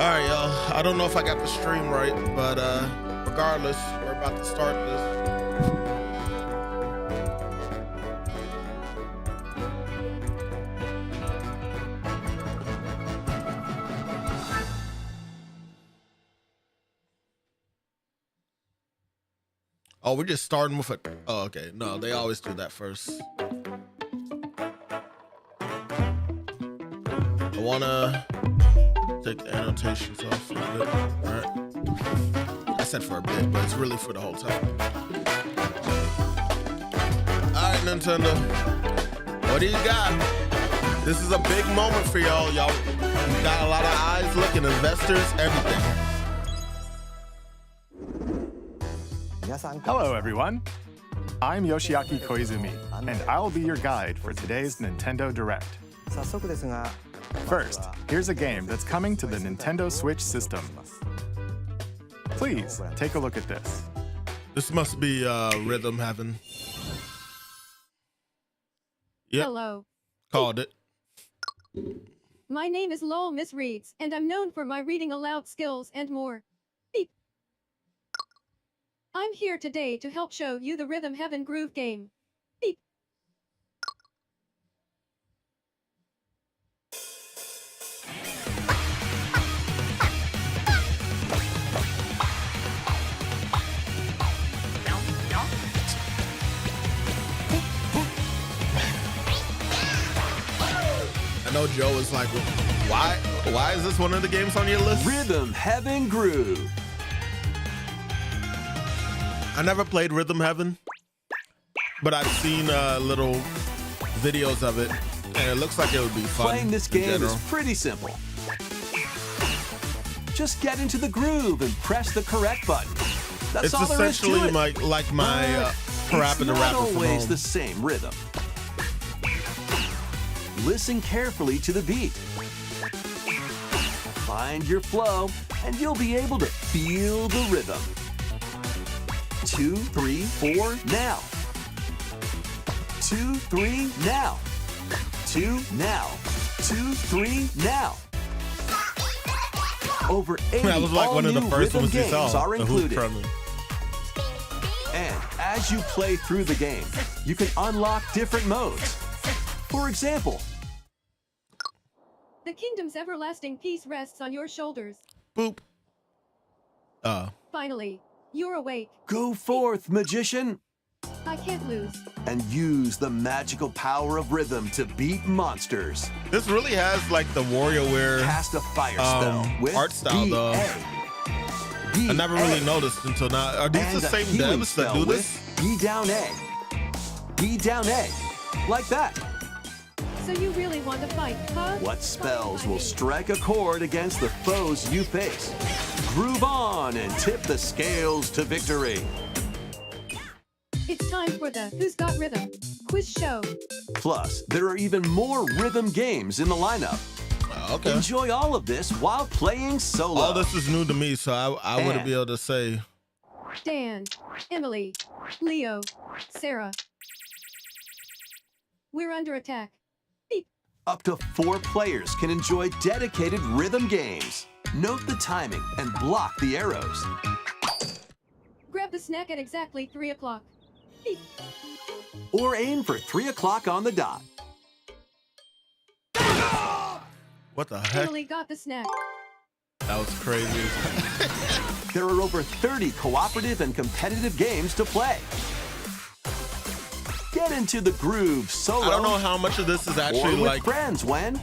All right, y'all. I don't know if I got the stream right, but regardless, we're about to start this. Oh, we're just starting with a... Oh, okay. No, they always do that first. I want to take the annotations off a bit. All right. I said for a bit, but it's really for the whole time. All right, Nintendo. What do you got? This is a big moment for y'all. Y'all got a lot of eyes looking, investors, everything. Hello, everyone. I'm Yoshiaki Koizumi, and I'll be your guide for today's Nintendo Direct. First, here's a game that's coming to the Nintendo Switch system. Please, take a look at this. This must be Rhythm Heaven. Yep. Hello. Called it. My name is Lowell Miss Reeds, and I'm known for my reading aloud skills and more. Beep. I'm here today to help show you the Rhythm Heaven Groove game. Beep. I know Joe is like, why is this one of the games on your list? Rhythm Heaven Groove. I never played Rhythm Heaven, but I've seen little videos of it, and it looks like it would be fun. Playing this game is pretty simple. Just get into the groove and press the correct button. That's It's all there is to essentially it. like my It's Parappa the not Rapper from always home. the same rhythm. Listen carefully to the beat. Find your flow, and you'll be able to feel the rhythm. 2, 3, 4, now. 2, 3, now. 2, now. 2, 3, now. Over 80 That was like one of the all-new first rhythm ones you games saw. are the hoop included. drumming. And as you play through the game, you can unlock different modes. For example, The kingdom's everlasting peace rests on your shoulders. Boop. Finally, you're awake. go forth, magician, I can't lose. and use the magical power of rhythm to beat monsters. This really has like the WarioWare. Cast a fire spell with art style, though. B-A. I never really noticed until now. Are these And the a same healing devs that spell do with this? B down A. B down A. Like that. So you really want to fight, huh? What spells will strike a chord against the foes you face? Groove on and tip the scales to victory. It's time for the Who's Got Rhythm quiz show. Plus, there are even more rhythm games in the lineup. Okay. Enjoy all of this while playing solo. All this is new to me, so I wouldn't And- be able to say. Dan, Emily, Leo, Sarah. We're under attack. Beep. Up to 4 players can enjoy dedicated rhythm games. Note the timing and block the arrows. Grab the snack at exactly 3 o'clock. Beep. Or aim for 3 o'clock on the dot. What the heck? Emily got the snack. That was crazy. There are over 30 cooperative and competitive games to play. Get into the groove solo. I don't know how much of this is or actually with like. friends when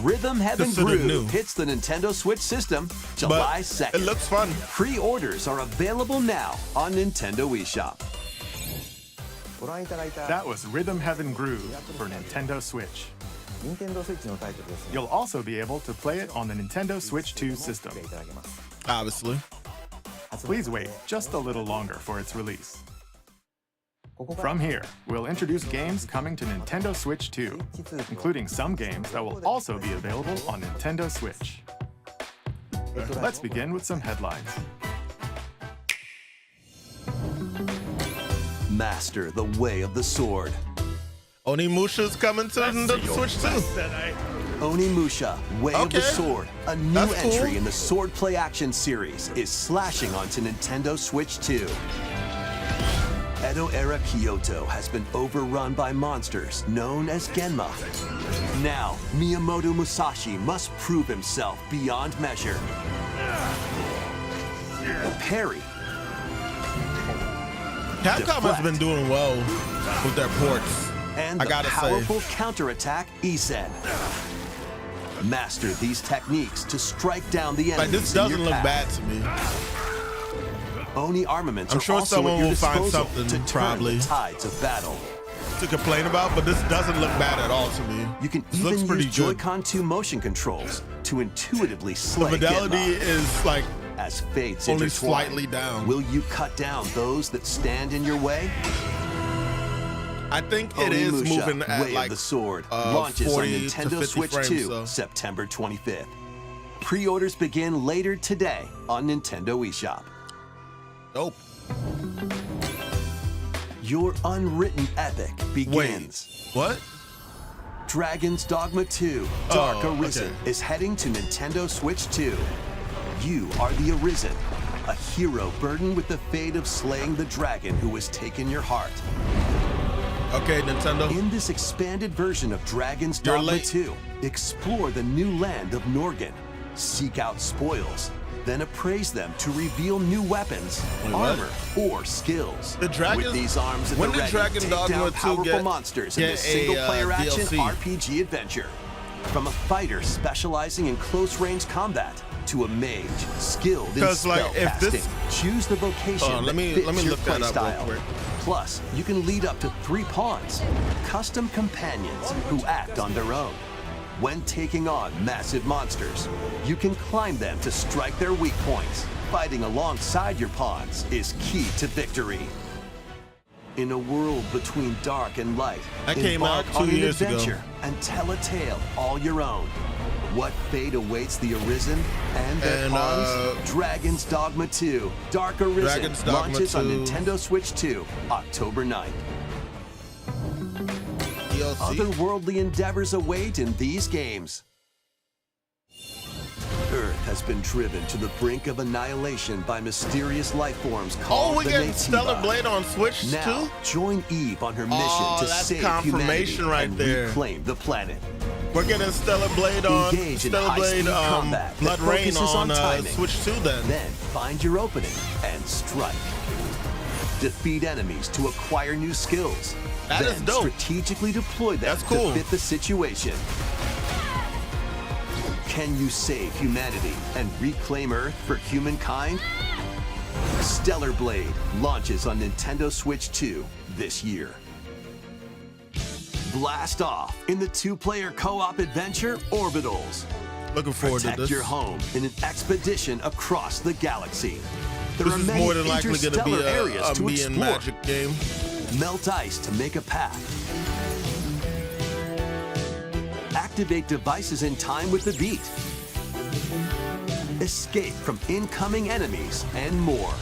Rhythm Heaven This isn't new. Groove hits the Nintendo Switch system July But 2nd. it looks fun. Pre-orders are available now on Nintendo eShop. That was Rhythm Heaven Groove for Nintendo Switch. You'll also be able to play it on the Nintendo Switch 2 system. Obviously. Please wait just a little longer for its release. From here, we'll introduce games coming to Nintendo Switch 2, including some games that will also be available on Nintendo Switch. Let's begin with some headlines. Master the way of the sword. Onimusha's coming to the Switch too. Onimusha, Way of the Okay. Sword, a new That's entry cool. in the Sword Play Action series, is slashing onto Nintendo Switch 2. Edo-era Kyoto has been overrun by monsters known as Genma. Now, Miyamoto Musashi must prove himself beyond measure. Parry, Capcom has been doing well with their ports. and I the gotta powerful say. counterattack Isen. Master these techniques to strike down the Like, enemies this in doesn't your look path. bad to me. Oni armaments I'm are sure also someone at your will find disposal something, to turn probably. the tides of battle. To complain about, but this doesn't look bad at all to me. You can This looks even pretty use good. Joy-Con 2 motion controls to intuitively The slay fidelity Genma. is like As fates only intertwine, slightly down. will you cut down those that stand in your way? I think it is Onimusha, moving at Way like of the Sword launches on 40 to Nintendo 50 Switch frames, 2 so. September 25th. Pre-orders begin later today on Nintendo eShop. Dope. Your unwritten epic begins. What? Dragon's Dogma 2 Dark Oh, Arisen okay. is heading to Nintendo Switch 2. You are the Arisen, a hero burdened with the fate of slaying the dragon who has taken your heart. Okay, Nintendo. In this expanded version of Dragon's You're Dogma late. 2, explore the new land of Norgan, seek out spoils, then appraise them to reveal new weapons, Wait, what? armor, or skills. The dragons- With these arms in when the did ready, Dragon take Dogma down 2 powerful get- monsters in get this a, single-player action DLC? RPG adventure. From a fighter specializing in close-range combat to a mage skilled in 'Cause, like, if spellcasting, this- choose the vocation Let that me fits your look that up real playstyle. quick. Plus, you can lead up to 3 pawns, custom companions who act on their own. When taking on massive monsters, you can climb them to strike their weak points. Fighting alongside your pawns is key to victory. In a world between dark and light, That came out embark 2 on an years ago. adventure and tell a tale all your own. What fate awaits the Arisen and their And, pawns? Dragon's Dogma 2 Dark Arisen Dragon's Dogma launches on 2. Nintendo Switch 2 October 9th. DLC. Otherworldly endeavors await in these games. Earth has been driven to the brink of annihilation by mysterious life forms called Oh, we the getting Natiba. Stellar Blade on Switch Now, too? join Eve on her mission Oh, to that's save confirmation humanity right and there. reclaim the planet. We're getting Stellar Blade on Engage in Stellar Blade high-speed combat that Blood Rain focuses on on timing. Switch 2 then. Then find your opening and strike. Defeat enemies to acquire new skills. That then is dope. strategically deploy them That's cool. to fit the situation. Can you save humanity and reclaim Earth for humankind? Stellar Blade launches on Nintendo Switch 2 this year. Blast off in the 2-player co-op adventure Orbitals. Looking forward to Protect this. your home in an expedition across the galaxy. There This are is many more than likely going to be interstellar areas a to me and explore. Magic game. Melt ice to make a path. Activate devices in time with the beat. Escape from incoming enemies and more.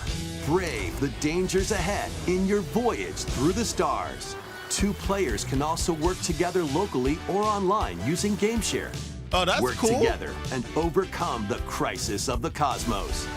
Brave the dangers ahead in your voyage through the stars. 2 players can also work together locally or online using GameShare. Oh, that's Work cool. together and overcome the crisis of the cosmos.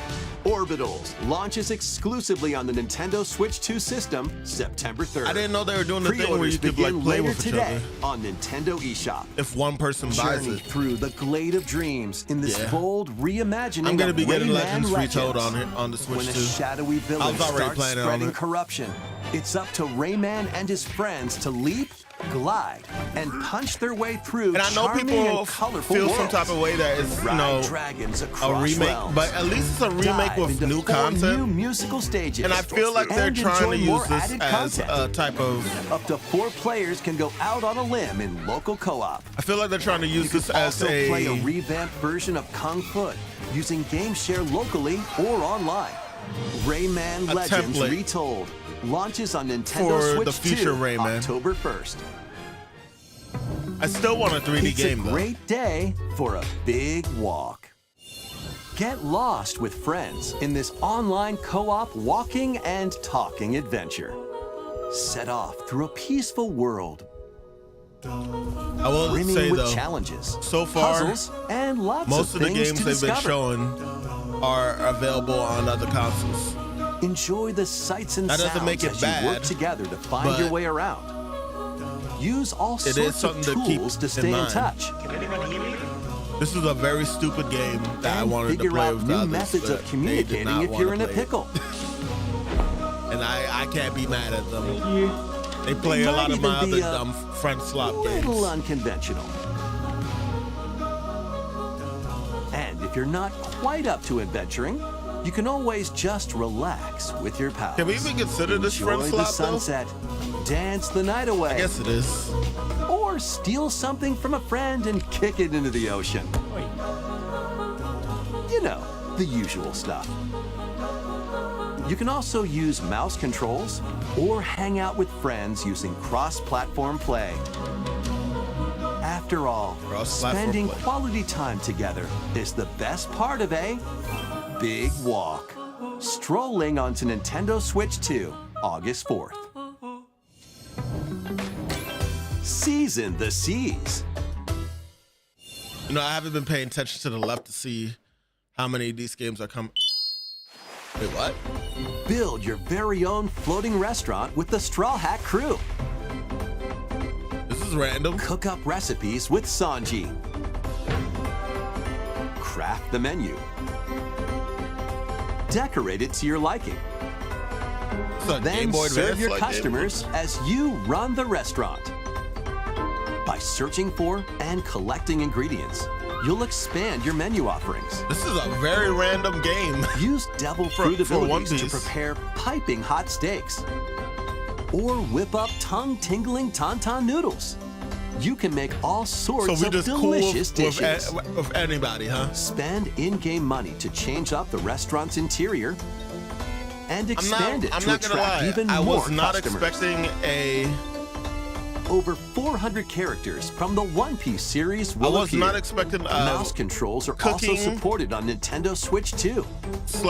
Orbitals launches exclusively on the Nintendo Switch 2 system September 3rd. I didn't know they were doing the thing where Pre-orders you could like begin play later with each today other on Nintendo eShop. if one person buys Journey it. through the glade of dreams in this Yeah. bold reimagining I'm gonna of be getting Rayman Legends Retold Legends. on the Switch When a too. shadowy I village was already starts planning on spreading it. corruption, it's up to Rayman and his friends to leap, glide, and punch their way through And I know charming people and colorful feel some worlds. type of way that it's Ride dragons a across remake, realms. but at least it's a remake Dive with into new 4 content. new musical stages. And I feel like they're and trying to enjoy use more this added as content. a type of. Up to 4 players can go out on a limb in local co-op. I feel like they're trying to use You this can as also play a a. revamped version of Kung Fu using GameShare locally or online. Rayman A Legends template Retold launches on Nintendo for Switch the future 2 Rayman. October 1st. I still want a 3D It's game a though. great day for a big walk. Get lost with friends in this online co-op walking and talking adventure. Set off through a peaceful world. I will brimming say with though, challenges, so far, puzzles, and lots most of the things games to they've been discover. showing are available on other consoles. Enjoy the sights and That doesn't sounds make it as you work bad, together to find but your way around. Use all it is sorts of something to keep tools to in stay in mind. touch This is a very stupid game that I and wanted to figure play out with new others, methods but of they did communicating not if wanna you're in a play it. pickle. And I can't be mad at them. They play a Might lot of my even be other a dumb front slot Little games. unconventional. And if you're not quite up to adventuring, you can always just relax with your pals. Can we even consider this front Enjoy the slot though? sunset, dance the night away, I guess it is. or steal something from a friend and kick it into the ocean. You know, the usual stuff. You can also use mouse controls or hang out with friends using cross-platform play. After all, Cross-platform spending play. quality time together is the best part of a big walk. Strolling onto Nintendo Switch 2, August 4th. Season the seas. You know, I haven't been paying attention to the left to see how many of these games are coming. Wait, what? Build your very own floating restaurant with the Straw Hat crew. This is random. Cook up recipes with Sanji. Craft the menu. Decorate it to your liking. This is a Game Then Boy serve Advance your like game. customers as you run the restaurant. By searching for and collecting ingredients, you'll expand your menu offerings. This is a very random game. Use devil fruit for One abilities to Piece. prepare piping hot steaks. Or whip up tongue-tingling tauntaun noodles. You can make all So sorts we of just cool delicious dishes. with anybody, huh? Spend in-game money to change up the restaurant's interior and expand it I'm to not gonna attract lie. even I more was not customers. expecting a. Over 400 characters from the One Piece series I will was appear. not expecting Mouse controls are also cooking supported on Nintendo Switch 2. /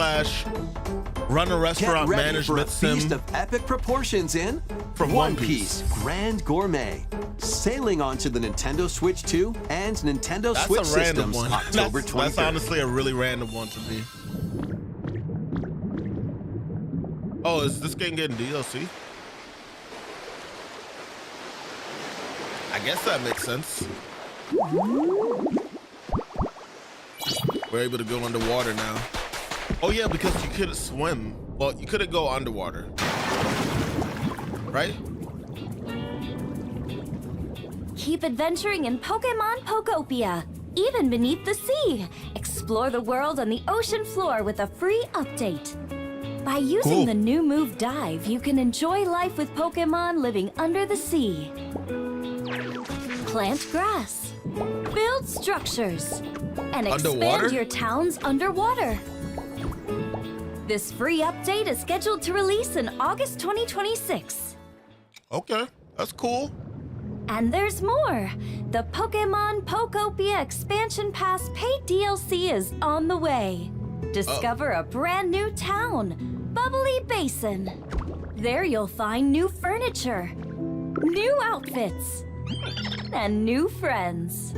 run a Get restaurant ready for a management sim. feast of epic proportions in From One Piece. Grand Gourmet, sailing onto the Nintendo Switch 2 and Nintendo That's Switch a random systems one. October That's 23rd. honestly a really random one to me. Oh, is this game getting DLC? I guess that makes sense. We're able to go underwater now. Oh yeah, because you couldn't swim. Well, you couldn't go underwater. Right? Keep adventuring in Pokemon Pokopia, even beneath the sea. Explore the world on the ocean floor with a free update. By using Cool. the new move Dive, you can enjoy life with Pokemon living under the sea. Plant grass, build structures, and expand Underwater? your towns underwater. This free update is scheduled to release in August 2026. Okay, that's cool. And there's more! The Pokemon Pokopia Expansion Pass paid DLC is on the way. Discover a brand new town, Bubbly Basin. There you'll find new furniture, new outfits, and new friends.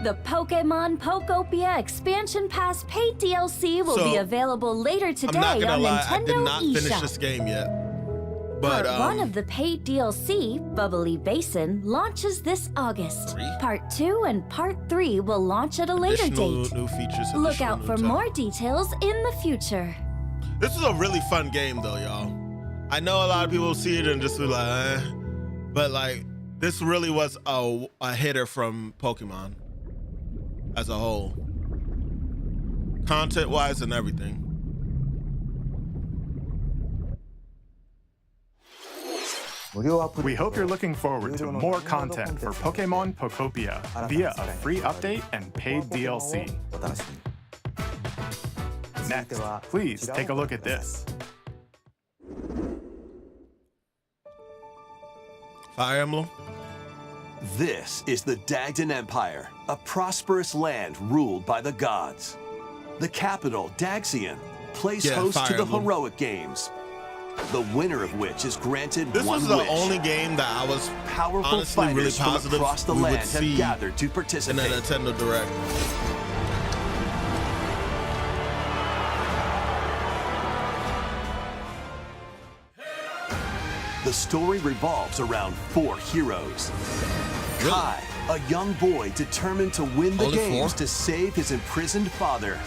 The Pokemon Pokopia Expansion Pass paid DLC will be So, available later today I'm not gonna on lie, Nintendo I did not finish eShop. this game yet. But Part 1 of the paid DLC, Bubbly Basin, launches this August. 3? Part 2 and Part 3 will launch at a later additional date. new features. Look additional out new for tech. more details in the future. This is a really fun game though, y'all. I know a lot of people see it and just be like, eh. But like, this really was a hitter from Pokemon as a whole. Content-wise and everything. We hope you're looking forward to more content for Pokemon Pokopia via a free update and paid DLC. Next, please take a look at this. Fire Emblem? This is the Dagdan Empire, a prosperous land ruled by the gods. The capital, Daxian, plays Yeah, host Fire to the Emblem. heroic games. the winner of which is granted This one was the wish. only game that I was Powerful honestly really fighters from positive across the we would land have see gathered to in the participate. Nintendo Direct. The story revolves around 4 heroes. Really? Kai, a young boy determined to win the Only games 4? to save his imprisoned father.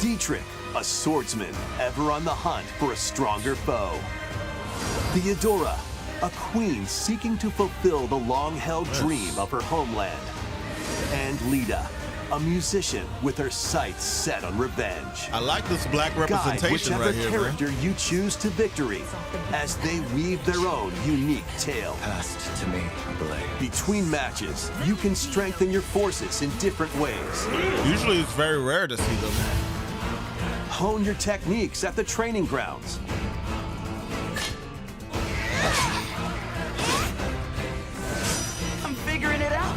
Dietrich, a swordsman ever on the hunt for a stronger foe. Theodora, a queen seeking to fulfill the long-held dream of her homeland. And Lita, a musician with her sights set on revenge. I like this black Guide representation whichever right here, man. character you choose to victory as they weave their own unique tale. Passed to me a blade. Between matches, you can strengthen your forces in different ways. Usually it's very rare to see them. Hone your techniques at the training grounds. I'm figuring it out.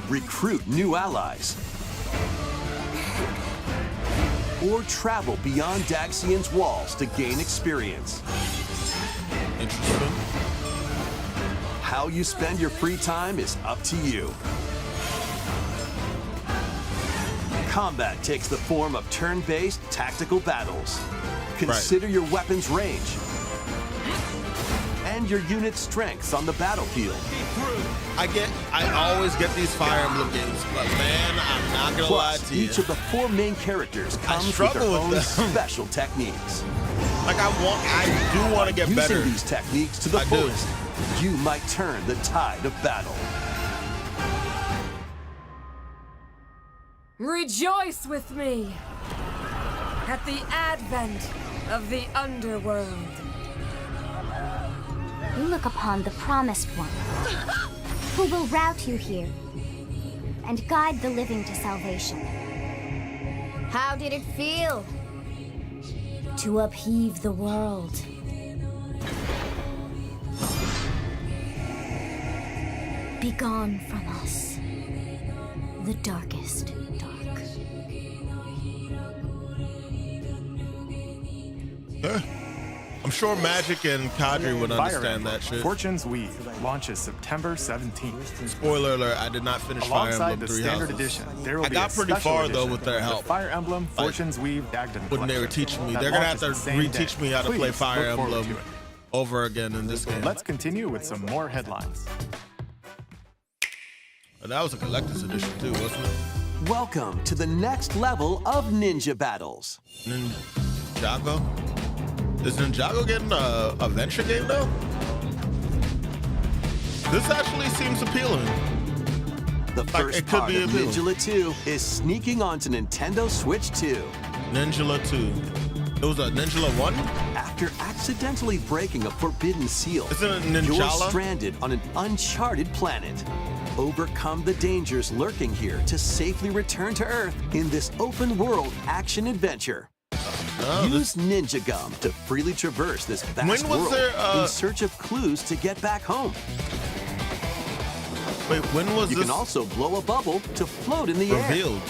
Recruit new allies. Or travel beyond Daxian's walls to gain experience. Interesting. How you spend your free time is up to you. Combat takes the form of turn-based tactical battles. Consider your weapon's range and your unit's strengths on the battlefield. I always get these Fire Emblem games, but man, I'm not gonna lie Plus, to you. each of the 4 main characters comes with their struggle with own them. special techniques. Like I do want to get Using better. these techniques to the I do. fullest, you might turn the tide of battle. Rejoice with me at the advent of the underworld. You look upon the promised one, who will route you here and guide the living to salvation. How did it feel to upheave the world? Begone from us, the darkest dark. I'm sure Magic and Kadri would Fire understand Emblem that shit. Fortune's Weave launches September 17th. Spoiler alert, I did not finish Fire Alongside Emblem the 3 standard Houses. edition, there will I be got a pretty special far though edition, with their the help. Fire Emblem Fortune's Weave Dagden When they were Collection teaching me, that they're gonna launches have to the same reteach day. me how to play Please Fire look forward Emblem to it. over again in this game. Let's continue with some more headlines. That was a collector's edition too, wasn't it? Welcome to the next level of ninja battles. Ninjago? Is Ninjago getting a venture game though? This actually seems appealing. The Like, first it could part be of appealing. Ninja 2 is sneaking onto Nintendo Switch 2. Ninjala 2. It was a Ninjala 1? After accidentally breaking a forbidden seal, Isn't it you're Ninjala? stranded on an uncharted planet. Overcome the dangers lurking here to safely return to Earth in this open-world action-adventure. No, Use Ninja Gum to freely traverse this vast When was world there, in search of clues to get back home. Wait, when was You this can also blow a bubble to float in the air. revealed?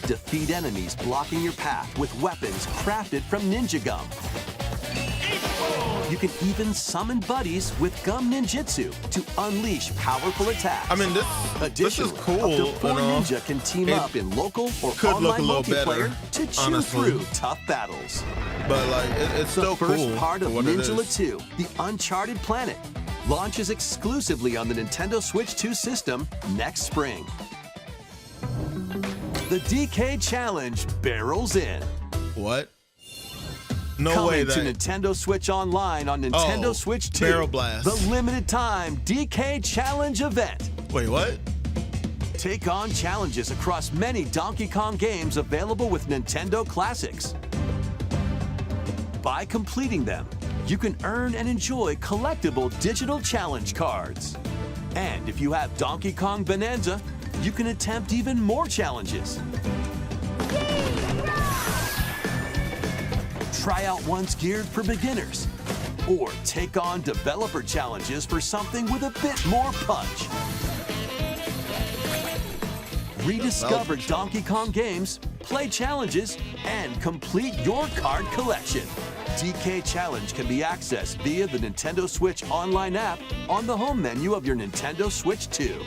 Defeat enemies blocking your path with weapons crafted from Ninja Gum. You can even summon buddies with Gum Ninjutsu to unleash powerful attacks. I mean, this is Additionally, cool. up to 4 you know? ninja can team It up in local or could look online a little multiplayer better, to chew honestly. through tough battles. But like, it's The still first cool part for of what it Ninja is. 2, The Uncharted Planet, launches exclusively on the Nintendo Switch 2 system next spring. The DK Challenge barrels in. What? No Coming way to that. Nintendo Switch Online on Nintendo Oh, Switch 2. Barrel Blast. The limited time DK Challenge event. Wait, what? Take on challenges across many Donkey Kong games available with Nintendo Classics. By completing them, you can earn and enjoy collectible digital challenge cards. And if you have Donkey Kong Bonanza, you can attempt even more challenges. Try out ones geared for beginners, or take on developer challenges for something with a bit more punch. Rediscover Donkey Kong games, play challenges, and complete your card collection. DK Challenge can be accessed via the Nintendo Switch online app on the home menu of your Nintendo Switch 2.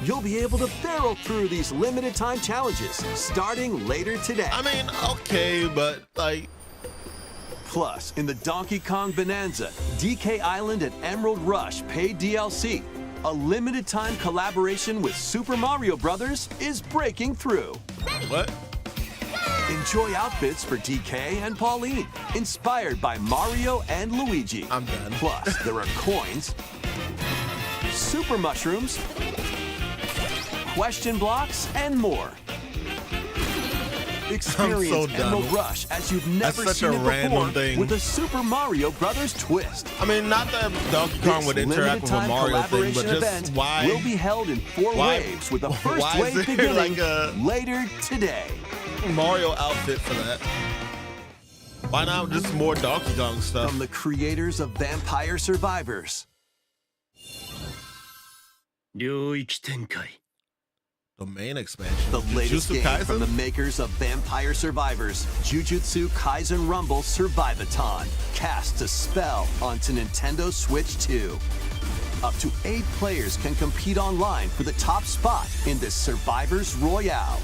You'll be able to barrel through these limited time challenges starting later today. I mean, okay, but like... Plus, in the Donkey Kong Bonanza, DK Island and Emerald Rush paid DLC, a limited time collaboration with Super Mario Bros. Is breaking through. What? Enjoy outfits for DK and Pauline, inspired by Mario and Luigi. I'm done. Plus, there are coins, super mushrooms, question blocks, and more. Experience done. Emerald Rush as you've never such seen a it random before thing. with a Super Mario Brothers twist. I mean, not that Donkey Kong would This interact with a limited-time Mario thing, but collaboration just event why? will be held in 4 why- waves with the first why is wave there beginning like a- later today. Mario outfit for that. Why not just more Donkey Kong stuff? From the creators of Vampire Survivors. The main expansion. The latest Jujutsu game from the Kaisen? makers of Vampire Survivors, Jujutsu Kaisen Rumble Survivathon, casts a spell onto Nintendo Switch 2. Up to 8 players can compete online for the top spot in this Survivors Royale.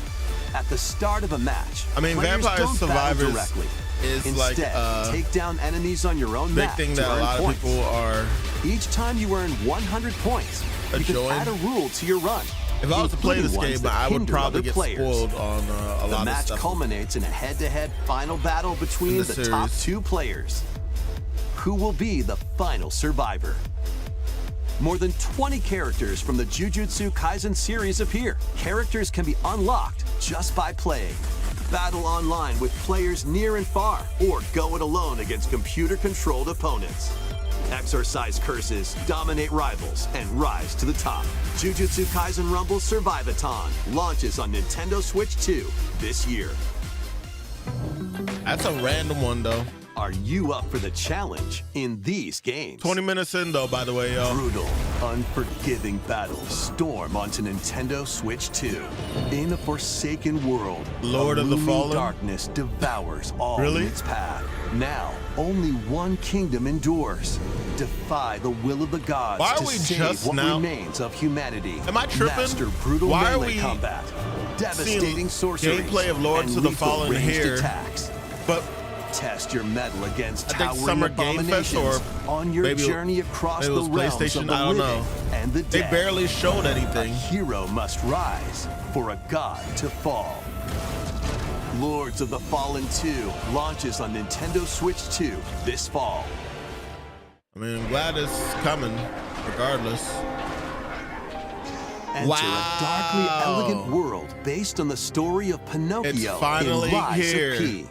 At the start of a match, I mean, players Vampire don't battle Survivors directly. is Instead, like a take down enemies on your own big map thing to that a earn lot points. of people are. Each time you earn 100 points, you can Join. add a rule to your run. If I was to play this including game, ones that I would hinder probably other get players. spoiled on a The lot of match stuff. culminates in a head-to-head final battle between In the the top series. 2 players. Who will be the final survivor? More than 20 characters from the Jujutsu Kaisen series appear. Characters can be unlocked just by playing. Battle online with players near and far, or go it alone against computer-controlled opponents. Exorcise curses, dominate rivals, and rise to the top. Jujutsu Kaisen Rumble Survivathon launches on Nintendo Switch 2 this year. That's a random one though. Are you up for the challenge in these games? 20 minutes in though, by the way, yo. Brutal, unforgiving battles storm onto Nintendo Switch 2. In a forsaken world, Lord a of the looming Fallen? darkness devours all Really? in its path. Now, only one kingdom endures. Defy the will of the gods Why are to we save just what now- remains of humanity. Am I tripping? Master brutal Why are melee we combat, devastating sorceries, gameplay of Lords and of the lethal Fallen ranged here? attacks. But Test your mettle against I think towering Summer Game Fest abominations or on your maybe journey across maybe it the was realms PlayStation, of the I don't living know. and the they dead. barely showed A anything. hero must rise for a god to fall. Lords of the Fallen 2 launches on Nintendo Switch 2 this fall. I mean, I'm glad it's coming, regardless. Enter Wow. a darkly elegant world based on the story of Pinocchio finally in Rise here. of P.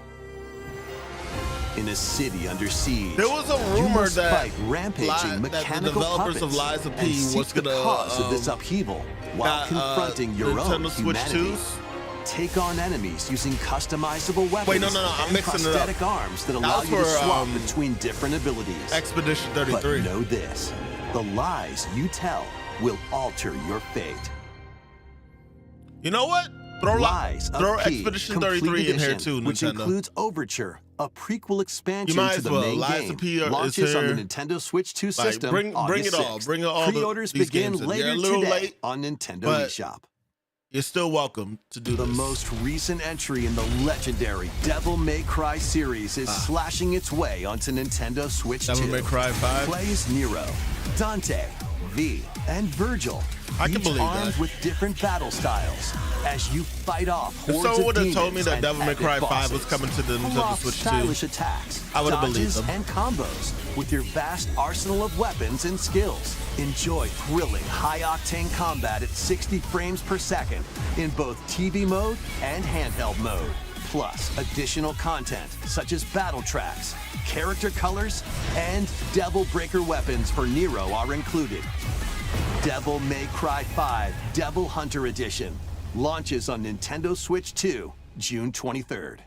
In a city under siege, There was a you rumor must that fight rampaging that the mechanical developers of puppets Lies of P and seek was the gonna, cause of this upheaval while got, confronting your own Nintendo Switch humanity. 2s? Take on enemies using customizable weapons Wait, no, I'm and mixing it up. prosthetic arms that allow was you to for, swap between different abilities. Expedition But 33. know this, the lies you tell will alter your fate. You know what? Throw Lies of throw P, Expedition Complete 33 in here Edition, too, which Nintendo. includes Overture, a prequel expansion might to as the well. main Lies game. of P is Launches on the here. Nintendo Switch 2 Like, system bring August it all. 6th. Bring all the- Pre-orders these begin games in. later You're a little today late, on Nintendo but eShop. You're still welcome to do The this. most recent entry in the legendary Devil May Cry series is slashing its way onto Nintendo Switch 2. Devil May Cry 5? Play as Nero, Dante, V, and Virgil. I can each believe armed that. with different battle styles as you fight off If hordes someone of would have told me demons that and Devil May epic Cry 5 bosses. was coming to the Pull Nintendo off Switch 2, stylish attacks, I would have dodges, believed them. and combos with your vast arsenal of weapons and skills. Enjoy thrilling, high-octane combat at 60 frames per second in both TV mode and handheld mode. Plus, additional content such as battle tracks, character colors, and Devil Breaker weapons for Nero are included. Devil May Cry 5 Devil Hunter Edition launches on Nintendo Switch 2 June 23rd.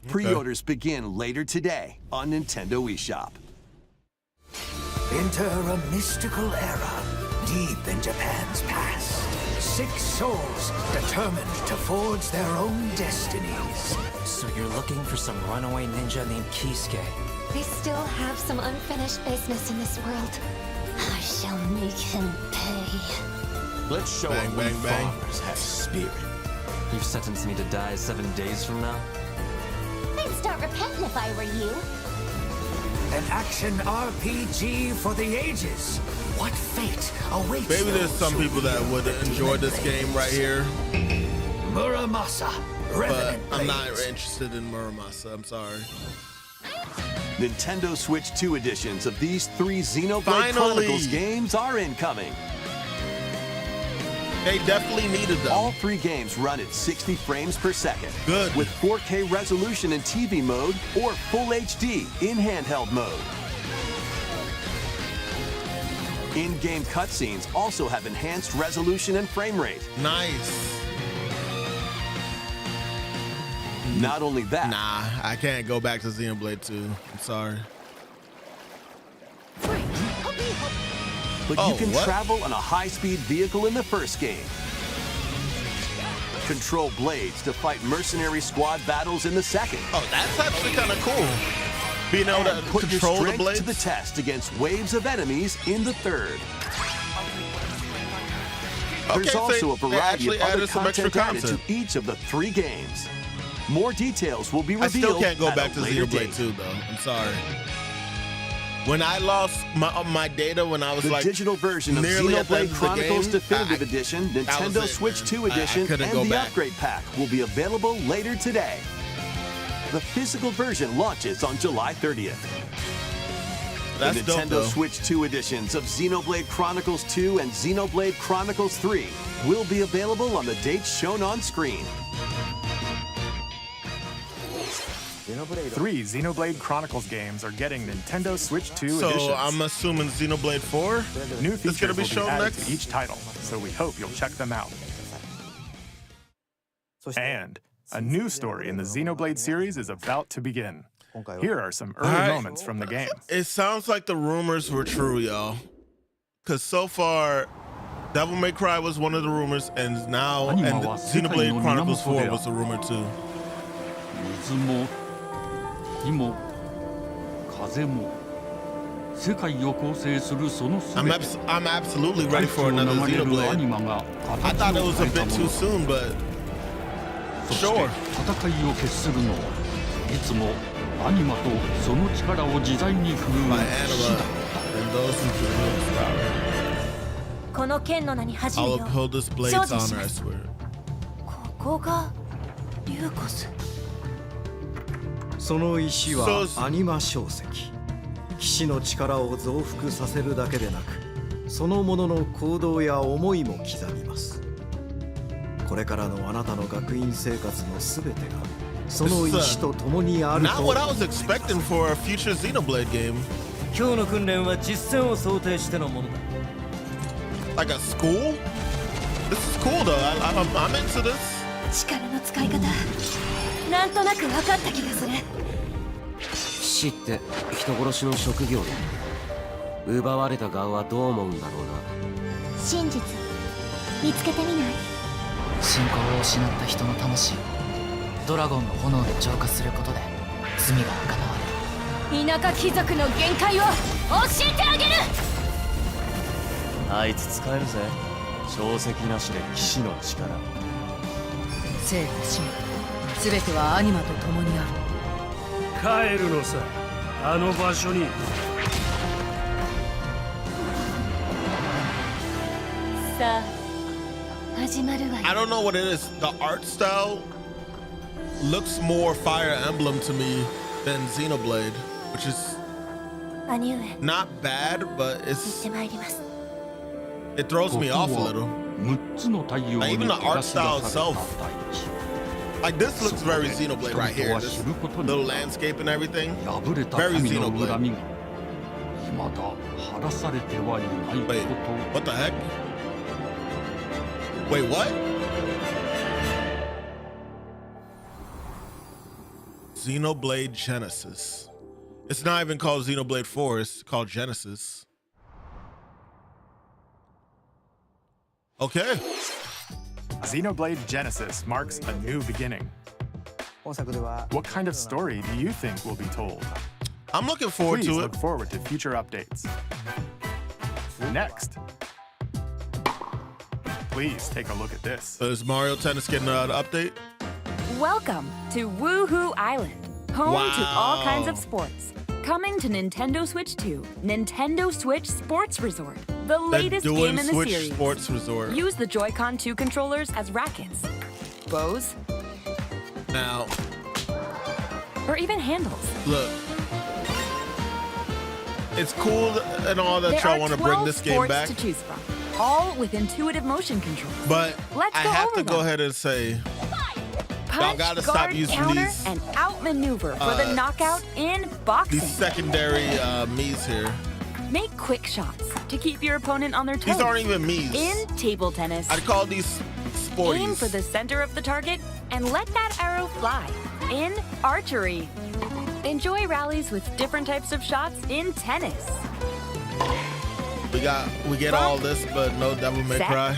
Pre-orders begin later today on Nintendo eShop. Enter a mystical era deep in Japan's past. 6 souls determined to forge their own destinies. So you're looking for some runaway ninja named Kisuke. I still have some unfinished business in this world. I shall make him pay. Let's show Bang, him bang, we bang. farmers have spirit. You've sentenced me to die 7 days from now? I'd start repenting if I were you. An action RPG for the ages. What fate awaits Maybe there's those some who people that wield would the enjoy demon this game right blades? here, Muramasa, but Revenant I'm not Blades. interested in Muramasa. I'm sorry. Nintendo Switch 2 editions of these 3 Xenoblade Finally. Chronicles games are incoming. They definitely needed them. All 3 games run at 60 frames per second. Good. With 4K resolution in TV mode or Full HD in handheld mode. In-game cutscenes also have enhanced resolution and frame rate. Nice. Not only that, Nah, I can't go back to Xenoblade 2. I'm sorry. but Oh, you can what? travel on a high-speed vehicle in the first game. Control blades to fight mercenary squad battles in the second. Oh, that's actually kind of cool. Being able to And put your control the strength blades. to the test against waves of enemies in the third. There's Okay, so also a they variety actually of other added some extra content added content. to each of the 3 games. More details will be I revealed still can't go at back a to later Xenoblade date. 2 though. I'm sorry. When I lost my data when I was The like digital version of nearly at the end Xenoblade of the Chronicles game, Definitive Edition, that was Nintendo it, Switch man. 2 I Edition, couldn't go and the back. Upgrade Pack will be available later today. The physical version launches on July 30th. That's the dope Nintendo though. Switch 2 editions of Xenoblade Chronicles 2 and Xenoblade Chronicles 3 will be available on the dates shown on screen. 3 Xenoblade Chronicles games are getting Nintendo Switch 2 So editions. I'm assuming Xenoblade 4. New It's features gonna be will be shown added next? to each title, so we hope you'll check them out. And a new story in the Xenoblade series is about to begin. Here are some early Alright. moments from the game. It sounds like the rumors were true, y'all. Cause so far, Devil May Cry was one of the rumors, and now and Xenoblade Chronicles 4 was a rumor too. 水も火も風も世界を構成するその全 I'm て I'm absolutely ready 大地 for を another 流れるアニ Xenoblade. マが I 形 thought it を was 変 a えた bit も too の soon, but そして sure. 戦いを決するのはいつもアニマとその力を自在に振るう by 騎士 Anima だ and those who can use power. この剣の名に恥じ I'll るよ uphold this blade's 精進し honor, ま I す swear. ここがリューコスその石は So- アニマ小石。騎士の力を増幅させるだけでなく、そのものの行動や思いも刻みます。これからのあなたの学院生活のすべてがその石と共にある Not と。 what I was expecting for a future Xenoblade game. 今日の訓練は実戦を想定してのものだ。 Like a school? This is cool though. I'm into this. 力の使い方なんとなく分かった気がする死って人殺しの職業だ。奪われた側はどう思うんだろうな。真実見つけてみない？信仰を失った人の魂をドラゴンの炎で浄化することで罪が贖われる。田舎貴族の限界を教えてあげる。あいつ使えるぜ。小石なしで騎士の力。生と死すべてはアニマと共にある。帰るのさ、あの場所に。さあ始まるわよ。 I don't know what it is. The art style looks more Fire Emblem to me than Xenoblade, which is 兄上 not bad, but 行っ it's てまいります。 it throws me off a little. 6つの太陽 Like even に the 照ら art し出さ style れた itself. 大地。 Like this looks very Xenoblade right here. This 人々は知ることに little landscape and everything. 破れた Very 神の Xenoblade. 恨みが未だ晴らされてはいないこと Wait, what the heck? Wait, what? Xenoblade Genesis. It's not even called Xenoblade 4, it's called Genesis. Okay. Xenoblade Genesis marks a new beginning. What kind of story do you think will be told? I'm looking forward Please to look it. forward to future updates. Next, please take a look at this. So is Mario Tennis getting an update? Welcome to Woohoo Island, home to all kinds of sports. Coming to Nintendo Switch 2, Nintendo Switch Sports Resort, the latest They're game doing in the Switch series. Sports Resort. Use the Joy-Con 2 controllers as rackets, bows, Now, or even handles. look. It's cool and all that There y'all are want to bring 12 this game sports back, to choose from, all with intuitive motion controls. but Let's I go have over to go them. ahead and say, y'all Punch, gotta guard, stop using counter, these and outmaneuver for the knockout in boxing. these secondary Mii's here. Make quick shots to keep your opponent on their toes. These aren't even Mii's. In table tennis, I'd call these sporties. aim for the center of the target and let that arrow fly. In archery, enjoy rallies with different types of shots in tennis. We get all this, but no Devil May Set. Cry.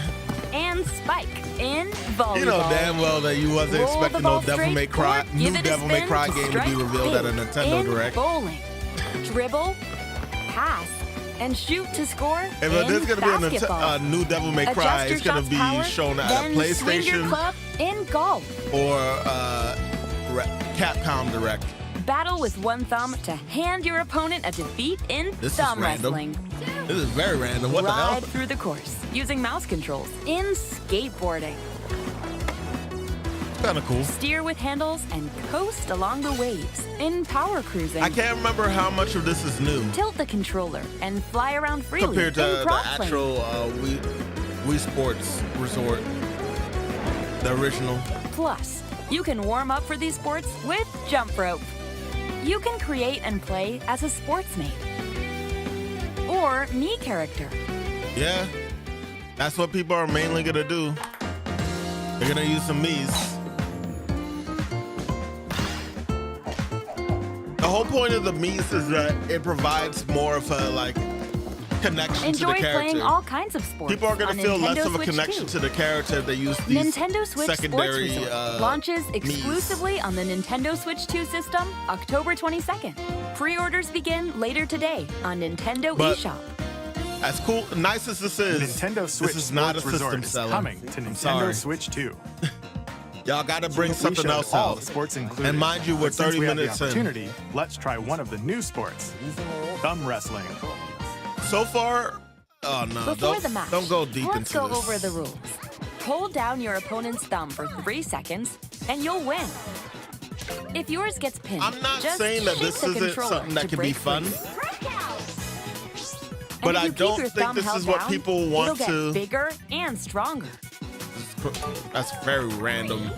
And spike in volleyball. You know damn well that you wasn't Roll expecting the no ball Devil May straight Cry, or new give it a Devil May spin Cry to game to be strike revealed at a big. Nintendo In Direct. bowling, dribble, pass, and shoot to score. If in there's gonna be basketball. a new Devil May Cry, Adjust your it's gonna shot's be power, shown at a then swing your PlayStation club in golf. or Capcom Direct. Battle with one thumb to hand your opponent a defeat in This is thumb random. wrestling. This is very random. What the hell? Ride through the course using mouse controls in skateboarding. Kind of cool. Steer with handles and coast along the waves in power cruising. I can't remember how much of this is new Tilt the controller and fly around freely compared to in the prop playing. actual Wii Sports Resort, the original. Plus, you can warm up for these sports with jump rope. You can create and play as a sportsmate or Mii character. Yeah, that's what people are mainly gonna do. They're gonna use some Mii's. The whole point of the Mii's is that it provides more of a connection Enjoy to the character. playing all kinds of sports. People are gonna on feel less Nintendo of a Switch connection 2. to the character if they use these Nintendo Switch secondary Sports Resort launches Mii's. exclusively on the Nintendo Switch 2 system October 22nd. Pre-orders begin later today on Nintendo But- eShop. As cool, nice as this is, Nintendo Switch this is not a Sports system Resort is seller. coming to I'm Nintendo sorry. Switch 2. Y'all gotta bring We something showed else all out. the sports included. And mind you, we're But since 30 we have minutes the in. opportunity, let's try one of the new sports, thumb wrestling. So far, oh no, Before the match, don't go deep let's into go this. over the rules. Hold down your opponent's thumb for 3 seconds, and you'll win. If yours gets pinned, I'm not just saying that shake this the isn't controller something that to can be break fun. free. But And if I you keep don't your think thumb this held is what down, people want it'll get to. bigger and stronger. That's very random.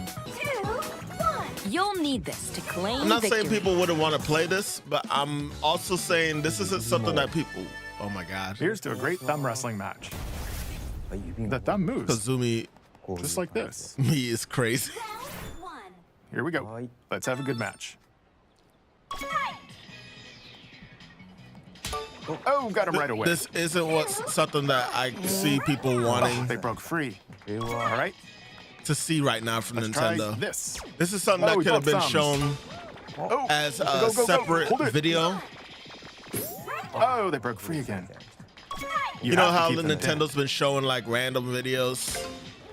You'll need this to claim I'm not victory. saying people wouldn't want to play this, but I'm also saying this isn't something that people. Oh my god. Here's to a great thumb wrestling match. The thumb moves Kazumi just like this. Me is crazy. Here we go. Let's have a good match. Oh, got him right away. This isn't what's something that I see people wanting. They broke free. All right. To see right now from Let's try Nintendo. this. This is something Oh, that we could have broke been thumbs. shown as a Go, go, go. separate Hold it. video. Oh, they broke free again. You know have to how keep the them pinned. Nintendo's been showing random videos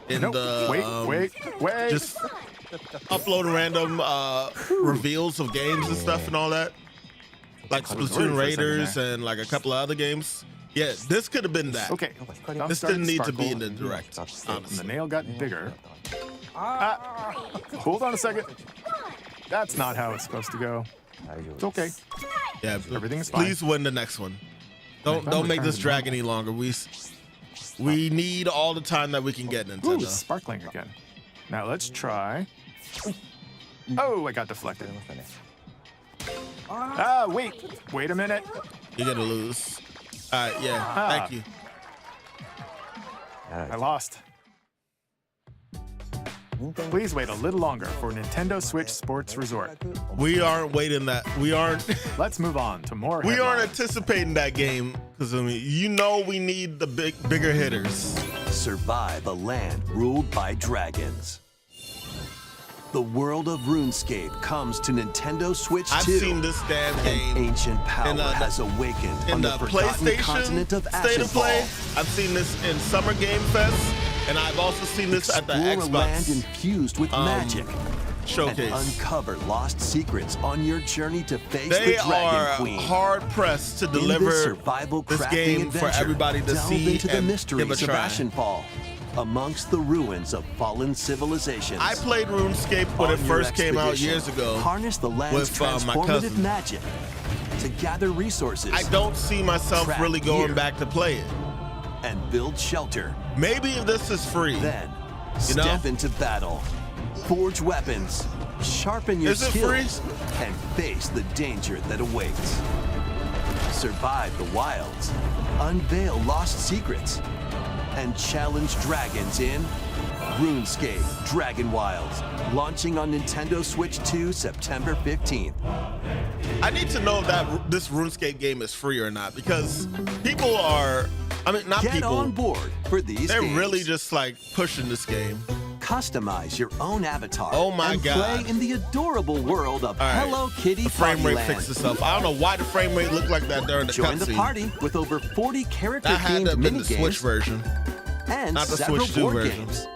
in Nope. the Wait. just uploading random reveals of games and stuff and all that, like I was worried Splatoon for a second Raiders there. and a couple of other games. Yeah, this could have been that. Okay. This didn't need to be in the direct. And Honestly. the nail got bigger. Hold on a second. That's not how it's supposed to go. It's okay. Yeah, Everything's fine. please win the next one. Don't make this drag any longer. We need all the time that we can get, Ooh, Nintendo. sparkling again. Now let's try. Oh, I got deflected. Wait a minute. You're gonna lose. All right, yeah. Thank you. I lost. Please wait a little longer for Nintendo Switch Sports Resort. We aren't waiting that. We aren't. Let's move on to more. We aren't headlines. anticipating that game, Kazumi. You know we need the bigger hitters. survive a land ruled by dragons. The world of RuneScape comes to Nintendo Switch 2. I've seen this damn game. An ancient power has awakened on the forgotten continent of State of Play. Ashenfall. I've seen this in Summer Game Fest, and I've also seen this at the Explore a land Xbox infused with magic. showcase. And uncover lost secrets on your journey to face They the Dragon are Queen. hard pressed to In deliver this survival this crafting game adventure, for everybody to delve see into the and give a mysteries of try. Ashenfall, amongst the ruins of fallen civilizations. I played RuneScape when it On your first came out expedition, years ago. Harness the land's with my transformative cousin. magic to gather resources. I don't see myself craft really going gear, back to play it. and build shelter. Maybe if this is free. Then You know? step into battle, forge weapons, sharpen your Is it free? skills, and face the danger that awaits. Survive the wilds, unveil lost secrets, and challenge dragons in RuneScape Dragon Wilds, launching on Nintendo Switch 2 September 15th. I need to know if this RuneScape game is free or not, because people are, I mean, not Get people. on board for these They're games. really just like pushing this game. Customize your own avatar Oh my and God. play in the adorable world of All right. Hello Kitty The frame rate Partyland. fixed itself. I don't know why the frame rate looked like that during the Join the cutscene. party with over 40 That had to character-themed have been the Switch minigames version, and not the several Switch 2 board version. games.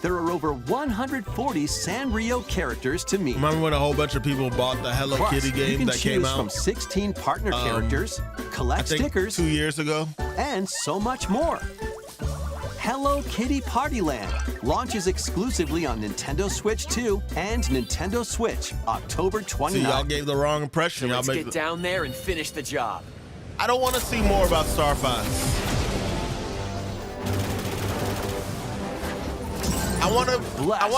There are over 140 Sanrio characters to meet. Remember when a whole bunch of people bought the Hello Plus, Kitty you game can that came choose out? from 16 partner characters, I collect think stickers, 2 years ago. and so much more. Hello Kitty Partyland launches exclusively on Nintendo Switch 2 and Nintendo Switch October 29th. See, y'all gave the wrong impression. Y'all Let's make get down there and finish the job. I don't want to see more about Star Fox. I want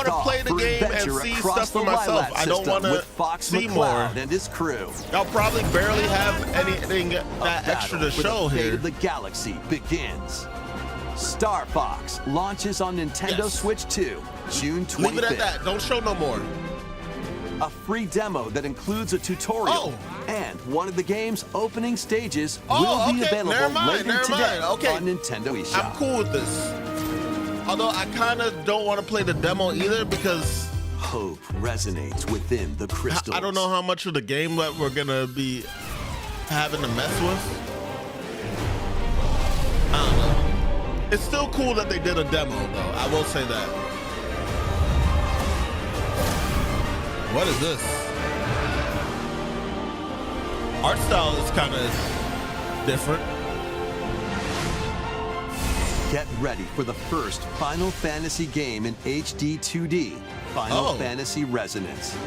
to play the game and see stuff for myself. I don't want to see more. And his crew. Y'all probably barely have anything that extra to show here. The galaxy begins. Star Fox launches on Nintendo Switch 2, June 25th. Leave it at that. Don't show no more. A free demo that includes a tutorial and one of the game's opening stages will be available later today on Nintendo eShop. I'm cool with this. Although I kind of don't want to play the demo either because hope resonates within the crystals. I don't know how much of the game that we're gonna be having to mess with. I don't know. It's still cool that they did a demo, though. I will say that. What is this? Art style is kind of different. Get ready for the first Final Fantasy game in HD 2D, Final Fantasy Resonance.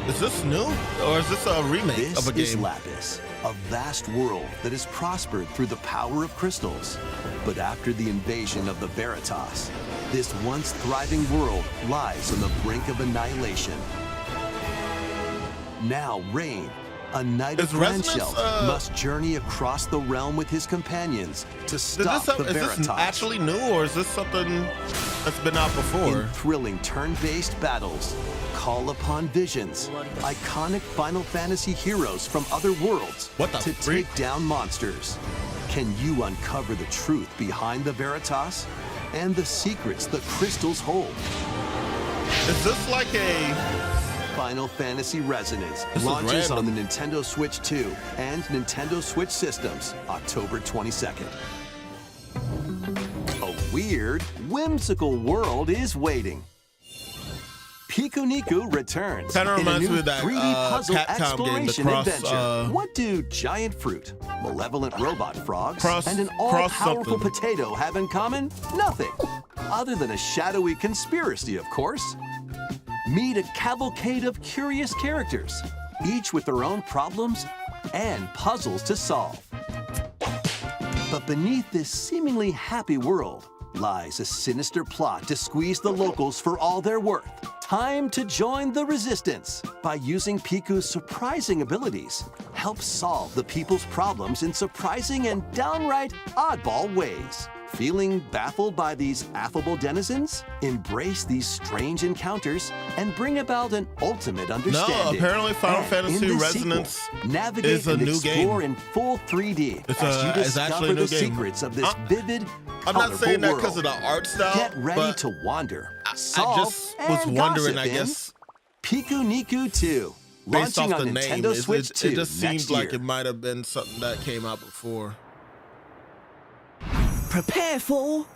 Is this new, or is this a remake of a game? This is Lapis, a vast world that has prospered through the power of crystals. But after the invasion of the Veritas, this once thriving world lies on the brink of annihilation. Now Rain, a knight of Granshell, must journey across the realm with his companions to stop the Veritas. Is this actually new, or is this something that's been out before? In thrilling turn-based battles, call upon visions, iconic Final Fantasy heroes from other worlds to take down monsters. Can you uncover the truth behind the Veritas and the secrets the crystals hold? Is this like a Final Fantasy Resonance This is launches on the random. Nintendo Switch 2 and Nintendo Switch systems October 22nd. A weird, whimsical world is waiting. Pikuniku returns Kinda in a reminds new me of that, 3D puzzle Capcom game, the exploration Cross, adventure. What do giant fruit, malevolent robot frogs, Cross- and an Cross all-powerful something. potato have in common? Nothing, other than a shadowy conspiracy, of course. Meet a cavalcade of curious characters, each with their own problems and puzzles to solve. But beneath this seemingly happy world lies a sinister plot to squeeze the locals for all they're worth. Time to join the resistance by using Piku's surprising abilities. Help solve the people's problems in surprising and downright oddball ways. Feeling baffled by these affable denizens? Embrace these strange encounters and bring about an ultimate understanding. apparently Final And Fantasy in this Resonance sequel, navigate is a and new explore game. in full 3D It's as you it's actually discover a new the game. secrets of this vivid, I'm not saying that because of the art style. Get ready but to wander, I solve, just was and wondering, gossip I guess, Piku Niku 2, based launching off on the name, Nintendo Switch 2 it just seemed next like year. it might have been something that came out before. Prepare for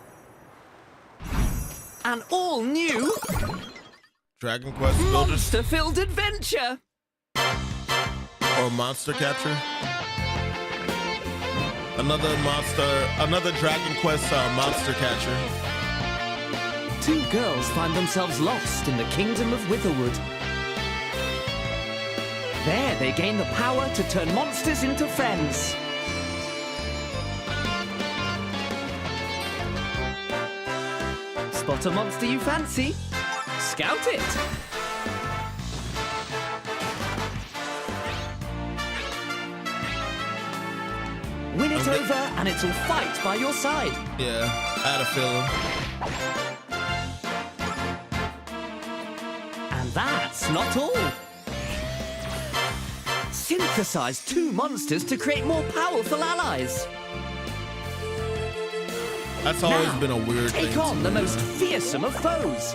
an all-new Dragon Quest Builders monster-filled adventure. or Monster Catcher. Another Dragon Quest Monster Catcher. Two girls find themselves lost in the kingdom of Witherwood. There, they gain the power to turn monsters into friends. Spot a monster you fancy? Scout it! Win it over and it'll fight by your side. Yeah, I had a feeling. And that's not all. Synthesize two monsters to create more powerful allies. That's always Now, been a weird thing. take on the most fearsome of foes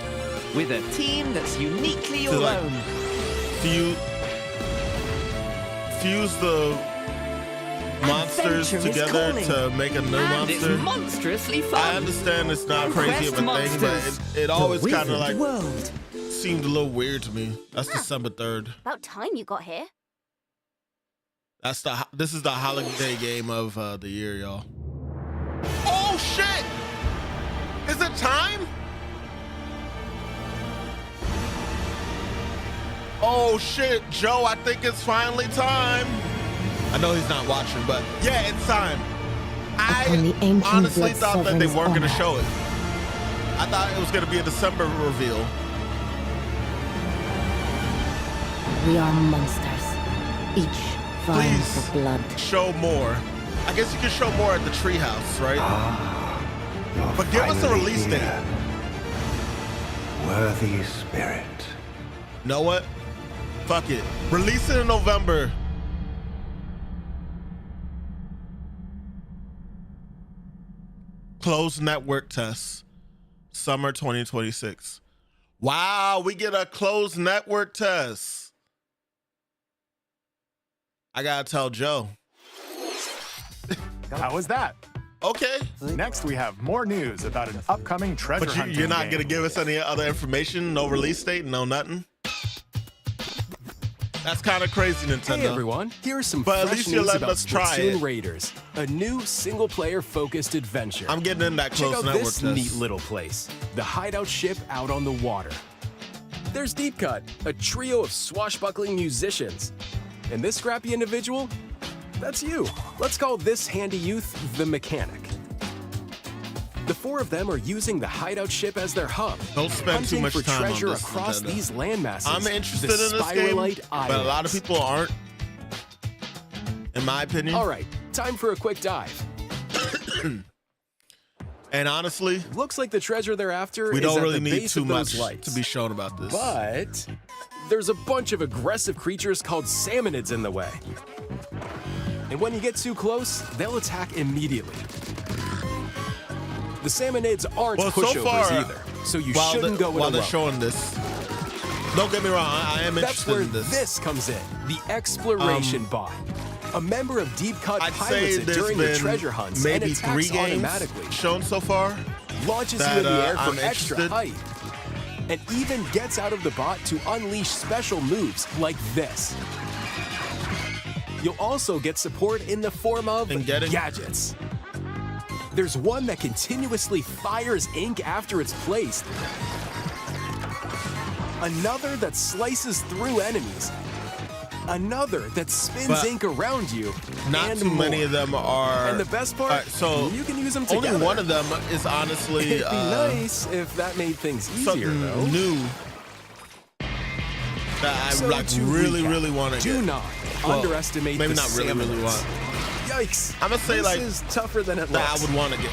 with a team that's uniquely your like, own. Fuse the monsters Adventure is together calling. to make a new And monster. it's monstrously fun. I understand it's not crazy of a Quest thing, but monsters. it always The kind of Withered like World. seemed a little weird to me. That's December 3rd. About time you got here. This is the holiday game of the year, y'all. Oh shit! Is it time? Oh shit, Joe, I think it's finally time. I know he's not watching, but yeah, it's time. I honestly thought that they weren't going to show it. I thought it was going to be a December reveal. We are monsters, each vying for blood. Show more. I guess you can show more at the Treehouse, right? But give us a release date. Worthy spirit. Know what? Fuck it. Release it in November. Closed network test. Summer 2026. Wow, we get a closed network test. I gotta tell Joe. How was that? Okay. Next, we have more news about an upcoming treasure But hunting you're not game. gonna give us any other information? No release date? No nothing? That's kind of crazy, Nintendo. Hey everyone, here's some But at fresh least you're news letting about us try Splatoon it. Raiders, a new single-player focused adventure. I'm getting in that Check close out network this test. neat little place, the hideout ship out on the water. There's Deep Cut, a trio of swashbuckling musicians. And this scrappy individual, that's you. Let's call this handy youth the mechanic. The four of them are using the hideout ship as their hub. Don't spend too hunting much for time on treasure this, across Nintendo. these landmasses. I'm interested the in this game, Spiralite but a lot of Islands. people aren't, in my opinion. All right, time for a quick dive. And honestly, looks like the treasure they're after we is don't at really the need base too of those much lights. to be shown about this. But there's a bunch of aggressive creatures called salmonids in the way. And when you get too close, they'll attack immediately. The salmonids aren't Well, so pushovers far, either, so you while shouldn't the- go while it they're alone. showing this. Don't get me wrong, I am That's interested where in this. comes in, the exploration bot. A member of Deep Cut I'd say pilots it there's during the been treasure hunts maybe and 3 attacks games automatically. shown so far. Launches that, you in the air I'm for extra interested. height. And even gets out of the bot to unleash special moves like this. You'll also get support in the form of gadgets. There's one that continuously fires ink after it's placed. Another that slices through enemies. Another that spins But ink around you. Not and too many more. of them are. And the best part, Alright, so you can use them only together. one of them is honestly It'd be nice if that made things easier, something though. new that I So like to really, recap, really want to do get. not Well, underestimate maybe the not really, really salmonids. want. Yikes! I'm gonna say this like is tougher than it that looks. I would want to get.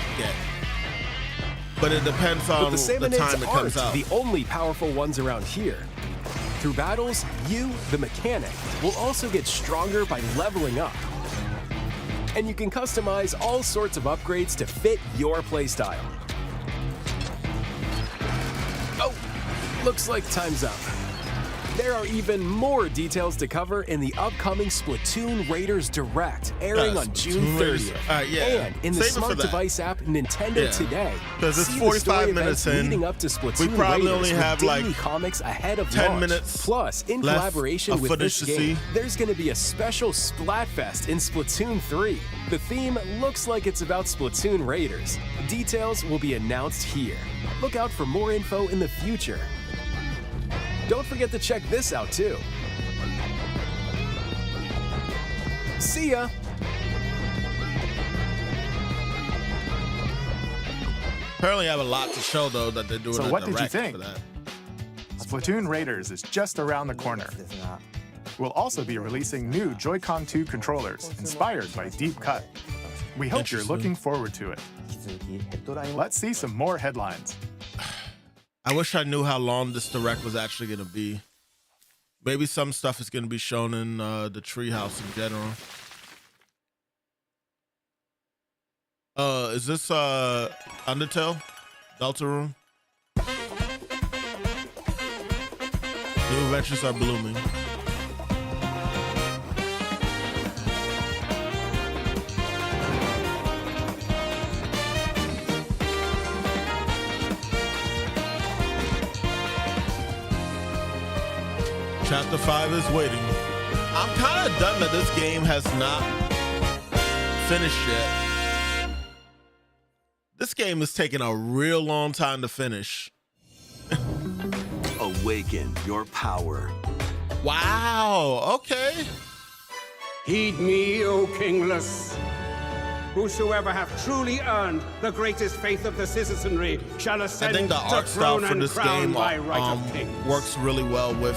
But it depends But on the the salmonids time it aren't comes out. the only powerful ones around here. Through battles, you, the mechanic, will also get stronger by leveling up. And you can customize all sorts of upgrades to fit your playstyle. Oh, looks like time's up. There are even more details to cover in the upcoming Splatoon Raiders Direct, airing on June 30th. And in the smart device app Nintendo Today, because it's see 45 minutes in. leading up to Splatoon We probably Raiders only have with daily like comics ahead of 10 launch. minutes Plus, in left collaboration of with footage this to game, see. there's going to be a special Splatfest in Splatoon 3. The theme looks like it's about Splatoon Raiders. Details will be announced here. Look out for more info in the future. Don't forget to check this out too. See ya! Apparently I have a lot to show though that they're doing So a what did you direct think? for that. Splatoon Raiders is just around the corner. We'll also be releasing new Joy-Con 2 controllers inspired by Deep Cut. We hope you're looking forward to it. Let's see some more headlines. I wish I knew how long this direct was actually going to be. Maybe some stuff is going to be shown in the Treehouse in general. Is this Undertale? Deltarune? New adventures are blooming. Chapter 5 is waiting. I'm kind of done that this game has not finished yet. This game is taking a real long time to finish. Awaken your power. Wow, okay. Heed me, O kingless. Whosoever hath truly earned the greatest faith of the citizenry shall I ascend think the to art style throne for and this crown game by right of kings. works really well with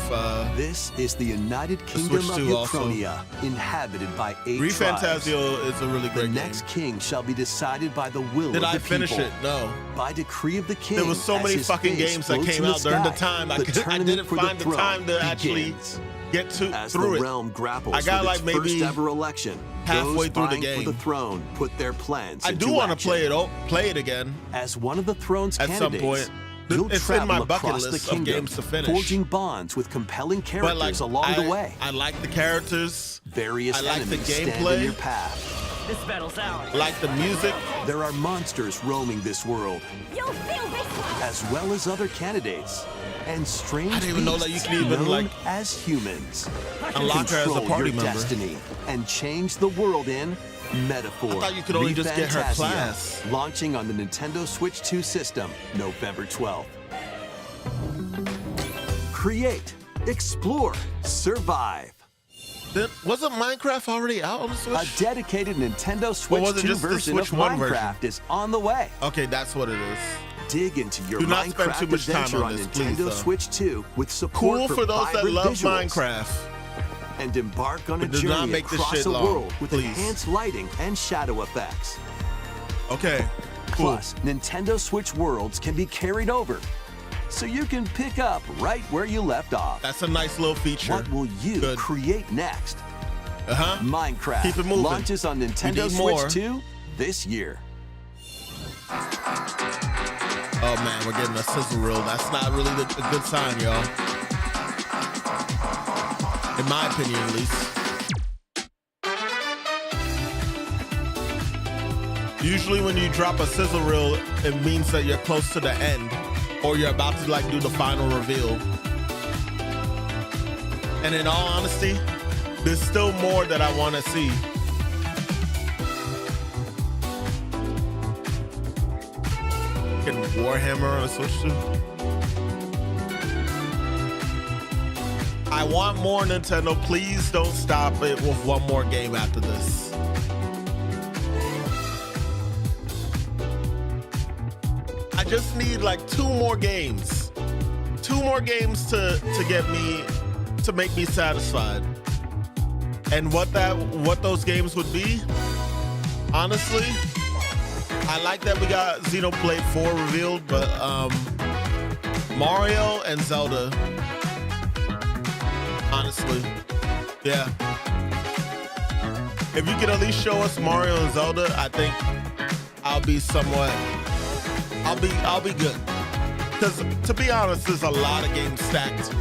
This is the United Kingdom Switch of 2 also. Uchronia, inhabited by 8 Re tribes. Fantasio is a really great The next king shall be decided by the will Did of I the finish people. it? No. By decree of the king. There was so as many his fucking face games that floats came in out during the sky, time. I the didn't tournament for find the throne time to actually begins. get to As through the it. realm grapples I got with like its maybe first ever election, halfway those through the vying game. for the throne put their plans I into do want to action. play it again. As one of the throne's at some candidates, point. you'll It's travel in my bucket across list the of kingdom, games to finish. forging bonds with compelling But characters like along the way. I like the characters. Various I like the enemies stand in gameplay. your path. This battle's ours. Like the music. There are monsters roaming this world, You'll feel this one. as well as other candidates, and strange I didn't even know that you beasts could even, known like, as humans. unlock her as a Control party your member. destiny and change the world in Metaphor. I thought you could only just get her Re-Fantasia, class. Launching on the Nintendo Switch 2 system, November 12th. Create, explore, survive. Then, wasn't Minecraft already out on the Switch? A dedicated Nintendo Switch was it 2 just the version Switch of 1 Minecraft version? is on the way. Okay, that's what it is. Dig into your Do not spend Minecraft too much time adventure on on this, Nintendo please, though. Switch 2 with support Cool for those that vibrant love visuals. Minecraft. And embark on a But do not journey make this across shit a long, world with please. enhanced lighting and shadow effects. Okay, cool. Plus, Nintendo Switch worlds can be carried over, so you can pick up right where you left off. That's a nice little feature. What will you Good. create next? Uh-huh. Minecraft Keep it moving. launches on We Nintendo need Switch more. 2 this year. Oh man, we're getting a sizzle reel. That's not really a good sign, y'all. In my opinion, at least. Usually when you drop a sizzle reel, it means that you're close to the end or you're about to like do the final reveal. And in all honesty, there's still more that I want to see. Getting Warhammer on a Switch too. I want more, Nintendo. Please don't stop it with one more game after this. I just need like 2 more games. 2 more games to get me, to make me satisfied. And what those games would be, honestly, I like that we got Xenoblade 4 revealed, but Mario and Zelda, honestly, yeah. if you could at least show us Mario and Zelda, I think I'll be good. Because to be honest, there's a lot of games stacked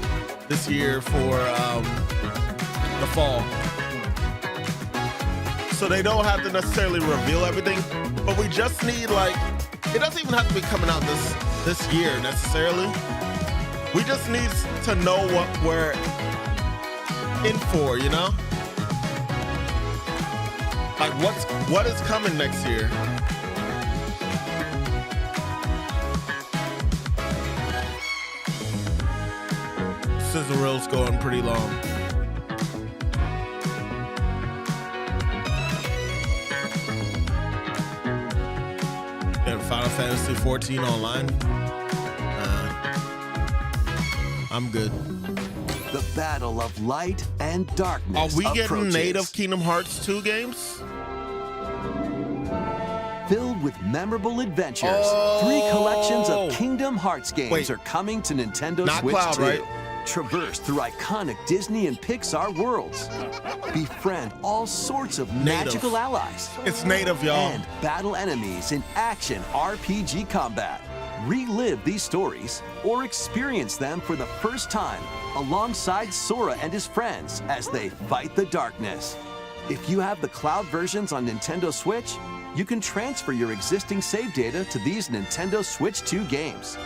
this year for the fall. So they don't have to necessarily reveal everything, but we just need, like, it doesn't even have to be coming out this year necessarily. We just need to know what we're in for, you know? Like what is coming next year? Sizzle reel's going pretty long. And Final Fantasy 14 online? I'm good. The battle of light and darkness Are we getting approaches. native Kingdom Hearts 2 games? Filled with memorable adventures, 3 collections of Kingdom Hearts games are coming to Nintendo Not Switch Cloud, 2. right? Traverse through iconic Disney and Pixar worlds. Befriend all sorts of magical allies. It's native, y'all. And battle enemies in action RPG combat. Relive these stories or experience them for the first time alongside Sora and his friends as they fight the darkness. If you have the cloud versions on Nintendo Switch, you can transfer your existing save data to these Nintendo Switch 2 games.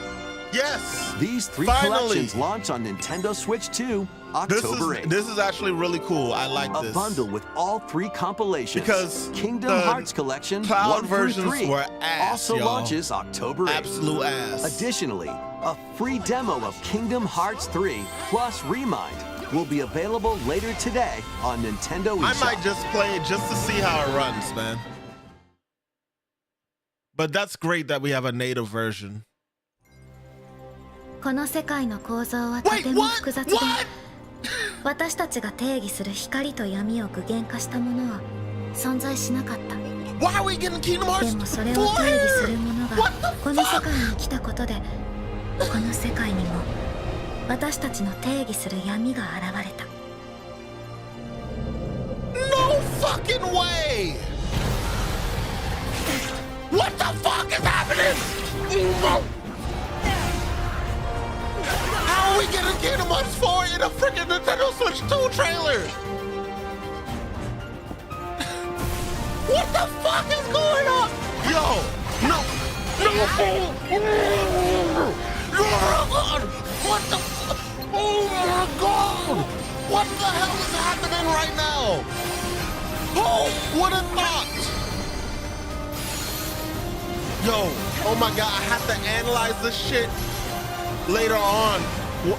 Yes! These 3 Finally. collections launch on Nintendo Switch 2 October 8th. This is actually really cool. I like this. A bundle with all 3 compilations. Because Kingdom the Hearts Collection cloud 1 through versions 3 were ass, also y'all. launches October 8th. Absolute ass. Additionally, a free demo of Kingdom Hearts 3 plus Remind will be available later today on Nintendo eShop. I might just play it just to see how it runs, man. But that's great that we have a native version. この世界の構造はとても複雑で、私たちが定義する光と闇を具現化したものは存在しなかった。でもそれを定義するものがこの世界に来たことで、この世界にも私たちの定義する闇が現れた。No fucking way! What the fuck is happening? How are we getting Kingdom Hearts 4 in a freaking Nintendo Switch 2 trailer? What the fuck is going on? Yo, no. Oh my god! What the fuck? Oh my god! What the hell is happening right now? Oh, what a thought! Yo, oh my god, I have to analyze this shit later on. Yo!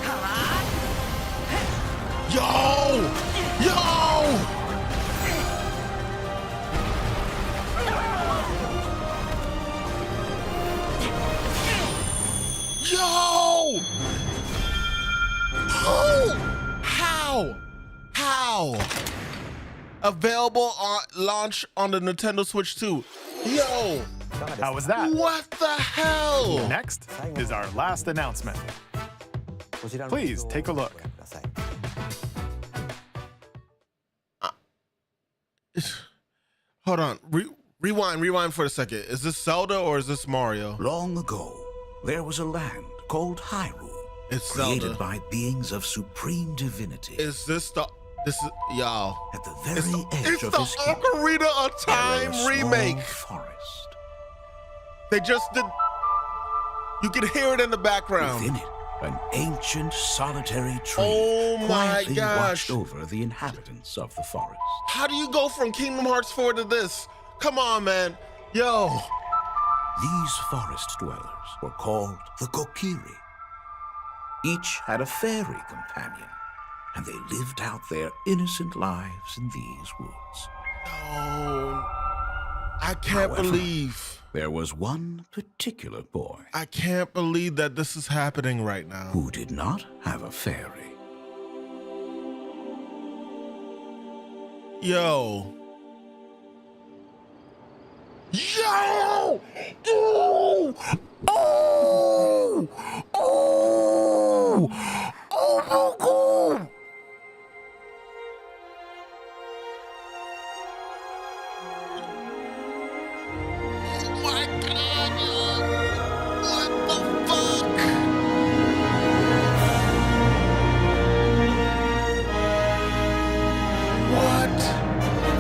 Oh! How? Available on launch on the Nintendo Switch 2. Yo! How was that? What the hell? Next is our last announcement. Please take a look. Hold on. Rewind for a second. Is this Zelda or is this Mario? Long ago, there was a land called Hyrule. It's created Zelda. by beings of supreme divinity. Is this y'all? At the very edge of his the Ocarina of Time remake. Forest. They just did. You can hear it in the background. Within it, an ancient solitary tree Oh my quietly gosh. watched over the inhabitants of the forest. How do you go from Kingdom Hearts 4 to this? Come on, man. Yo. These forest dwellers were called the Kokiri. Each had a fairy companion, and they lived out their innocent lives in these woods. Oh, I can't However, believe. There was one particular boy. I can't believe that this is happening right now. Who did not have a fairy. Yo. Yo! Oh! Oh! Oh! Oh my god! What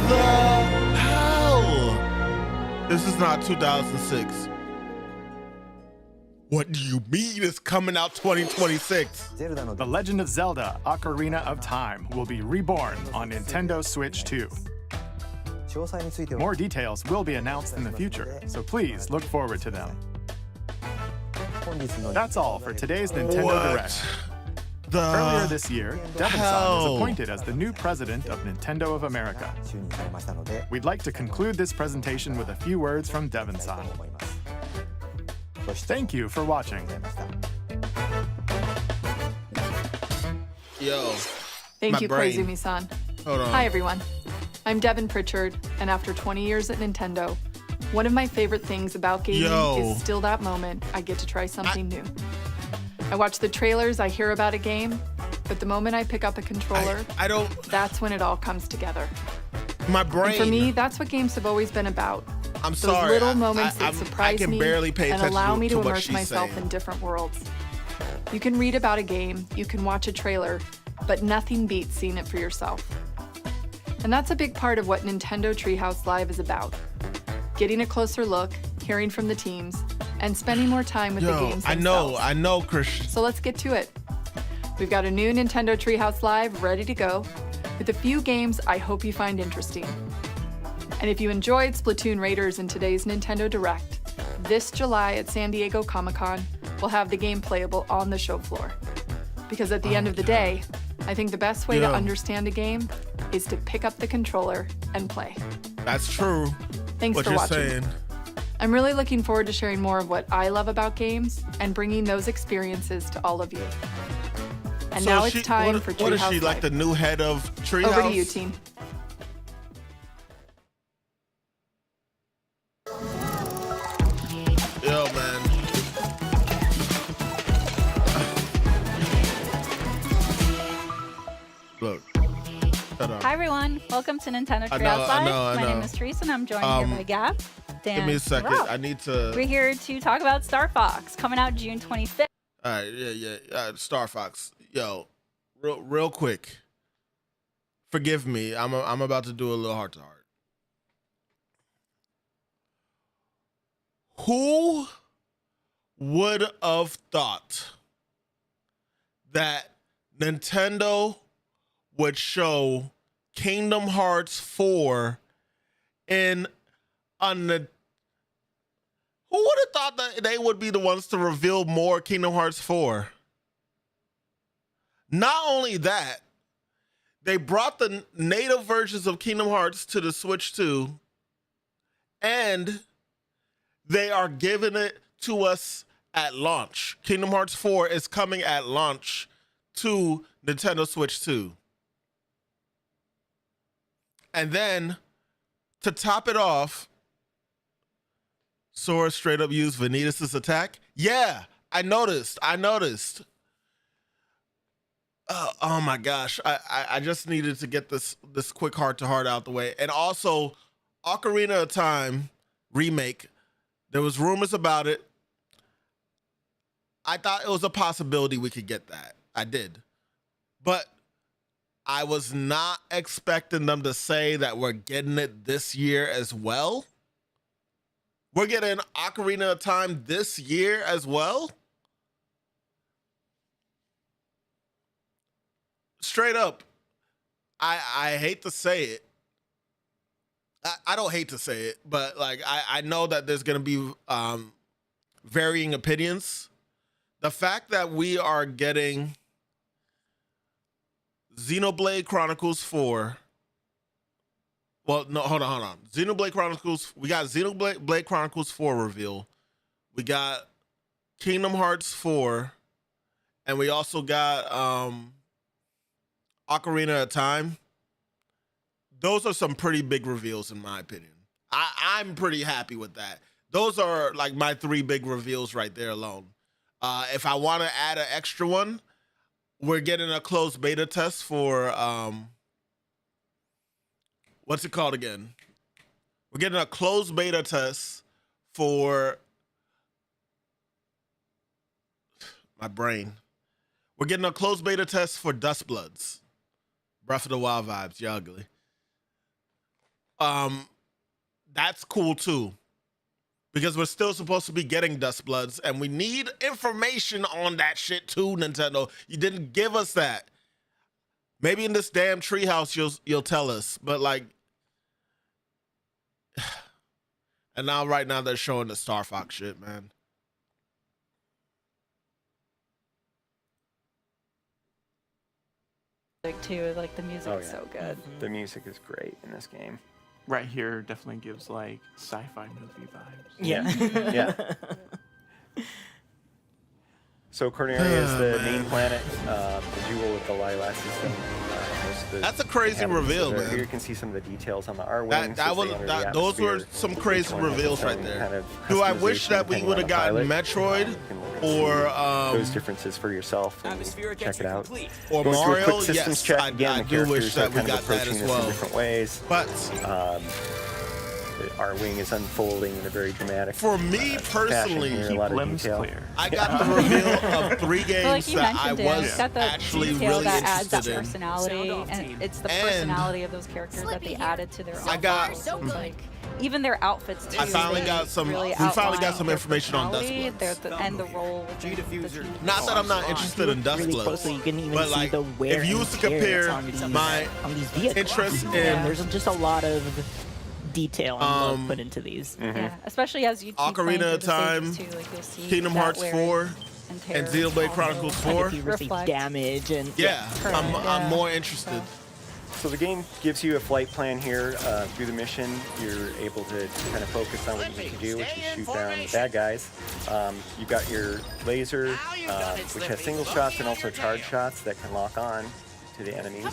the hell? This is not 2006. What do you mean it's coming out 2026? The Legend of Zelda: Ocarina of Time will be reborn on Nintendo Switch 2. More details will be announced in the future, so please look forward to them. That's all for today's Nintendo Direct. Earlier this year, Devin-san was appointed as the new president of Nintendo of America. We'd like to conclude this presentation with a few words from Devin-san. Thank you for watching. Yo. Thank my you, brain. Koizumi-san. Hold on. Hi, everyone. I'm Devin Pritchard, and after 20 years at Nintendo, one of my favorite things about gaming is still that moment I get to try something new. I watch the trailers, I hear about a game, but the moment I pick up a controller, that's when it all comes together. My brain. And for me, that's what games have always been about. I'm Those sorry. little moments that surprise I can me barely pay and attention allow me to what immerse she's myself saying. in different worlds. You can read about a game, you can watch a trailer, but nothing beats seeing it for yourself. And that's a big part of what Nintendo Treehouse Live is about. Getting a closer look, hearing from the teams, and spending more time with the games themselves. I know, Christian. So let's get to it. We've got a new Nintendo Treehouse Live ready to go, with a few games I hope you find interesting. And if you enjoyed Splatoon Raiders in today's Nintendo Direct, this July at San Diego Comic-Con, we'll have the game playable on the show floor. Because at the end of the day, I think the best way to understand a game is to pick up the controller and play. That's true. Thanks what for you're watching. saying. I'm really looking forward to sharing more of what I love about games and bringing those experiences to all of you. And So now she- it's time what- for Treehouse What is she, Live. like the new head of Treehouse? Over to you, team. Yo, man. Look. Shut up. Hi everyone, welcome to Nintendo I Treehouse know, I Live. know, I My name know. is Teresa and I'm joined here by Gab, Dan, Give me a and second. Rob. I need to. We're here to talk about Star Fox, coming out June 25th. All right, yeah. Star Fox. Yo, real quick. Forgive me. I'm about to do a little heart to heart. Who would have thought that Nintendo would show Kingdom Hearts 4 in on the Who would have thought that they would be the ones to reveal more Kingdom Hearts 4? Not only that, they brought the native versions of Kingdom Hearts to the Switch 2, and they are giving it to us at launch. Kingdom Hearts 4 is coming at launch to Nintendo Switch 2. And then, to top it off, Sora straight up used Vanitas' attack. Yeah, I noticed. Oh my gosh. I just needed to get this quick heart-to-heart out the way. And also, Ocarina of Time remake, there was rumors about it. I thought it was a possibility we could get that. I did. But I was not expecting them to say that we're getting it this year as well. We're getting Ocarina of Time this year as well? Straight up, I hate to say it. I don't hate to say it, but like I know that there's going to be varying opinions. The fact that we are getting Xenoblade Chronicles 4. Well, no, hold on. Xenoblade Chronicles, we got Xenoblade Chronicles 4 reveal. We got Kingdom Hearts 4. And we also got Ocarina of Time. Those are some pretty big reveals in my opinion. I'm pretty happy with that. Those are like my 3 big reveals right there alone. If I want to add an extra one, we're getting a closed beta test for what's it called again? We're getting a closed beta test for My brain. We're getting a closed beta test for Dust Bloods. Breath of the Wild vibes. You ugly. That's cool too. Because we're still supposed to be getting Dust Bloods, and we need information on that shit too, Nintendo. You didn't give us that. Maybe in this damn Treehouse you'll tell us, but like, and now right now they're showing the Star Fox shit, man. Too, like the music is so good. The music is great in this game. Right here definitely gives like sci-fi movie vibes. Yeah. So Corneria is the main planet, the jewel with the Lilac system. That's a crazy reveal, man. Here you can see some of the details on the R-wings. Those were some crazy reveals right there. Kind of Do I wish that we would have gotten Metroid or those differences for yourself? Check it out. Or Going through a Mario? quick systems Yes, check. I Again, the do wish characters are that we kind of got that approaching as this well. in different ways. But our wing is unfolding in a very dramatic. For me personally, fashion here, a lot of detail. I got the reveal of 3 games Like you that I mentioned, Dan, was it's got the actually detail really that adds that interested in. personality, and it's the personality of those characters that they added to their. I got- so it's like even their outfits too. I finally they got some. Really We finally got outline some their information on Dust personality, Bloods. and the role. Not that I'm not interested in Dust really Bloods, closely, you can even but see like, the wear if you and was to tear compare that's on my these vehicles. interest in there's just a lot of detail and love put into these. Yeah, especially as you keep Ocarina playing through of the Time, stages too, like you'll see Kingdom that Hearts wear 4, tear and Xenoblade Chronicles 4. If you receive damage and Yeah, I'm more interested. So the game gives you a flight plan here. Through the mission, you're able to kind of focus on what you need to do, which is shoot down the bad guys. You've got your laser, which has single shots and also charge shots that can lock on to the enemies.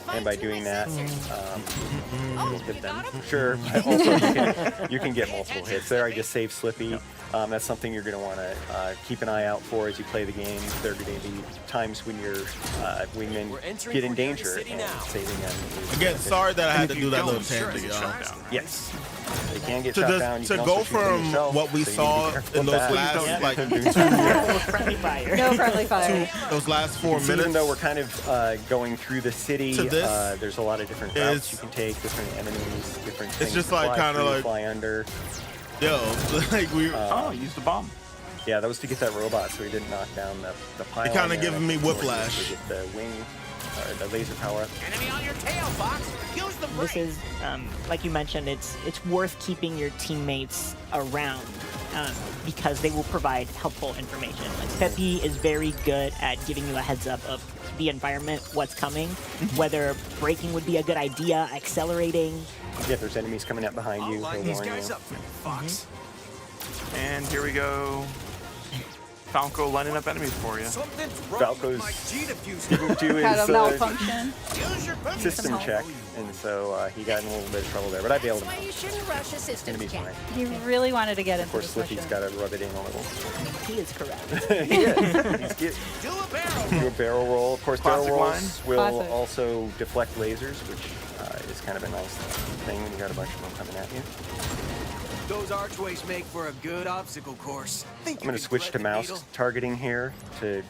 And by doing that, you'll hit them. Sure, but also you can get multiple hits there. I just saved Slippy. That's something you're going to want to keep an eye out for as you play the game. There are going to be times when your wingmen get in danger, and saving them. Again, sorry that I had to do that little tangent, y'all. Yes. They can get To shot the- down. You to can go also shoot them from yourself, what we so you saw need to be careful in with those that. last, like, No friendly fire. No friendly fire. Those last 4 So minutes. even though we're kind of going through the city, To this there's a lot of different routes you can take, different enemies, different things. just to like fly kinda through, like- fly under. Yo, like we. Used a bomb. Yeah, that was to get that robot, so he didn't knock down the pile. It kinda there. giving me That's where he whiplash. used to get the wing, or the laser power up. Enemy on your tail, Fox. Use the This is, like you mentioned, it's worth keeping your teammates around because they will provide helpful information. Like Pepe is very good at giving you a heads up of the environment, what's coming, whether braking would be a good idea, accelerating. Yeah, if there's enemies coming up behind you, he'll warn you. Fox. And here we go. Falco lining up enemies for you. Falco's didn't do Had a his malfunction. system check, and so he got in a little bit of trouble there. But I bailed him out. You shouldn't rush a It's gonna be fine. He really wanted to get Of into course, this Slippy's mission. got to rub it in a little. He is correct. He is. Do a barrel roll. Of course, Classic barrel rolls line. will Classic. also deflect lasers, which is kind of a nice thing when you got a bunch of them coming at you. Those archways make for a good obstacle course. I'm going to switch to mouse targeting here to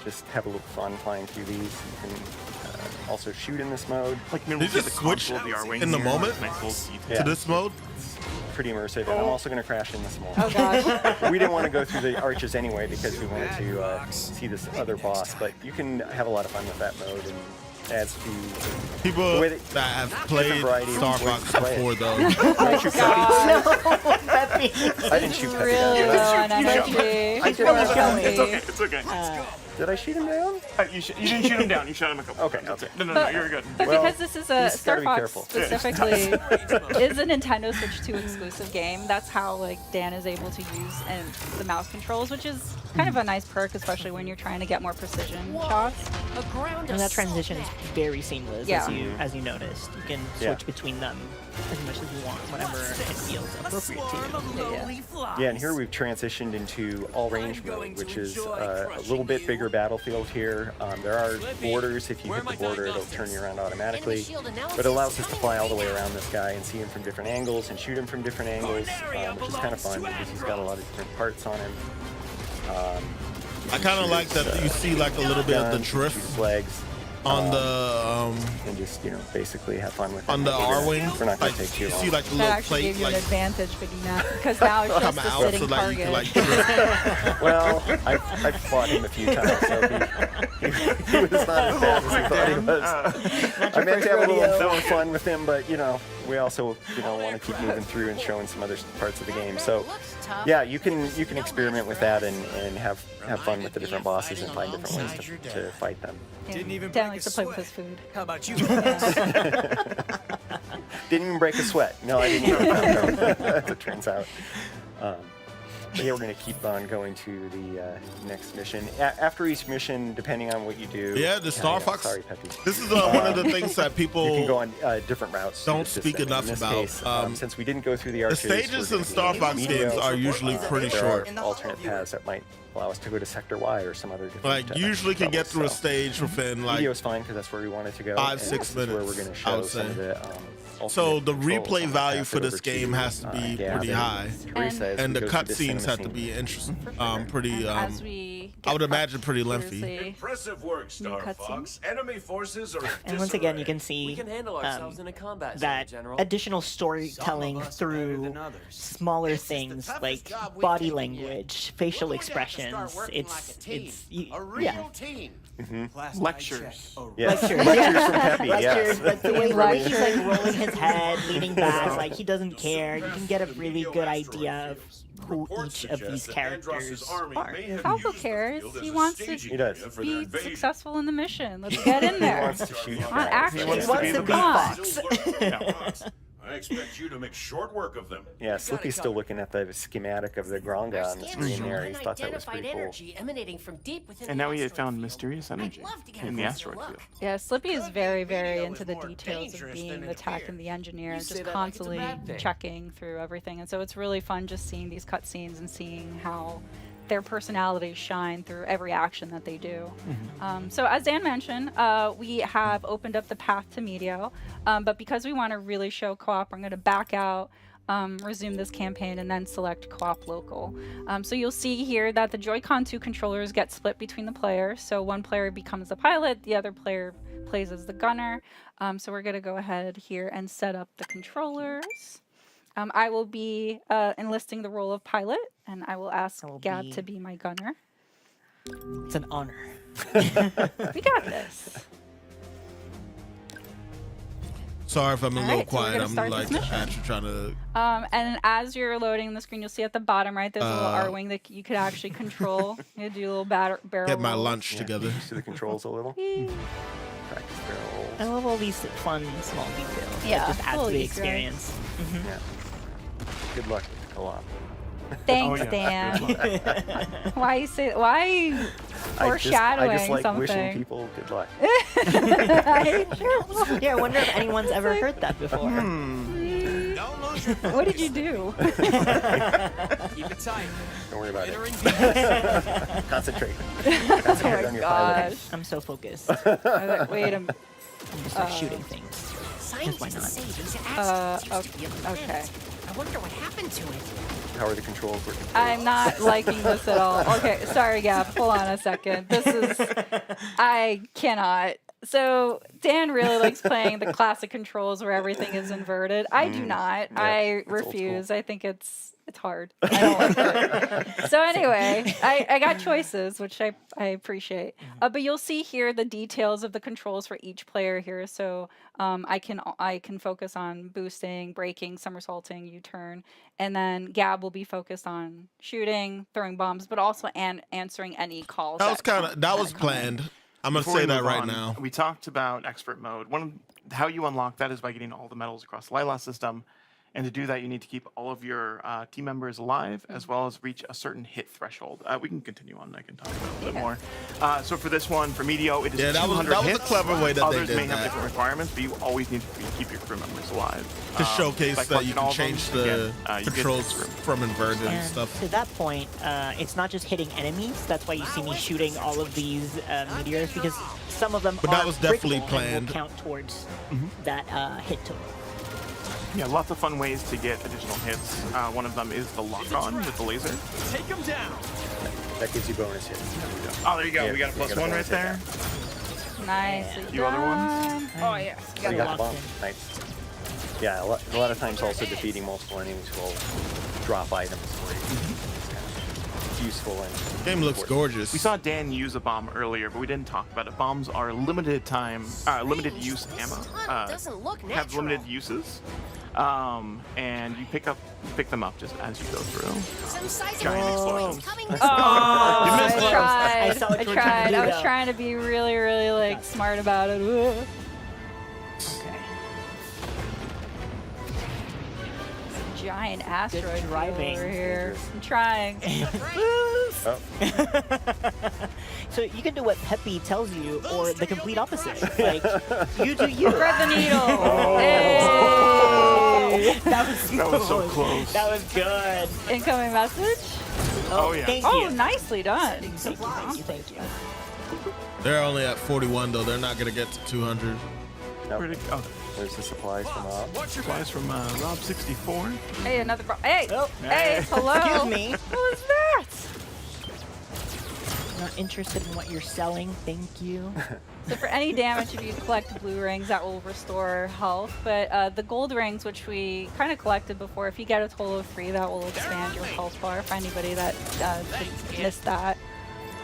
just have a little fun flying through these. You can also shoot in this mode. Like, Did you just switch in the moment to this mode? Pretty immersive, and I'm also going to crash in this mode. Oh gosh. We didn't want to go through the arches anyway because we wanted to see this other boss, but you can have a lot of fun with that mode and adds to People the way that have played variety of Star ways Fox to play it. before, though. Did I shoot Peppy? Peppy. I didn't shoot Peppy Really down. low on I energy. did. It's okay. It's okay. Did I shoot him down? You didn't shoot him down. You shot him a couple. Okay. No, you're good. But Well, because this is a you just Star gotta be Fox careful. specifically is a Nintendo Switch 2 exclusive game, that's how like Dan is able to use the mouse controls, which is kind of a nice perk, especially when you're trying to get more precision shots. And that transition is very seamless, Yeah. as you noticed. You can Yeah. switch between them as much as you want, whenever it feels appropriate to you. Yeah, and here we've transitioned into all-range mode, which is a little bit bigger battlefield here. There are borders. If you hit the border, it'll turn you around automatically. But it allows us to fly all the way around this guy and see him from different angles and shoot him from different angles, which is kind of fun because he's got a lot of different parts on him. I kind of like that you see like a little bit of the drift legs on the and just basically have fun with it. On the R-wing. We're not gonna Like, take too you long. see like the That little actually plate gave you like an advantage, because now it's just come a out sitting so that you target. can like drift. Well, I've fought him a few times, so he was not as bad as he thought he was. I meant to have a little fun with him, but we also want to keep moving through and showing some other parts of the game. So yeah, you can experiment with that and have fun with the different bosses and find different ways to fight them. Dan likes to play with his food. How about you? Didn't even break a sweat. No, I didn't even as it turns out. But yeah, we're going to keep on going to the next mission. After each mission, depending on what you do. Yeah, the Star Fox. Sorry, Peppy. This is one of the things that people you can go on different routes. don't speak enough in this about. Case, since we didn't go through the The arches, stages we're in gonna Star be Fox medium. games are usually pretty There short. are alternate paths that might allow us to go to Sector Y or some other different. Like usually can get levels, through a so. stage within like Video's fine because that's where we wanted to go. 5-6 and this is minutes. where we're going to I show would some say. of the. So alternate the controls. replay I'm gonna value pass for it this over game has to be Gab pretty and high, Teresa as and we the go through this cutscenes have to cinema be scene. interesting, pretty. As we I would get imagine pretty through lengthy. the Impressive work, Star Fox. Enemy forces are. And once again, you can see We can handle ourselves in a combat zone, that General. additional storytelling through smaller things like body language, facial expressions. Lectures. Yes. Lectures Lectures from Peppy, Lectures, yes. but the way that he's like rolling his head, leaning back, like he doesn't care. You can get a really good idea of who each of these characters are. Falco cares. He wants to He does. be successful in the mission. Let's get in there. He wants to shoot. On action. He wants to be the Come on. Fox. I expect you to make short work of them. Yeah, Slippy's still looking at the schematic of the Gronga on the screen there. He thought that was pretty cool. Emanating from deep within And now we have found mysterious energy in the asteroid field. Yeah, Slippy is very, very into the details of being the tech and the engineer, You say just that like it's a constantly bad thing. checking through everything. And so it's really fun just seeing these cutscenes and seeing how their personalities shine through every action that they do. So as Dan mentioned, we have opened up the path to Medio, but because we want to really show co-op, I'm going to back out, resume this campaign, and then select co-op local. So you'll see here that the Joy-Con 2 controllers get split between the players. So one player becomes the pilot, the other player plays as the gunner. So we're going to go ahead here and set up the controllers. I will be enlisting the role of pilot, and I will ask Gab to be my gunner. It's an honor. We got this. Sorry if I'm a little Alright, so we're quiet. gonna I'm start like this mission. actually trying to. And as you're loading the screen, you'll see at the bottom, right, there's a little R-wing that you could actually control. You do a little barrel Get my rolls. lunch together. See the controls a little. Practice barrel rolls. I love all these fun small details. Yeah, that just add to little the Easter eggs. experience. Yeah. Good luck with the co-op. Thanks, Oh, yeah. Dan. Why foreshadowing I just like something? wishing people good luck. Yeah, I wonder if anyone's ever heard that before. What did you do? Keep it tight. Don't worry about Entering it. Concentrate. Concentrate on your pilot. Oh I'm so focused. Wait a minute. I'm just start shooting things. Because why Scientists not? say these asteroids used to be a okay. planet. I wonder what happened to it. How are the controls working? I'm not liking this at all. Okay, sorry, Gab. Hold on a second. I cannot. So Dan really likes playing the classic controls where everything is inverted. I do not. I refuse. I think it's hard. I don't like it. So anyway, I got choices, which I appreciate. But you'll see here the details of the controls for each player here. So I can focus on boosting, braking, somersaulting, U-turn, and then Gab will be focused on shooting, throwing bombs, but also answering any calls. That was planned. I'm gonna Before say we that move right on, now. We talked about expert mode. How you unlock that is by getting all the medals across the Lila system. And to do that, you need to keep all of your team members alive, as well as reach a certain hit threshold. We can continue on. I can talk about it a little bit more. So for this one, for Medio, it is 200 that was hits. a clever way that Others they did may have that. different requirements, but you always need to keep your crew members alive. To showcase by that you collecting can all of them, change the again, you get controls this room. from inverted and And stuff. to that point, it's not just hitting enemies. That's why you see me shooting all of these meteors, because some of them But are that was definitely breakable and planned. will count towards that hit total. Yeah, lots of fun ways to get additional hits. One of them is the lock-on with the laser. Take them down. That gives you bonus hits. Oh, there you go. Yeah, we got a you +1 bonus right hit there. Nicely Few other ones? done. Oh yes, You got the bomb. Nice. Yeah, a lot of times also defeating multiple enemies will drop items for you. It's kind of useful and Game looks gorgeous. We saw Dan use a bomb earlier, but we didn't talk about it. Bombs are limited use ammo. Doesn't look Have natural. limited uses. And you pick them up just as you go through. Giant explosions. Oh, You missed it. I saw what you were trying to tried. do, I was though. trying to be really, really like smart about it. Ugh. Okay. Giant asteroid driving. over here. I'm trying. Oh. So you can do what Peppy tells you, or the complete opposite. Like, you do you. Thread the needle. Oh. Hey. That was so close. That was good. Incoming message. Oh, yeah. Thank Oh, you. nicely done. Thank you. They're only at 41 though. They're not gonna get to 200. Nope. Where'd it go? There's the supplies from Supplies from Rob64. Hey, another hey, Oh. hey, hello. Excuse me. What was that? Not interested in what you're selling. Thank you. So for any damage, if you collect blue rings, that will restore health. But the gold rings, which we kind of collected before, if you get a total of 3, that will expand your health bar. For anybody that missed that.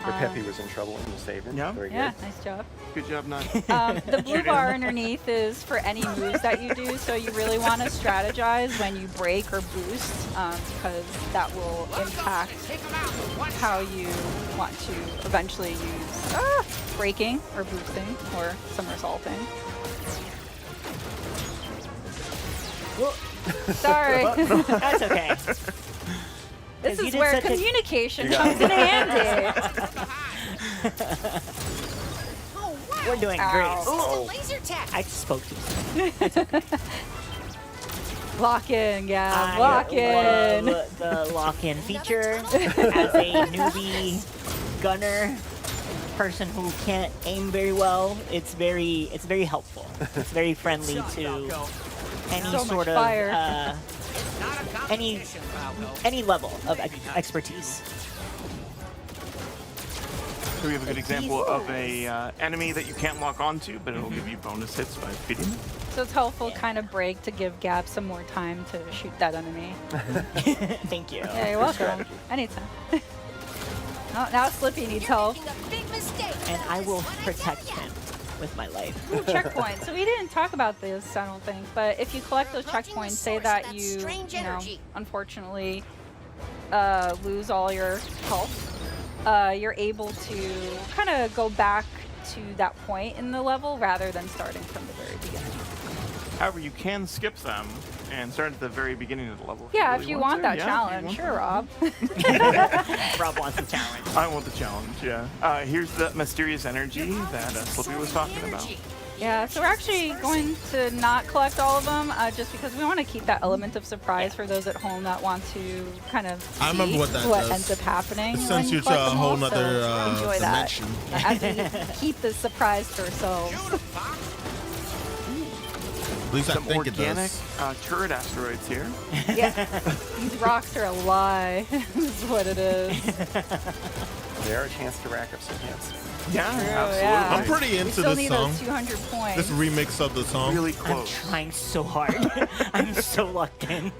Your Peppy was in trouble and you saved him. Yeah. Very Yeah, good. nice job. Good job, not. The blue bar underneath is for any moves that you do, so you really want to strategize when you break or boost, because that will impact how you want to eventually use breaking or boosting or somersaulting. Sorry. That's okay. This You is did where such a- communication You got comes in handy. We're doing Ow. great. Oh, laser tag. I spoke too soon. Lock in, Gab. I Lock in. love the lock-in feature. As a newbie gunner, person who can't aim very well, it's very helpful. It's very friendly to any So much sort of fire. any level of expertise. So we have a good example of a enemy that you can't lock onto, but it'll give you bonus hits by beating them. So it's helpful kind of break to give Gab some more time to shoot that enemy. Thank you. Yeah, you're welcome. Anytime. Oh, now Slippy needs help. Making a big mistake. And I will protect him with my life. Ooh, checkpoints. So we didn't talk about this, I don't think, but if you collect those checkpoints, say that you know, unfortunately lose all your health, you're able to kind of go back to that point in the level rather than starting from the very beginning. However, you can skip them and start at the very beginning of the level. Yeah, really if you want to. that Yeah, challenge, if you sure, want Rob. Rob wants the challenge. I want the challenge, yeah. Here's the mysterious energy that Slippy was talking about. Yeah, so we're actually going to not collect all of them just because we want to keep that element of surprise for those at home that want to kind of see I remember what that does. ends up happening. It when sends you to collect a them whole all, so nother enjoy dimension. that as we keep the surprise to ourselves. At least I Some think it organic does. turret asteroids here. Yeah, these rocks are a lie. This is what it is. They are a chance to rack up some hits. Yeah, absolutely. Yeah. I'm pretty We into still this need song. those 200 points. This remix of the song. Really I'm close. trying so hard. I'm so locked in.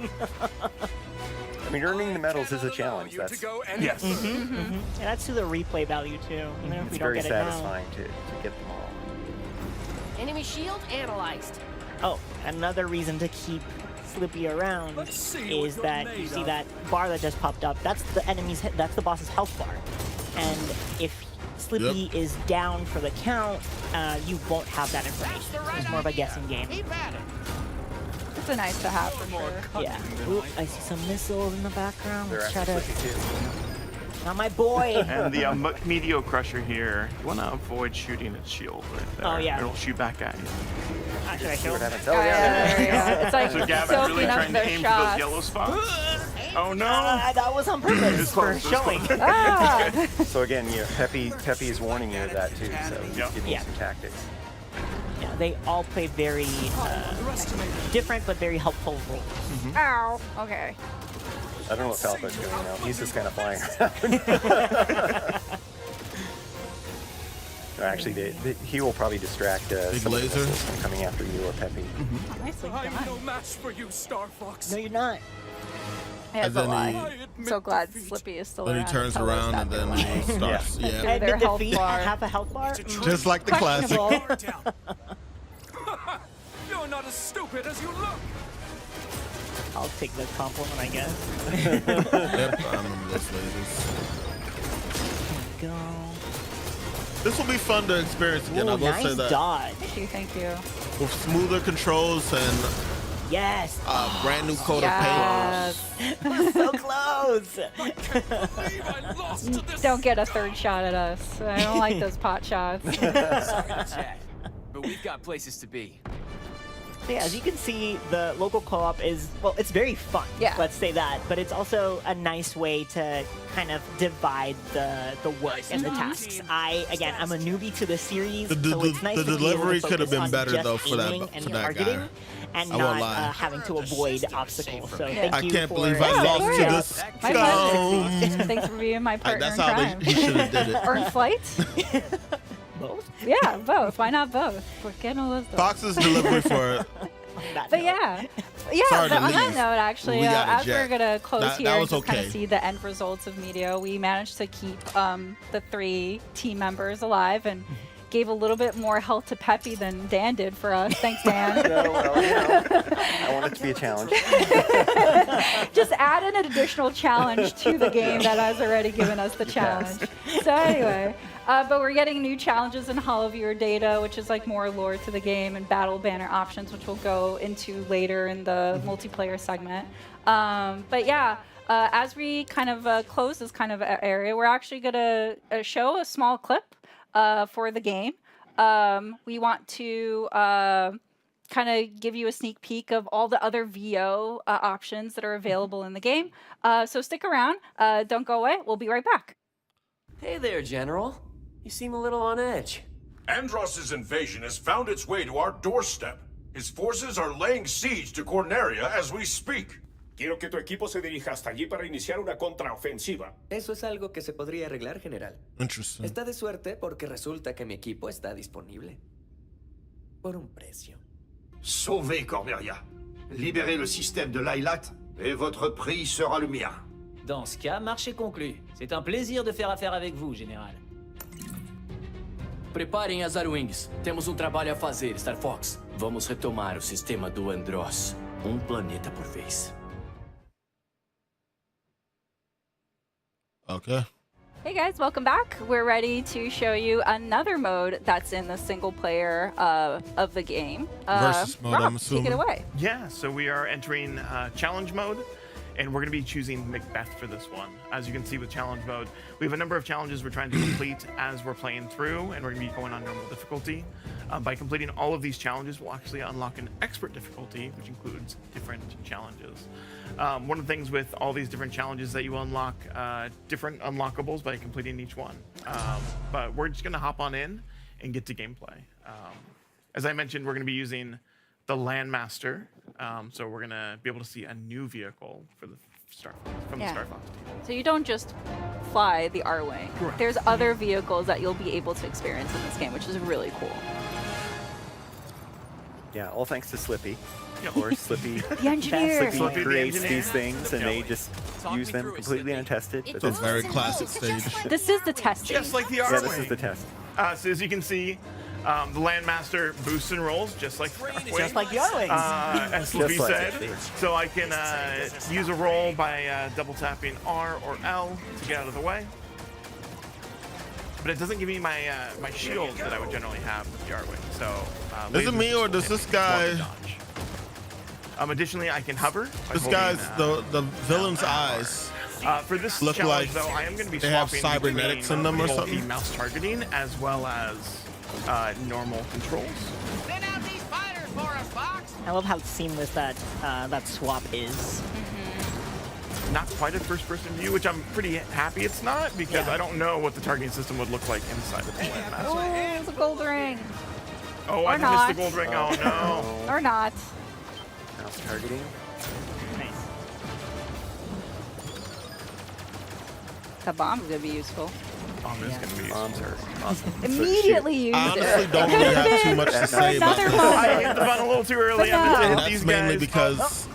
I mean, earning the medals is a challenge. That's Yes. And that's to the replay value too. Even if it's we don't very get it now. satisfying to get them all. Enemy shield analyzed. Oh, another reason to keep Slippy around is that you see that bar that just popped up. That's the enemy's. That's the boss's health bar. And if Slippy is down for the count, you won't have that information. So it's more of a guessing game. It's a nice to have for sure. Yeah. Oop, I see some missiles in the background. They're Let's try after to. Slippy too. Not my boy. And the Meteor Crusher here, you want to avoid shooting its shield right there. Oh, yeah. It'll shoot back at you. Should I See show what him? happens. Oh, yeah. It's like So Gavin's soaking really up trying to their aim shots. for those yellow spots. Oh no! That was on purpose It's for close, it's showing. close. Ah! So again, you know, Peppy is warning you of that too. So he's giving you Yeah. some tactics. Yeah, they all play very different but very helpful roles. Ow. Okay. I don't know what Falco's doing now. He's just kind of flying around. Or actually, he will probably distract some of the missiles from coming after you or Peppy. Nicely done. I'm no match for you, Star Fox. No, you're not. Yeah, And it's a then lie. I'm so glad Slippy is still Then around. he turns around and then he starts. Yeah. Yeah. And Their did health defeat bar. have a health bar? Just like the classic. Questionable. You're not as stupid as you look. I'll take the compliment, I guess. Yep, I remember those lasers. Go. This will be fun to experience again. I Ooh, will nice say that. dodge. Thank you. With smoother controls and Yes. a brand new coat Yes. We're so close. Don't get a third shot at us. I don't like those pot shots. Sorry to chat, but we've got places to be. Yeah, as you can see, the local co-op is, well, it's very fun. Yeah. Let's say that. But it's also a nice way to kind of divide the work and the tasks. I'm a newbie to the series, so it's nice the to be delivery able to could have focus been on better just though for that aiming and guy. targeting and I won't not lie. having to avoid obstacles. So thank I you can't for believe I lost to this My scum. Thanks for being my partner That's in how crime. he should have did it. Earn flights? Both? Yeah, both. Why not both? We're getting a list. Fox's delivery for it. But yeah, Sorry but to on that leave. note, actually, We got as we're eject. gonna close That here and was just kind okay. of see the end results of Meteor, we managed to keep the 3 team members alive and gave a little bit more health to Peppy than Dan did for us. Thanks, Dan. No, well, you know, I want it to be a challenge. Just add an additional challenge to the game that has already given us the challenge. So anyway, but we're getting new challenges in Hollow Viewer data, which is like more lore to the game, and battle banner options, which we'll go into later in the multiplayer segment. But yeah, as we kind of close this kind of area, we're actually gonna show a small clip for the game. We want to kind of give you a sneak peek of all the other VO options that are available in the game. So stick around. Don't go away. We'll be right back. Hey there, General. You seem a little on edge. Andross's invasion has found its way to our doorstep. His forces are laying siege to Corneria as we speak. Quiero que tu equipo se dirija hasta allí para iniciar una contraofensiva. Eso es algo que se podría arreglar, general. Interesting. Está de suerte porque resulta que mi equipo está disponible. Por un precio. Sauvez Corneria. Libérez le système de Lylat et votre prix sera le mien. Dans ce cas, marché conclu. C'est un plaisir de faire affaire avec vous, général. Preparem as Arwings. Temos trabalho a fazer, Star Fox. Vamos retomar o sistema do Andross. Planeta por vez. Okay. Hey guys, welcome back. We're ready to show you another mode that's in the single player of the game. Versus mode, Rob, I'm assuming. take it away. Yeah, so we are entering challenge mode, and we're going to be choosing Macbeth for this one. As you can see with challenge mode, we have a number of challenges we're trying to complete as we're playing through, and we're going to be going on normal difficulty. By completing all of these challenges, we'll actually unlock an expert difficulty, which includes different challenges. One of the things with all these different challenges that you unlock different unlockables by completing each one. But we're just going to hop on in and get to gameplay. As I mentioned, we're going to be using the Landmaster, so we're going to be able to see a new vehicle for the Star Fox, from the Star Fox team. So you don't just fly the R-Wing. Correct. There's other vehicles that you'll be able to experience in this game, which is really cool. Yeah, all thanks to Slippy. Of course, Slippy, The engineer. Slippy creates these things, and they just use them completely untested. But It's a very classic stage. This is the testing. Just like the Yeah, R-Wing. this is the test. So as you can see, the Landmaster boosts and rolls just like the R-Wing. Just like the R-Wings. As Loafy Just like said. it. So I can use a roll by double tapping R or L to get out of the way. But it doesn't give me my my shield that I would generally have with the R-Wing. So Is it me or does this guy? Additionally, I can hover. by This holding, guy's the villain's eyes. For this look challenge, like though, I am going to be they have swapping cybernetics between in them or both something. the mouse targeting as well as normal controls. Send out these fighters for us, Fox. I love how seamless that that swap is. Not quite a first-person view, which I'm pretty happy it's not, because Yeah. I don't know what the targeting system would look like inside of the Landmaster. Oh, it's a gold ring. Oh, Or I not. missed the gold ring. Oh no. Or not. Mouse targeting. Nice. That bomb's gonna be useful. Bomb is gonna be Bombs are awesome. Immediately use I it. honestly don't really have too much to say about Another this. bomb. I hit the button a little too early. But I'm just no. hitting That's these mainly guys. because It's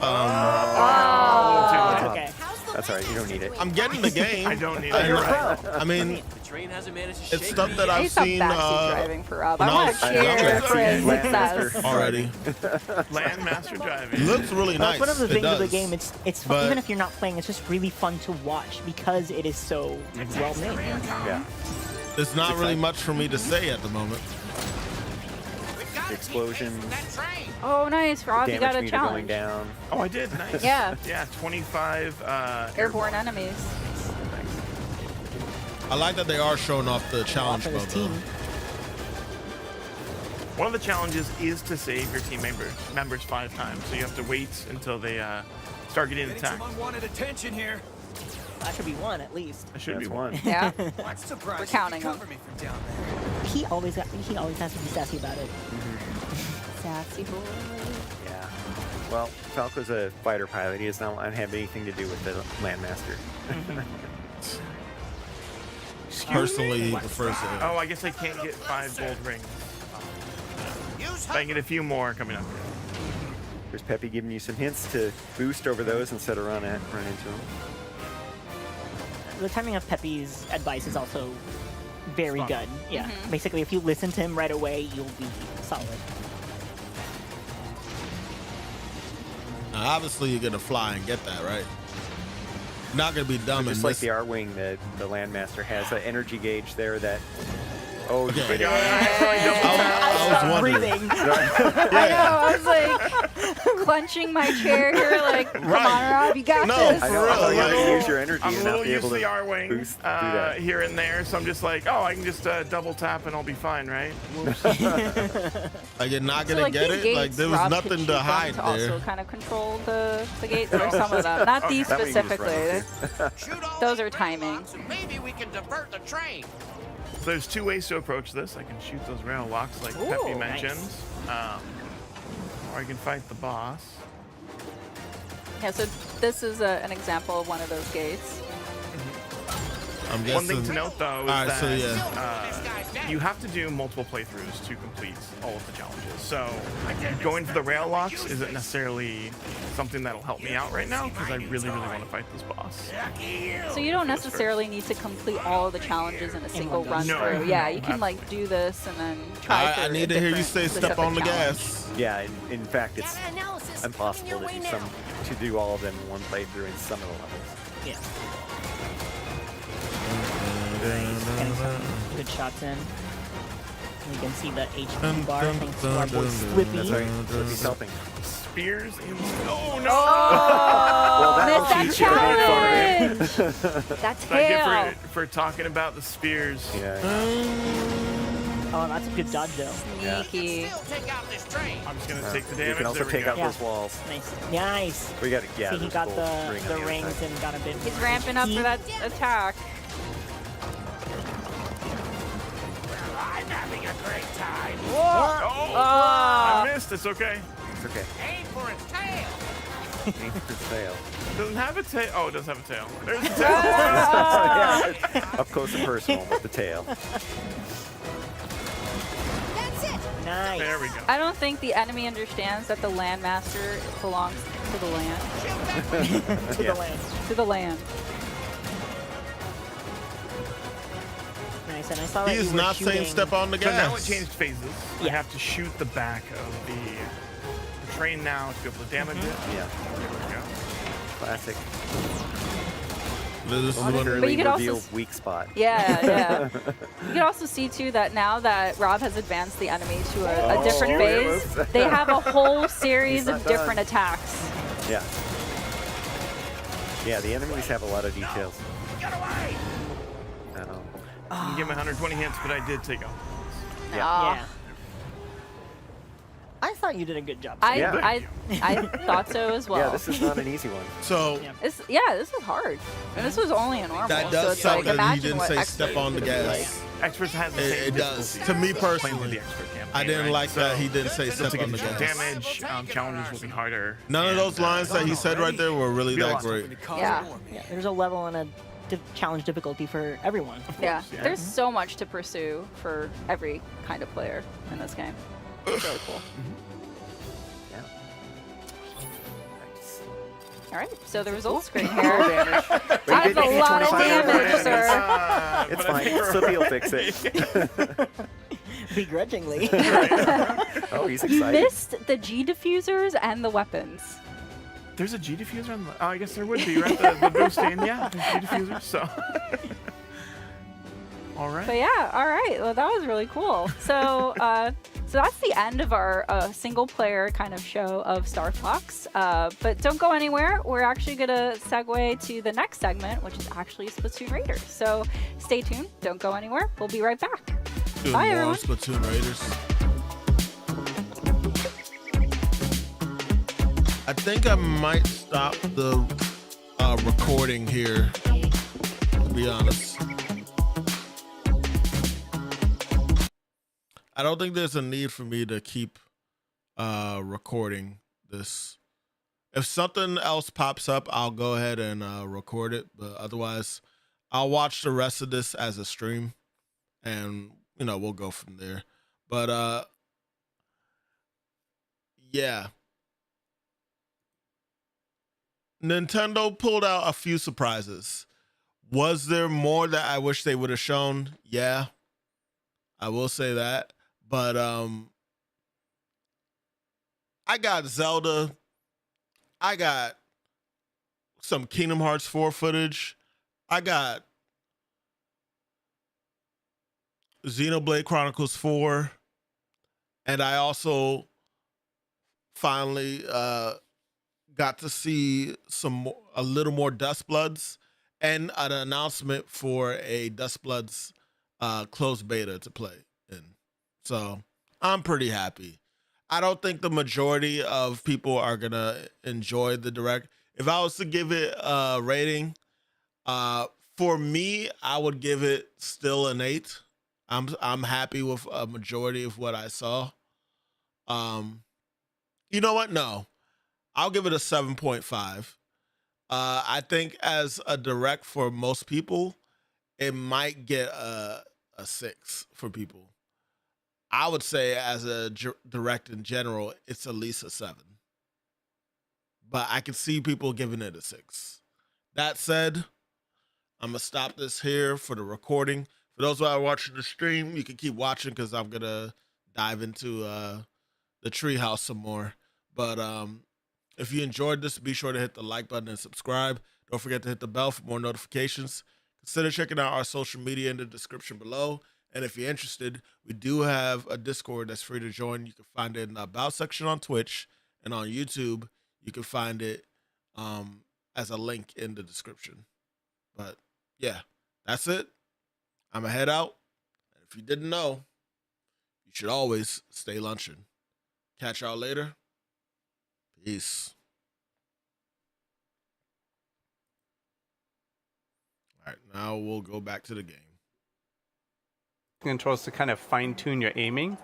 okay. That's all right. You don't need it. I'm getting the game. I don't need And, it. You're right. I mean, The train hasn't managed to it's shake stuff me that yet. I've He's some seen backseat driving for Rob. when I I want was to cheer for his Landmaster. success. already. Landmaster driving. Looks really That's nice. one of the It things of the does. game. It's fun, But- even if you're not playing. It's just really fun to watch because it is so well made. Yeah. There's not really much for me to say at the moment. Explosions. Oh, nice, Rob. You got Damage a meter going challenge. down. Oh, I did. Nice. Yeah. Yeah. 25 Airborne enemies. I like that they are showing off the challenge For this mode. team. though. One of the challenges is to save your team members 5 times. So you have to wait until they start getting attacked. unwanted attention here. That should be one at least. That should be That's one. Yeah. I'm surprised We're counting you them. cover me from down there. He always has to be sassy about it. Sassy boy. Yeah. Well, Falco's a fighter pilot. He does not have anything to do with the Landmaster. Personally, he prefers it. Oh, I guess I can't get 5 gold rings. But I can get a few more coming up. There's Peppy giving you some hints to boost over those instead of run into them. The timing of Pepe's advice is also very Spot. good. Yeah. Basically, if you listen to him right away, you'll be solid. Now, obviously, you're gonna fly and get that, right? Not gonna be dumb and Just like miss. the R-Wing, the Landmaster has an energy gauge there that. Oh, you Okay. did it. I was wondering. Breathing. I know. I was like clenching my chair here, like, come Right. on, Rob, you got No, this. I know. I thought you were like- gonna use your energy I'm a and little not be used able to to the R-Wing boost do that. here and there, so I'm just like, oh, I can just double tap and I'll be fine, right? Like you're not So, gonna like, get these it. gates, Like there was Rob could nothing shoot to them hide to there. also kind of control the gates, or some of them, not these That one you just specifically. ran Shoot all Those these are timing. rail locks and maybe we can divert the train. So there's 2 ways to approach this. I can shoot those rail locks like Peppy Ooh, mentioned, or I can fight the boss. Yeah, so this is an example of one of those gates. I'm One thing to guessing. note though is Alright, so that yeah. you have to do multiple playthroughs to complete all of the challenges. So going for the rail locks isn't necessarily something that'll help me out right now because I really want to fight this boss. So you don't necessarily need to complete all of the challenges in a single run No. through. Yeah, you can like do this and then try. I need to hear you say step on the gas. Yeah, in fact, it's impossible to do all of them in one playthrough in some of the levels. Yeah. Getting some good shots in. You can see the HP bar thanks to our boy Slippy. That's right. Slippy's helping. Spears in. Oh no! Oh, that'll missed that teach you how to challenge. That I get tail. for talking about the spears. Yeah. Oh, that's a good dodge though. Sneaky. Still take out this train. I'm just gonna take the damage. You can also There we take go. out those walls. Nice. Nice. We got yeah. See, he there's got gold the ring on other rings side. and got a bit. He's ramping up for that attack. I'm having a great time. Oh, Ah. I missed. It's okay. It's okay. Aim for its tail. Aim for sail. Doesn't have a tail. Oh, it does have a tail. There's a tail. Yeah, up close and personal with the tail. Nice. There we go. I don't think the enemy understands that the Landmaster belongs to the land. To Yeah. the land. To the land. Nice. And I saw that He you is were not saying shooting- step on the So now it gas. changed phases. I Yeah. have to shoot the back of the train now to be able to damage it. Yeah. There we go. Classic. This is what- Momentarily you could also revealed weak spot. Yeah, yeah. You can also see too that now that Rob has advanced the enemy to a different phase, serious? they have a whole series He's of not different done. attacks. Yeah. Yeah, the enemies have a lot of details. Get away. I know. You can give me 120 hits, but I did take out. Aw. Yeah. I thought you did a good job. Yeah. I thought so as well. Yeah, this is not an easy one. So This is hard. And this was only a normal. that so does it's suck like, that he imagine didn't what say expert step on the is gonna be like. gas. Experts has the same It does. difficulty. To me Playing with personally, the expert campaign, I didn't right? like that he So didn't say to step get on the gas. damage, challenges will be harder. None of those lines that he said right there were really Be a that lot. great. Yeah. Yeah, there's a level and a challenge difficulty for everyone. Yeah, there's so much to pursue for every kind of player in this game. It's really cool. All right, so the results screen here. That's a lot of damage, sir. It's fine. Slippy will fix it. Begrudgingly. Oh, he's You excited. missed the G diffusers and the weapons. There's a G diffuser on the. Oh, I guess there would be, right? The boosting. Yeah, there's G diffusers. So. All right. But yeah, all right. Well, that was really cool. So, so that's the end of our single-player kind of show of Star Fox. But don't go anywhere. We're actually gonna segue to the next segment, which is actually Splatoon Raiders. So stay tuned. Don't go anywhere. We'll be right back. Doing Bye, more everyone. Splatoon Raiders. I think I might stop the recording here, to be honest. I don't think there's a need for me to keep recording this. If something else pops up, I'll go ahead and record it. But otherwise, I'll watch the rest of this as a stream, and we'll go from there. But yeah, Nintendo pulled out a few surprises. Was there more that I wish they would have shown? Yeah, I will say that. But I got Zelda. I got some Kingdom Hearts 4 footage. I got Xenoblade Chronicles 4. And I also finally got to see a little more Dust Bloods and an announcement for a Dust Bloods closed beta to play in. So I'm pretty happy. I don't think the majority of people are going to enjoy the Direct. If I was to give it a rating, for me, I would give it still an 8. I'm happy with a majority of what I saw. You know what? No, I'll give it a 7.5. I think as a Direct for most people, it might get a 6 for people. I would say as a Direct in general, it's at least a 7. But I can see people giving it a 6. That said, I'm going to stop this here for the recording. For those who are watching the stream, you can keep watching because I'm going to dive into the Treehouse some more. But if you enjoyed this, be sure to hit the like button and subscribe. Don't forget to hit the bell for more notifications. Consider checking out our social media in the description below. And if you're interested, we do have a Discord that's free to join. You can find it in the About section on Twitch, and on YouTube, you can find it as a link in the description. But yeah, that's it. I'm going to head out. If you didn't know, you should always stay lunching. Catch y'all later. Peace. All right, now we'll go back to the game. Controls to kind of fine-tune your aiming.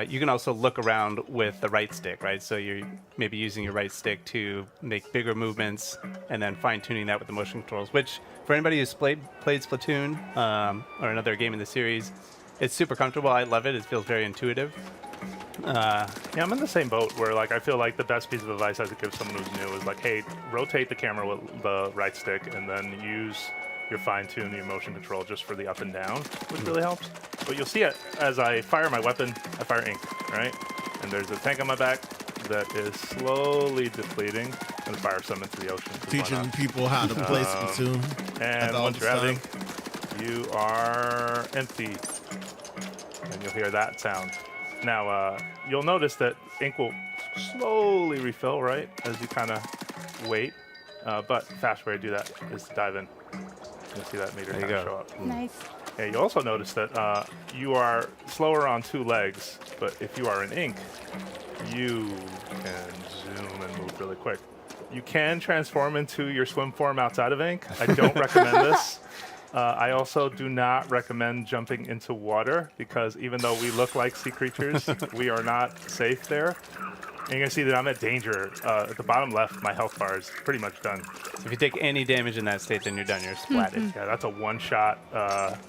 You can also look around with the right stick, right? So you're maybe using your right stick to make bigger movements and then fine-tuning that with the motion controls, which for anybody who's played Splatoon or another game in the series, it's super comfortable. I love it. It feels very intuitive. Yeah, I'm in the same boat where I feel like the best piece of advice I could give someone who's new is hey, rotate the camera with the right stick and then use your fine-tune your motion control just for the up and down, which really helps. But you'll see it as I fire my weapon, I fire ink, right? And there's a tank on my back that is slowly depleting and fire some into the ocean. Teaching people how to play Splatoon. And once you're empty, you are empty. And you'll hear that sound. Now, you'll notice that ink will slowly refill, right, as you kind of wait. But fast way to do that is to dive in. You'll see that meter kind of show up. Nice. Yeah, you also notice that you are slower on 2 legs, but if you are in ink, you can zoom and move really quick. You can transform into your swim form outside of ink. I don't recommend this. I also do not recommend jumping into water because even though we look like sea creatures, we are not safe there. And you're going to see that I'm at danger. At the bottom left, my health bar is pretty much done. So if you take any damage in that state, then you're done. You're splatted. Yeah, that's a one-shot.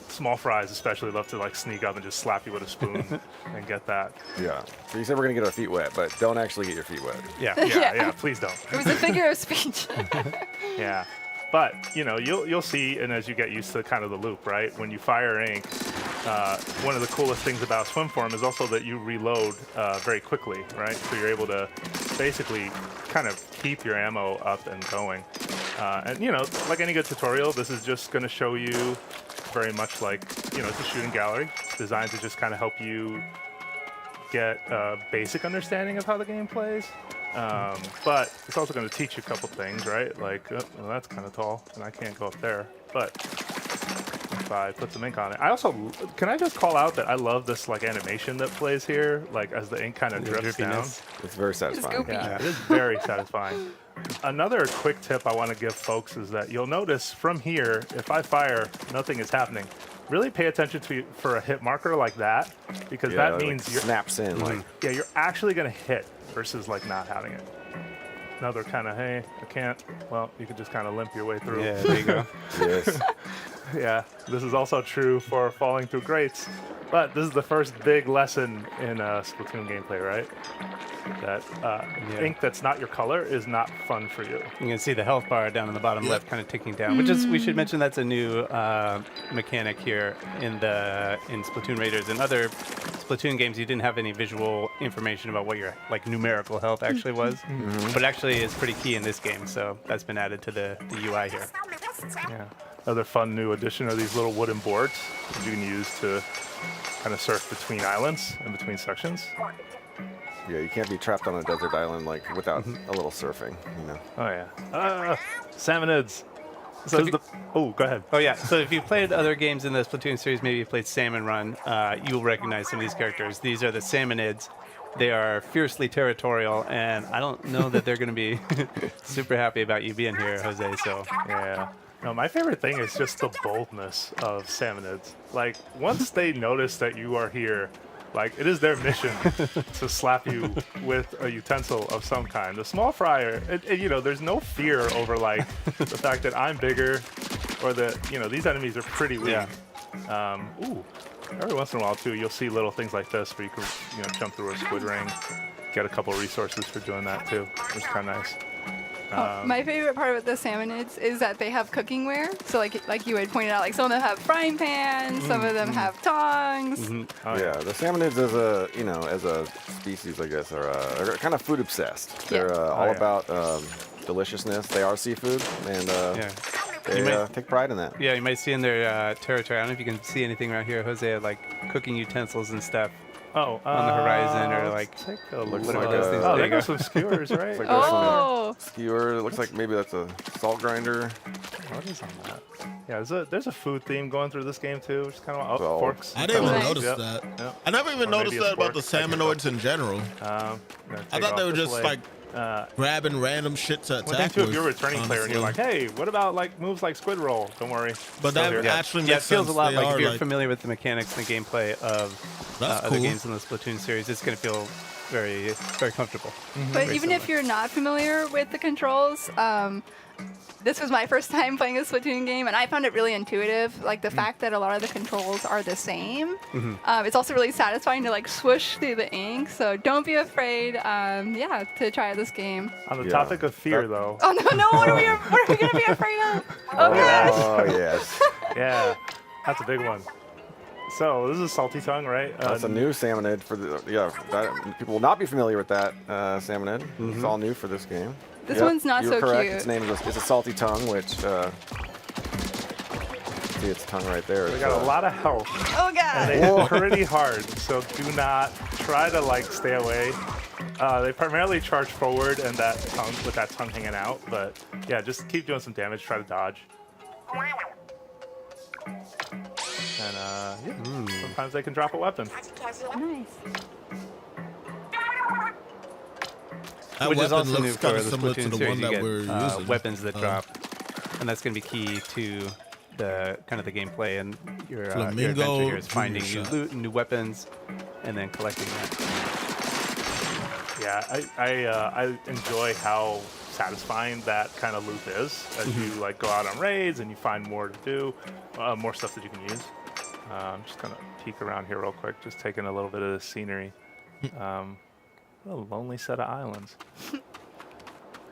Small fries especially love to like sneak up and just slap you with a spoon and get that. Yeah. So you said we're going to get our feet wet, but don't actually get your feet wet. Yeah, please don't. It was a figure of speech. Yeah. But, you know, you'll see, and as you get used to kind of the loop, right? When you fire ink, one of the coolest things about swim form is also that you reload very quickly, right? So you're able to basically kind of keep your ammo up and going. And, you know, like any good tutorial, this is just going to show you very much like, you know, it's a shooting gallery designed to just kind of help you get a basic understanding of how the game plays. But it's also going to teach you a couple things, right? Like, well, that's kind of tall, and I can't go up there. But if I put some ink on it, I also can I just call out that I love this like animation that plays here, like as the ink kind of drifts down. It's very satisfying. Yeah, it is very satisfying. Another quick tip I want to give folks is that you'll notice from here, if I fire, nothing is happening. Really pay attention for a hit marker like that, because that means like you're snaps in. Like you're actually going to hit versus like not having it. Another kind of, hey, I can't. Well, you can just kind of limp your way through. Yeah, there you go. Yes. Yeah, this is also true for falling through grates. But this is the first big lesson in Splatoon gameplay, right? That ink that's not your color is not fun for you. You can see the health bar down in the bottom left kind of ticking down, which is, we should mention, that's a new mechanic here in Splatoon Raiders. In other Splatoon games, you didn't have any visual information about what your like numerical health actually was, but actually is pretty key in this game, so that's been added to the UI here. Yeah. Another fun new addition are these little wooden boards that you can use to kind of surf between islands and between sections. Yeah, you can't be trapped on a desert island like without a little surfing, you know. Oh yeah. Salmonids. So go ahead. Oh yeah. So if you've played other games in the Splatoon series, maybe you've played Salmon Run, you'll recognize some of these characters. These are the Salmonids. They are fiercely territorial, and I don't know that they're going to be super happy about you being here, Jose. So yeah. No, my favorite thing is just the boldness of Salmonids. Like, once they notice that you are here, like, it is their mission to slap you with a utensil of some kind. The small fryer, you know, there's no fear over, like, the fact that I'm bigger or that, you know, these enemies are pretty weak. Yeah. Every once in a while, too, you'll see little things like this where you can, you know, jump through a squid ring, get a couple resources for doing that, too, which is kind of nice. My favorite part about the Salmonids is that they have cooking ware. So like you had pointed out, like some of them have frying pans, some of them have tongs. Yeah, the Salmonids as a species, I guess, are kind of food obsessed. They're all about deliciousness. They are seafood, and they take pride in that. Yeah, you might see in their territory. I don't know if you can see anything right here, Jose, like cooking utensils and stuff. On the horizon, or like take a look. What are those things? Oh, there go some skewers, right? Like skewer. It looks like maybe that's a salt grinder. What is on that? Yeah, there's a food theme going through this game too, which is kind of forks. I didn't even notice that. Yep. I never even noticed that about the Salmonids in general. I thought they were just like grabbing random shit to attack. If you're a returning player and you're like, hey, what about like moves like Squid Roll? Don't worry. But that actually makes it feels sense. a lot like if you're familiar with the mechanics and the gameplay of other games in the Splatoon series, it's going to feel very, very comfortable. But even if you're not familiar with the controls, this was my first time playing a Splatoon game, and I found it really intuitive. Like the fact that a lot of the controls are the same. It's also really satisfying to like swoosh through the ink. So don't be afraid, to try this game. On the topic of fear, though. Oh no! What are we gonna be afraid of? Oh gosh! Oh yes. Yeah, that's a big one. So this is Salty Tongue, right? That's a new Salmonid for people will not be familiar with that Salmonid. It's all new for this game. This one's not so correct. cute. Its name is it's a Salty Tongue, which see its tongue right there. They got a lot of health. Oh god! And they hit pretty hard, so do not try to like stay away. They primarily charge forward and that tongue with that tongue hanging out, but yeah, just keep doing some damage. Try to dodge. And sometimes they can drop a weapon. Nice. That Which is also weapon new looks for kind the of similar to Splatoon the series. one You that get we're using. weapons that drop, and that's going to be key to the kind of the gameplay and your adventure here is finding new loot and new weapons, and then collecting that. Yeah, I enjoy how satisfying that kind of loop is as you like go out on raids and you find more to do, more stuff that you can use. I'm just gonna peek around here real quick, just taking a little bit of the scenery. A lonely set of islands.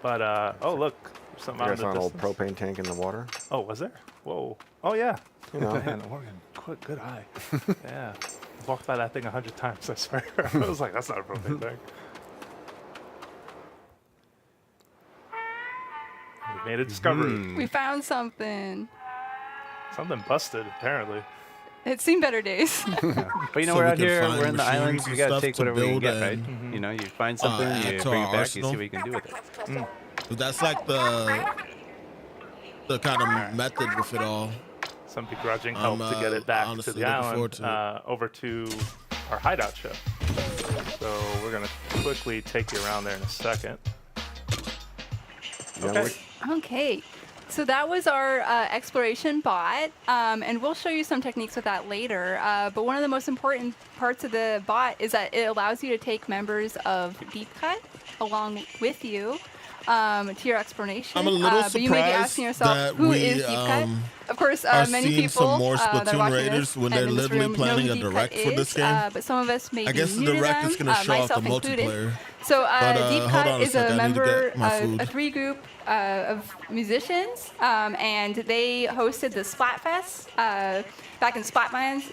But oh look, there's something out in the saw an old distance. propane tank in the water. Oh, was there? Whoa. Oh yeah. You know. Man, Oregon, good eye. Yeah. I walked by that thing 100 times, I swear. I was like, that's not a propane tank. We made a discovery. We found something. Something busted, apparently. It's seen better days. But you know, So we're we out can here, find we're in the machineries islands, and we gotta stuff take to whatever we can build get, right? and, You know, you find something, add you to bring our it back, arsenal. you see what you can do with it. That's like the kind of method with it all. Some begrudging help to get it back to the island, over to our hideout ship. So we're gonna quickly take you around there in a second. Okay. Okay. So that was our exploration bot, and we'll show you some techniques with that later. But one of the most important parts of the bot is that it allows you to take members of Deep Cut along with you to your exploration. I'm a little but you may be asking yourself, who is Deep Cut? Of course, many seeing people some more that are Splatoon watching Raiders this when and they're in this literally room know planning who a Deep direct Cut for this is, game. but some of us may I guess be the new to direct them, is going to show off the myself included. multiplayer. So Deep hold Cut on a is sec, a I need to member, get my food. a three group of musicians, and they hosted the Splatfest back in Splatlands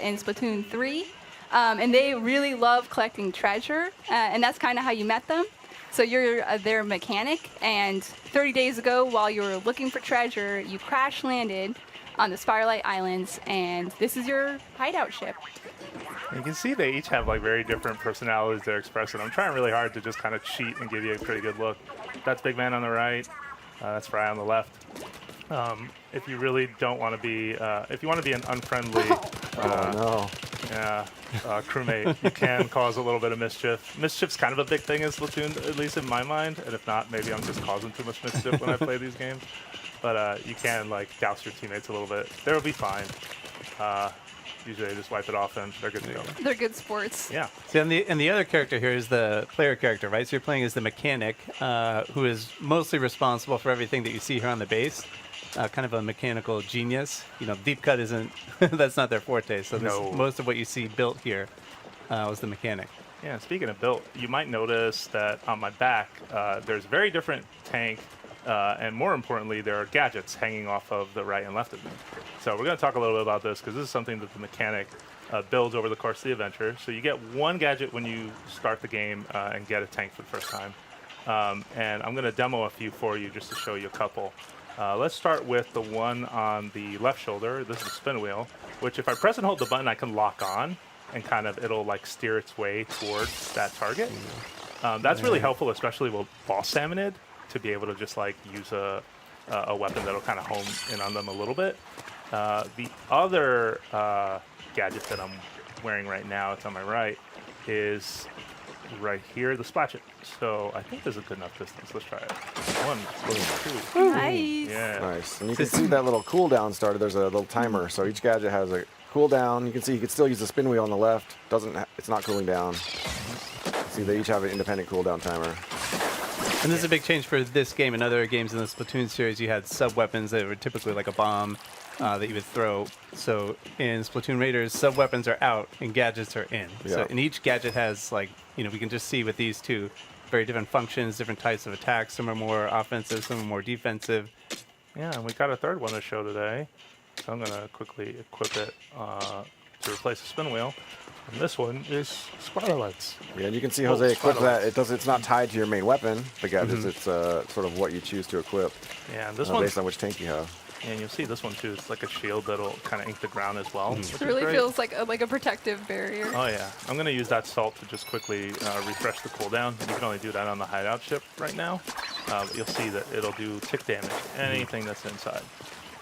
in Splatoon 3. And they really love collecting treasure, and that's kind of how you met them. So you're their mechanic, and 30 days ago, while you were looking for treasure, you crash landed on the Spirelight Islands, and this is your hideout ship. You can see they each have like very different personalities they're expressing. I'm trying really hard to just kind of cheat and give you a pretty good look. That's Big Man on the right. That's Fry on the left. If you really don't want to be, if you want to be an unfriendly, crewmate, you can cause a little bit of mischief. Mischief's kind of a big thing in Splatoon, at least in my mind. And if not, maybe I'm just causing too much mischief when I play these games. But you can like douse your teammates a little bit. They'll be fine. Usually they just wipe it off and they're good to go. They're good sports. Yeah. See, and the other character here is the player character, right? So you're playing as the mechanic, who is mostly responsible for everything that you see here on the base. Kind of a mechanical genius. You know, Deep Cut isn't, that's not their forte. So most of what you see built here was the mechanic. Yeah, speaking of built, you might notice that on my back, there's a very different tank. And more importantly, there are gadgets hanging off of the right and left of me. So we're going to talk a little bit about this because this is something that the mechanic builds over the course of the adventure. So you get one gadget when you start the game and get a tank for the first time. And I'm going to demo a few for you just to show you a couple. Let's start with the one on the left shoulder. This is a spin wheel, which if I press and hold the button, I can lock on and kind of it'll like steer its way towards that target. That's really helpful, especially with boss salmonid, to be able to just like use a weapon that'll kind of home in on them a little bit. The other gadget that I'm wearing right now, it's on my right, is right here, the Splatch It. So I think there's a good enough distance. Let's try it. 1, 2. Nice. Yeah. Nice. And you can see that little cooldown starter. There's a little timer. So each gadget has a cooldown. You can see you can still use the spin wheel on the left. It's not cooling down. See, they each have an independent cooldown timer. And this is a big change for this game. In other games in the Splatoon series, you had sub-weapons that were typically like a bomb that you would throw. So in Splatoon Raiders, sub-weapons are out and gadgets are in. Yeah. So and each gadget has like, you know, we can just see with these two, very different functions, different types of attacks. Some are more offensive, some are more defensive. Yeah, and we got a third one to show today. So I'm going to quickly equip it to replace the spin wheel. And this one is Spiralights. Yeah, and you can see Jose equip that. It's not tied to your main weapon, the gadgets. It's sort of what you choose to equip. Yeah, and this one based on which tank you have. And you'll see this one too. It's like a shield that'll kind of ink the ground as well. It really feels like a protective barrier. Oh yeah, I'm gonna use that salt to just quickly refresh the cooldown. You can only do that on the hideout ship right now. But you'll see that it'll do tick damage to anything that's inside.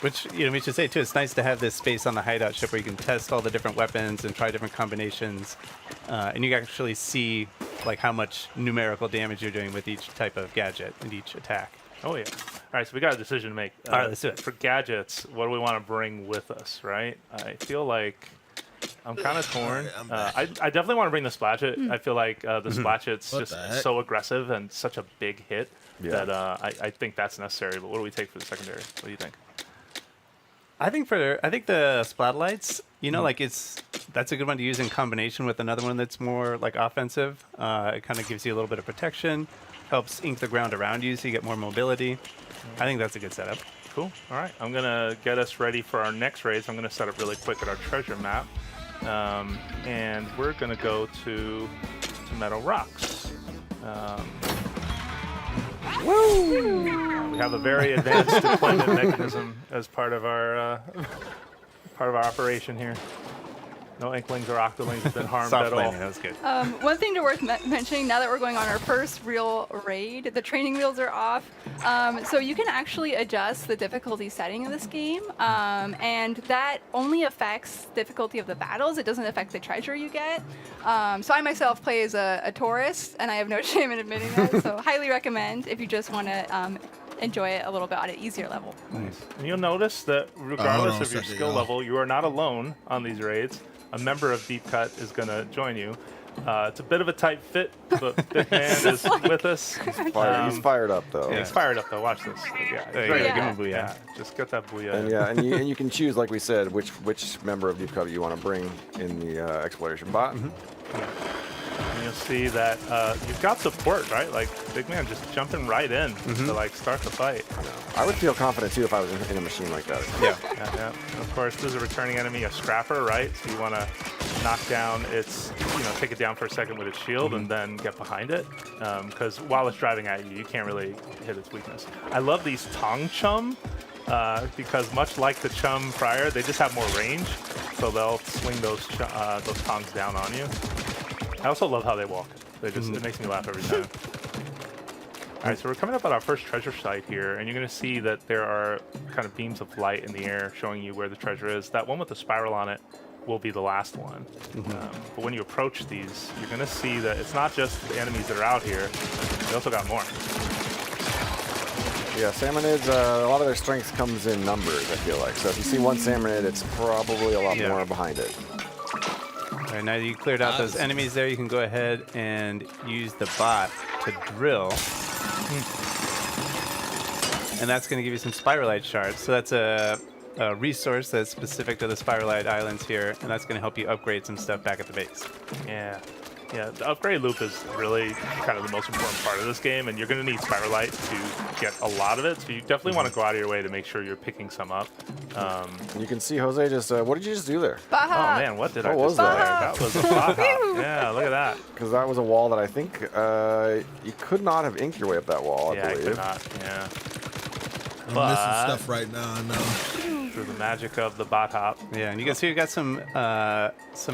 Which, you know, we should say too, it's nice to have this space on the hideout ship where you can test all the different weapons and try different combinations. And you can actually see like how much numerical damage you're doing with each type of gadget and each attack. Oh yeah. All right, so we got a decision to make. All right, let's do it. For gadgets, what do we want to bring with us, right? I feel like I'm kind of torn. I definitely want to bring the Splatchet. I feel like the Splatchet's just so aggressive and such a big hit that I think that's necessary. But what do we take for the secondary? What do you think? I think the Splatlights, you know, like that's a good one to use in combination with another one that's more like offensive. It kind of gives you a little bit of protection, helps ink the ground around you so you get more mobility. I think that's a good setup. Cool. All right. I'm going to get us ready for our next raids. I'm going to set up really quick at our treasure map. And we're going to go to Meadow Rocks. Woo! We have a very advanced deployment mechanism as part of our operation here. No Inklings or Octolings have been harmed at all. That was good. One thing worth mentioning, now that we're going on our first real raid, the training wheels are off. So you can actually adjust the difficulty setting of this game. And that only affects difficulty of the battles. It doesn't affect the treasure you get. So I myself play as a tourist, and I have no shame in admitting that. So highly recommend if you just want to enjoy it a little bit on an easier level. Nice. And you'll notice that regardless of your skill level, you are not alone on these raids. A member of Deep Cut is going to join you. It's a bit of a tight fit, but Big Man is with us. He's fired up, though. Yeah, he's fired up, though. Watch this. Yeah, give him a booyah. Yeah, just get that booyah. And and you can choose, like we said, which member of Deep Cut you want to bring in the exploration bot. And you'll see that you've got support, right? Like Big Man just jumping right in to like start the fight. I would feel confident too if I was in a machine like that. Yeah. And of course, this is a returning enemy, a scrapper, right? So you want to knock down its, take it down for a second with its shield and then get behind it. Because while it's driving at you, you can't really hit its weakness. I love these Tong Chum because much like the Chum prior, they just have more range. So they'll swing those tongs down on you. I also love how they walk. They just it makes me laugh every time. All right, so we're coming up on our first treasure site here, and you're going to see that there are kind of beams of light in the air showing you where the treasure is. That one with the spiral on it will be the last one. But when you approach these, you're going to see that it's not just the enemies that are out here. They also got more. Yeah, Salmonids, a lot of their strength comes in numbers, I feel like. So if you see one Salmonid, it's probably a lot more behind it. All right, now that you cleared out those enemies there, you can go ahead and use the bot to drill. And that's going to give you some Spiralite shards. So that's a resource that's specific to the Spiralite Islands here, and that's going to help you upgrade some stuff back at the base. Yeah, the upgrade loop is really kind of the most important part of this game, and you're going to need Spiralite to get a lot of it, so you definitely want to go out of your way to make sure you're picking some up. You can see Jose just, what did you just do there? Oh man, what did I just do there? That was a bot hop. Yeah, look at that. Because that was a wall that I think you could not have inked your way up that wall, I believe. I could not, yeah. I'm missing stuff right now, I know. Through the magic of the bot hop. Yeah, and you can see we've got some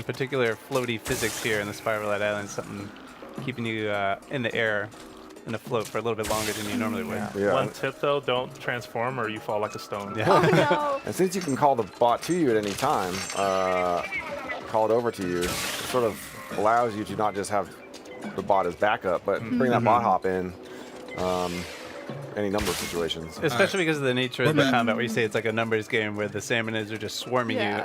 particular floaty physics here in the Spiralite Islands, something keeping you in the air, in the float for a little bit longer than you normally would. Yeah. One tip though, don't transform or you fall like a stone. Yeah. Oh no. And since you can call the bot to you at any time, call it over to you, it sort of allows you to not just have the bot as backup, but bring that bot hop in. Any number of situations. Especially because of the nature of the combat, where you say it's like a numbers game where the Salmonids are just swarming you.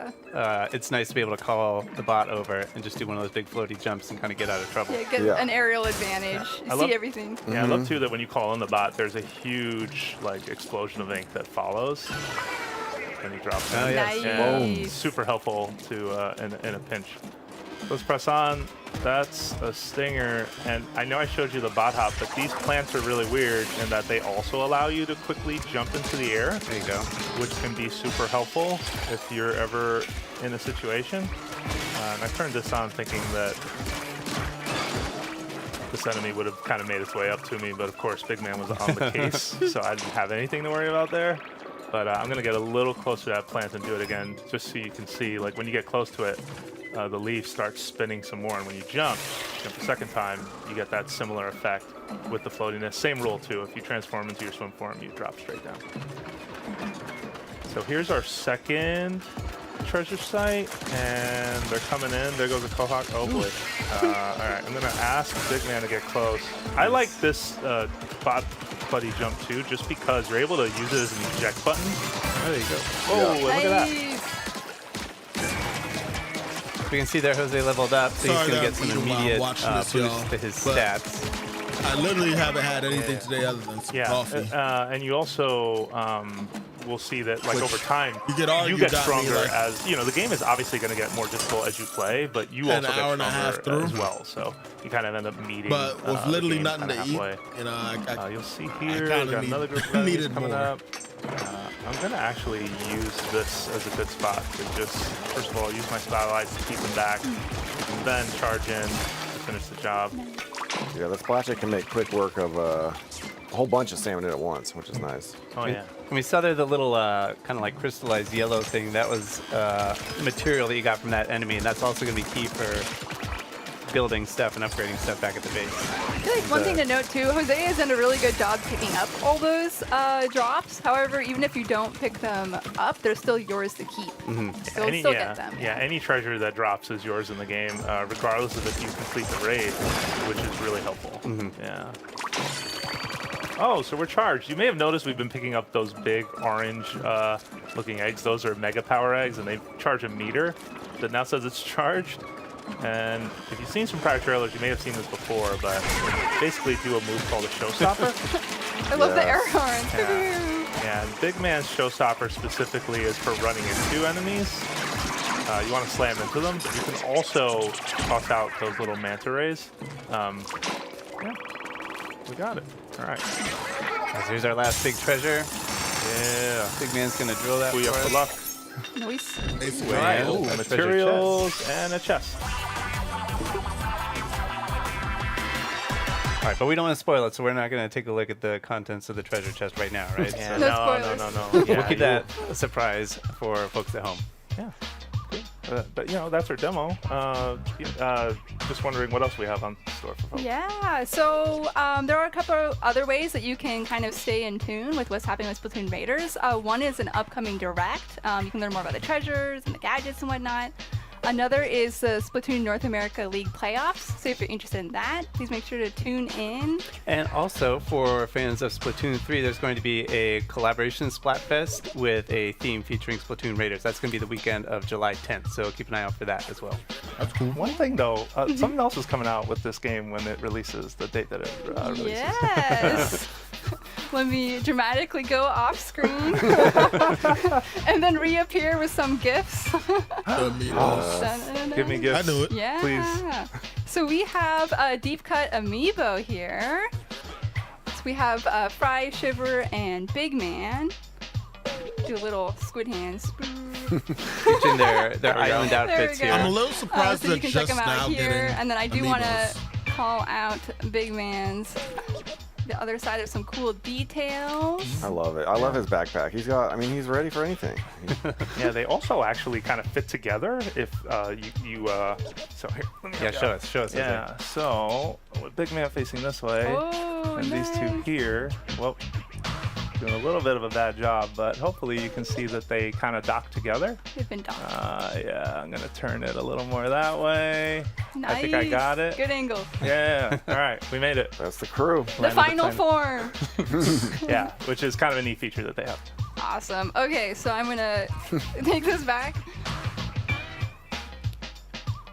It's nice to be able to call the bot over and just do one of those big floaty jumps and kind of get out of trouble. Yeah, get an aerial advantage. You see everything. Yeah, I love too that when you call in the bot, there's a huge explosion of ink that follows. And he drops it. Oh, yes. Nice. Super helpful to in a pinch. Let's press on. That's a stinger, and I know I showed you the bot hop, but these plants are really weird in that they also allow you to quickly jump into the air. There you go. Which can be super helpful if you're ever in a situation. And I turned this on thinking that this enemy would have kind of made its way up to me, but of course Big Man was on the case, so I didn't have anything to worry about there. But I'm going to get a little closer to that plant and do it again, just so you can see, like when you get close to it, the leaf starts spinning some more, and when you jump the second time, you get that similar effect with the floatiness. Same rule too, if you transform into your swim form, you drop straight down. So here's our second treasure site, and they're coming in. There goes a Quahog. Oh boy. All right, I'm gonna ask Big Man to get close. I like this bot buddy jump too, just because you're able to use it as an eject button. There you go. Oh, look at that. We can see there Jose leveled up, so Sorry he's going to that get some I'm eating while I'm immediate watching this, boost y'all, to his but stats. I literally haven't had anything today other than some coffee. And you also will see that, like, over time, you get got me, stronger like, as, you know, the game is obviously going to get more difficult as you play, but you an also hour and a get half stronger as through. well. So you kind of end up meeting. But with the literally game nothing to halfway. eat, you know, You'll see I here, kinda got another group of enemies needed coming more. up. I'm going to actually use this as a good spot to just, first of all, use my starlights to keep them back, and then charge in to finish the job. Yeah, the Splatchet can make quick work of a whole bunch of salmon at once, which is nice. Oh, yeah. And we saw there the little kind of like crystallized yellow thing. That was material that you got from that enemy, and that's also going to be key for building stuff and upgrading stuff back at the base. I feel like one thing to note too, Jose has done a really good job picking up all those drops. However, even if you don't pick them up, they're still yours to keep. So you'll still get them. Yeah, any treasure that drops is yours in the game, regardless of if you complete the raid, which is really helpful. Yeah. Oh, so we're charged. You may have noticed we've been picking up those big orange looking eggs. Those are mega power eggs, and they charge a meter that now says it's charged. And if you've seen some prior trailers, you may have seen this before, but basically do a move called a showstopper. I love the air horns. Yeah, and Big Man's showstopper specifically is for running into enemies. You want to slam into them, but you can also toss out those little manta rays. Yeah, we got it. All right. So here's our last big treasure. Yeah. Big Man's going to drill that Booyah for luck. Nice. Right. Ooh, Materials and a chest. All right, but we don't want to spoil it, so we're not going to take a look at the contents of the treasure chest right now, right? Yeah, no. Yeah, we'll keep that a surprise for folks at home. Yeah. But, you know, that's our demo. Just wondering what else we have on store for folks. Yeah, so there are a couple other ways that you can kind of stay in tune with what's happening with Splatoon Raiders. One is an upcoming direct. You can learn more about the treasures and the gadgets and whatnot. Another is the Splatoon North America League playoffs. So if you're interested in that, please make sure to tune in. And also, for fans of Splatoon 3, there's going to be a collaboration Splatfest with a theme featuring Splatoon Raiders. That's going to be the weekend of July 10th, so keep an eye out for that as well. That's cool. One thing, though, something else is coming out with this game when it releases, the date that it releases. Yes! Let me dramatically go off screen and then reappear with some gifts. Give me gifts. I knew it. Yeah. Please. So we have a deep cut amiibo here. So we have Fry, Shiver, and Big Man. Do a little squid hands. Featuring their island outfits here. I'm a little surprised so you that can check just them now out here. getting And then I do want to amiibos. call out Big Man's the other side of some cool details. I love it. I love his backpack. He's he's ready for anything. Yeah, they also actually kind of fit together if you so here. Let me Yeah, show us. Yeah, so with Big Man facing this way, and these two here, well, doing a little bit of a bad job, but hopefully you can see that they kind of dock together. They've been docked. Yeah, I'm gonna turn it a little more that way. Nice. I think I got it. Good angle. Yeah. All right, we made it. That's the crew. The final form. Yeah, which is kind of a neat feature that they have. Awesome. Okay, so I'm gonna take this back.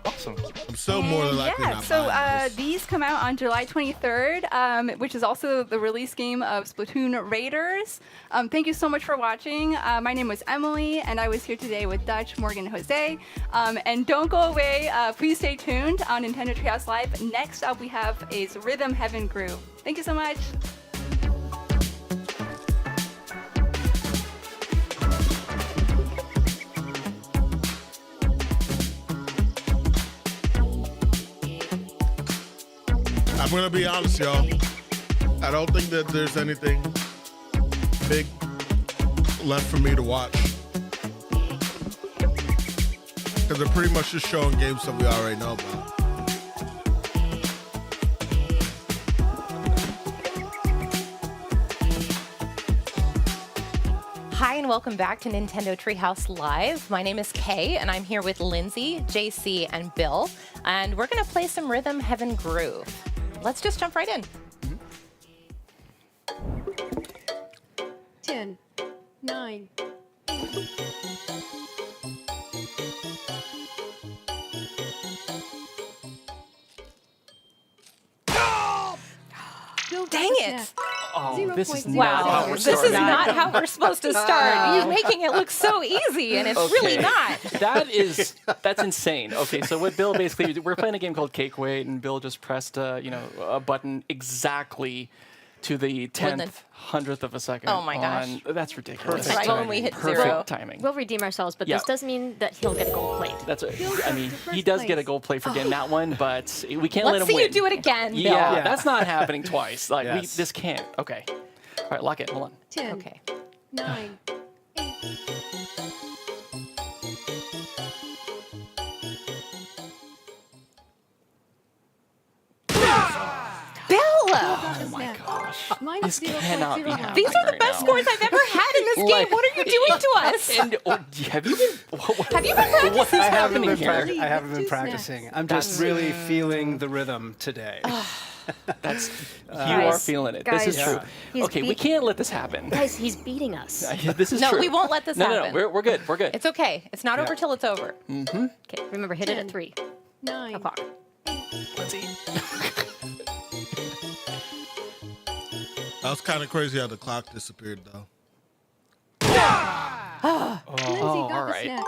Awesome. I'm so more than likely not so buying this. these come out on July 23rd, which is also the release game of Splatoon Raiders. Thank you so much for watching. My name was Emily, and I was here today with Dutch, Morgan, and Jose. And don't go away. Please stay tuned on Nintendo Treehouse Live. Next up, we have is Rhythm Heaven Groove. Thank you so much. I'm gonna be honest, y'all. I don't think that there's anything big left for me to watch. Because they're pretty much just showing games that we already know about. Hi, and welcome back to Nintendo Treehouse Live. My name is Kay, and I'm here with Lindsay, JC, and Bill. And we're going to play some Rhythm Heaven Groove. Let's just jump right in. 10, 9, 8. it. Oh, this is Wow. not how we're This is starting. not how we're supposed to start. You're making it look so easy, and it's really not. That's insane. Okay, so what Bill basically, we're playing a game called Cake Weight, and Bill just pressed a button exactly to the 10th, 100th of a second. Oh my gosh. That's ridiculous. Right when we hit Perfect zero. timing. We'll redeem ourselves, but this does mean that he'll get a gold plate. That's I mean, he does get a gold plate for getting that one, but we can't let Let's him see win. you do it again. Yeah, Bill. that's not happening twice. Like Yes. this can't. Okay. All right, lock it. Hold on. 10, Okay. 9, 8. Bill! Oh my gosh. Minus This cannot be 0.01. happening. These are the right best now. scores I've ever had in this game. What are you doing to us? And have you been? Have you been practicing? What's I haven't happening been here? I haven't been practicing. I'm just really feeling the rhythm today. That's you Guys, are feeling it. guys, This is true. he's Okay, we can't let this happen. Guys, he's beating us. This is No, true. we won't let this no, happen. No, we're good. We're good. It's okay. It's not over till it's over. Mm-hmm. Okay, remember, hit it at 3 9. o'clock. Let's see. That was kind of crazy how the clock disappeared, though. Lindsay all got the right. snack.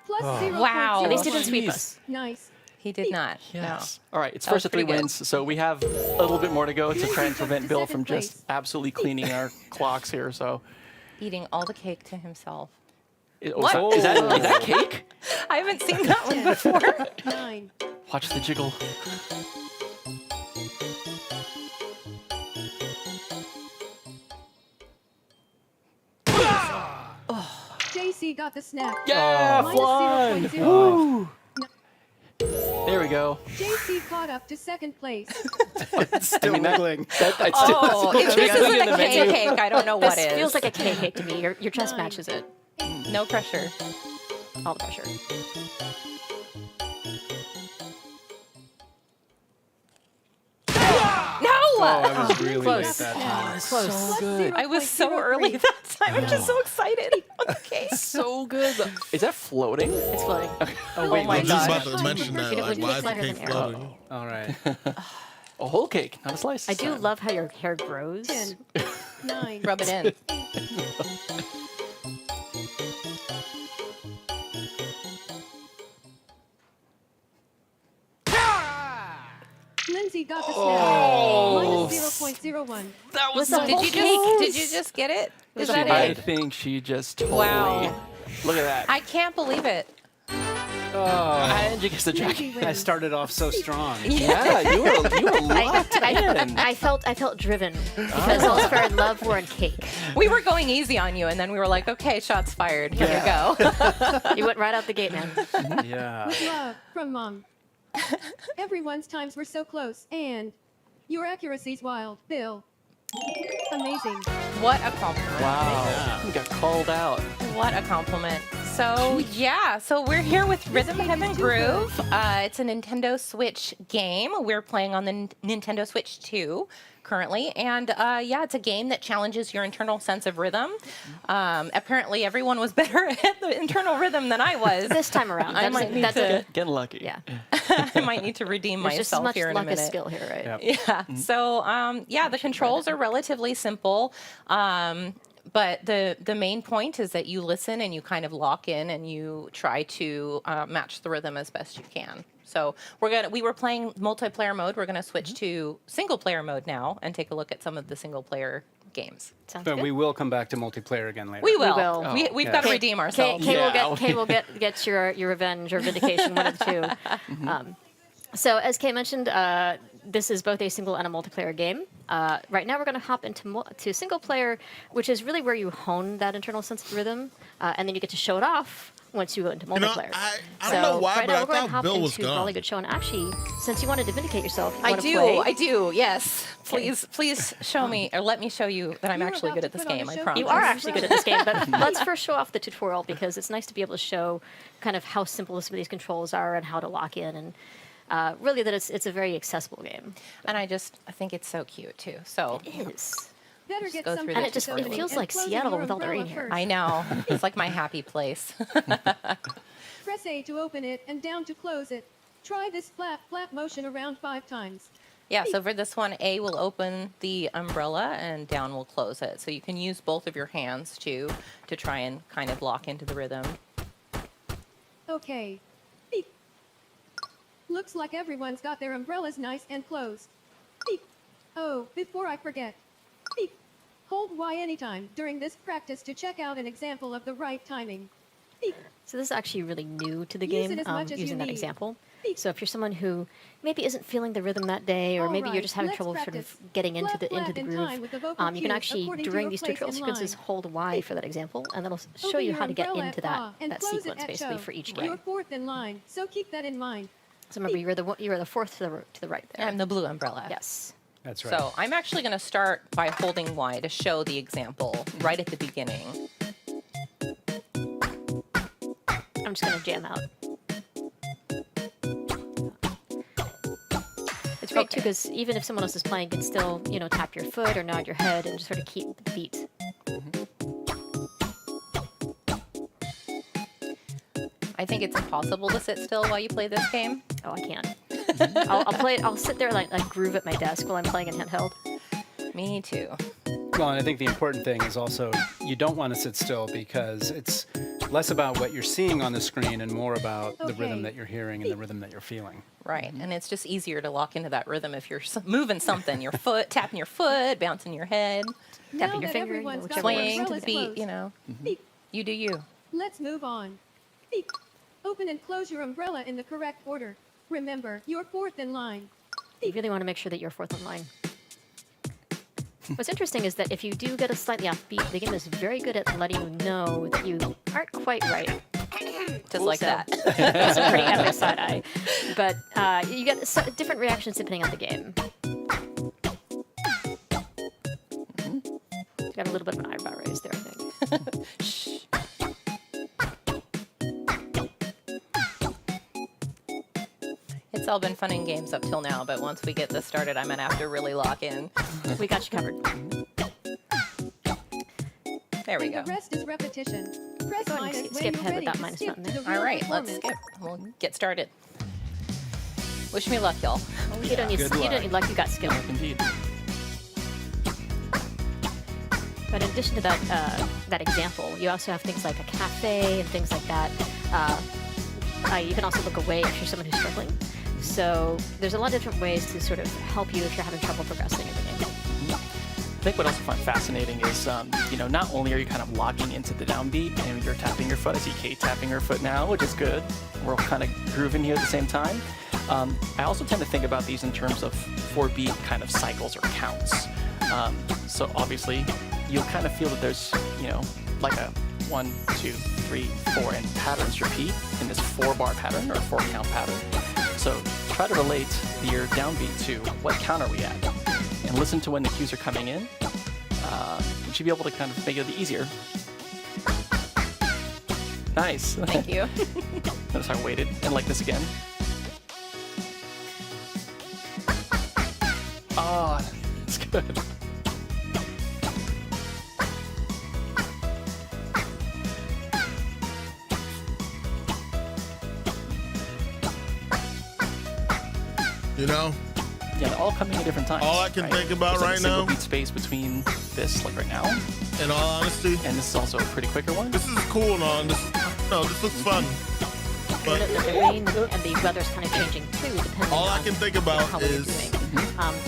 Plus Oh. 0.01. Wow. At least he didn't sweep us. Nice. He did not. Yes. All right, it's That was first of 3 pretty good. wins, so we have a little bit more to go to try and prevent Bill from second just absolutely cleaning our clocks here. So, No. Eating all the cake to himself. Is that cake? I haven't seen that one before. 9. Watch the jiggle. JC got the snack. Yeah, Minus flying. 0.01. Woo. There we go. JC caught up to second place. Still wiggling. Oh, if this isn't a cake, I don't know what This is. feels like a cake to me. Your chest matches it. No pressure. All the pressure. No! Oh, I was really late Close. that time. Close. So good. I was so early that time. I'm just so excited. Okay. So good. Is that floating? It's floating. Oh, wait, I was just gosh. about to mention that. It Like, would why be is the lighter cake than air. floating? All right. A whole cake, not a slice. I do love how your hair grows. 10. 9. Rub it in. Lindsay got the snack. Minus 0.01. That was so Did you just get it? Is that I it? think she just totally. Wow. Look at that. I can't believe it. And you get the jacket. I started off so strong. Yeah, you were locked in. I felt driven because all fair and love were in cake. We were going easy on you, and then we were like, okay, shots fired. Here we go. You went right out the gate, man. Yeah. Love from Mom. Everyone's times were so close, and your accuracy's wild, Bill. Amazing. What a compliment. Wow. You got called out. What a compliment. So, yeah, so we're here with Rhythm Heaven Groove. It's a Nintendo Switch game. We're playing on the Nintendo Switch 2 currently. And yeah, it's a game that challenges your internal sense of rhythm. Apparently, everyone was better at the internal rhythm than I was. This time around. I might need to, Getting lucky. Yeah. I might need to redeem There's just as myself much here in a luck as minute. skill here, right? Yep. Yeah. So, yeah, the controls are relatively simple. But the main point is that you listen and you kind of lock in and you try to match the rhythm as best you can. So we were playing multiplayer mode. We're gonna switch to single player mode now and take a look at some of the single player games. Sounds But good. we will come back to multiplayer again later. We will. will. We've Yeah. got to redeem ourselves. Kay will get your revenge or vindication, one of the two. So as Kay mentioned, this is both a single and a multiplayer game. Right now we're going to hop into to single player, which is really where you hone that internal sense of rhythm, and then you get to show it off once you go into multiplayer. I don't know why, right but now I we're going to thought hop Bill was into gone. Really Good Show. And actually, since you wanted to vindicate yourself, you I want to play. I do. Yes. Please show me or let me show you that I'm You're actually about good to at this put on a game. I show. promise. You are actually good at this game, but let's first show off the tutorial because it's nice to be able to show kind of how simple some of these controls are and how to lock in and really that it's a very accessible game. And I think it's so cute too. So It is. Better get go some through And the it feels like Seattle with all the rain here. I know. It's like my happy place. Press A to open it and down to close it. Try this flap motion around 5 times. Yeah, so for this one, A will open the umbrella and down will close it. So you can use both of your hands to try and kind of lock into the rhythm. Okay. Beep. Looks like everyone's got their umbrellas nice and closed. Beep. Oh, before I forget. Beep. Hold Y anytime during this practice to check out an example of the right timing. Beep. So this is actually really new to the Use game, it as much as you using that need. example. So if you're someone who maybe isn't feeling the rhythm that day, or maybe you're just having trouble sort of getting into the groove, you can actually, during these tutorial sequences, hold Y for that example, and that'll show you how to get into that sequence basically for each game. You're fourth in line, so keep that in mind. So remember, you are the fourth to the right there. I'm the blue umbrella. Yes. That's right. So I'm actually going to start by holding Y to show the example right at the beginning. I'm just going to jam out. It's great too, because even if someone else is playing, you can still, tap your foot or nod your head and just sort of keep the beat. I think it's impossible to sit still while you play this game. Oh, I can't. I'll play it. I'll sit there like groove at my desk while I'm playing in handheld. Me too. Well, and I think the important thing is also you don't want to sit still, because it's less about what you're seeing on the screen and more about the rhythm that you're hearing and the rhythm that you're feeling. Right, and it's just easier to lock into that rhythm if you're moving something, your foot, tapping your foot, bouncing your head, tapping your finger, swaying to the beat, Beep. You do you. Let's move on. Beep. Open and close your umbrella in the correct order. Remember, you're fourth in line. You really want to make sure that you're fourth in line. What's interesting is that if you do get a slightly off beat, the game is very good at letting you know that you aren't quite right. Just like that. That's a pretty epic side eye. But you get different reactions depending on the game. You got a little bit of an eyebrow raise there, I think. Shh. It's all been fun and games up till now, but once we get this started, I'm going to have to really lock in. We got you covered. There we go. The rest is repetition. Press Go ahead minus and when skip you're ahead with ready that to minus skip button to there. the All real right, let's performance. skip. We'll get started. Wish me luck, y'all. You don't need luck, you got skill. Indeed. But in addition to that example, you also have things like a cafe and things like that. You can also look away if you're someone who's struggling. So there's a lot of different ways to sort of help you if you're having trouble progressing in the game. I think what I also find fascinating is, not only are you kind of locking into the downbeat and you're tapping your foot. I see Kate tapping her foot now, which is good. We're all kind of grooving here at the same time. I also tend to think about these in terms of 4-beat kind of cycles or counts. So obviously, you'll kind of feel that there's, like a 1, 2, 3, 4, and patterns repeat in this 4-bar pattern or 4-count pattern. So try to relate your downbeat to what count are we at, and listen to when the cues are coming in. You should be able to kind of make it easier. Nice. Thank you. Notice how I waited and like this again. Oh, that's good. Yeah, they're all coming at different times. All I can think about There's right a single now, beat space between this, like right now. In all honesty, and this is also a pretty quicker one. This is cool and all. This looks fun. But The rain and the weather's kind of changing too, depending all on I can think about how is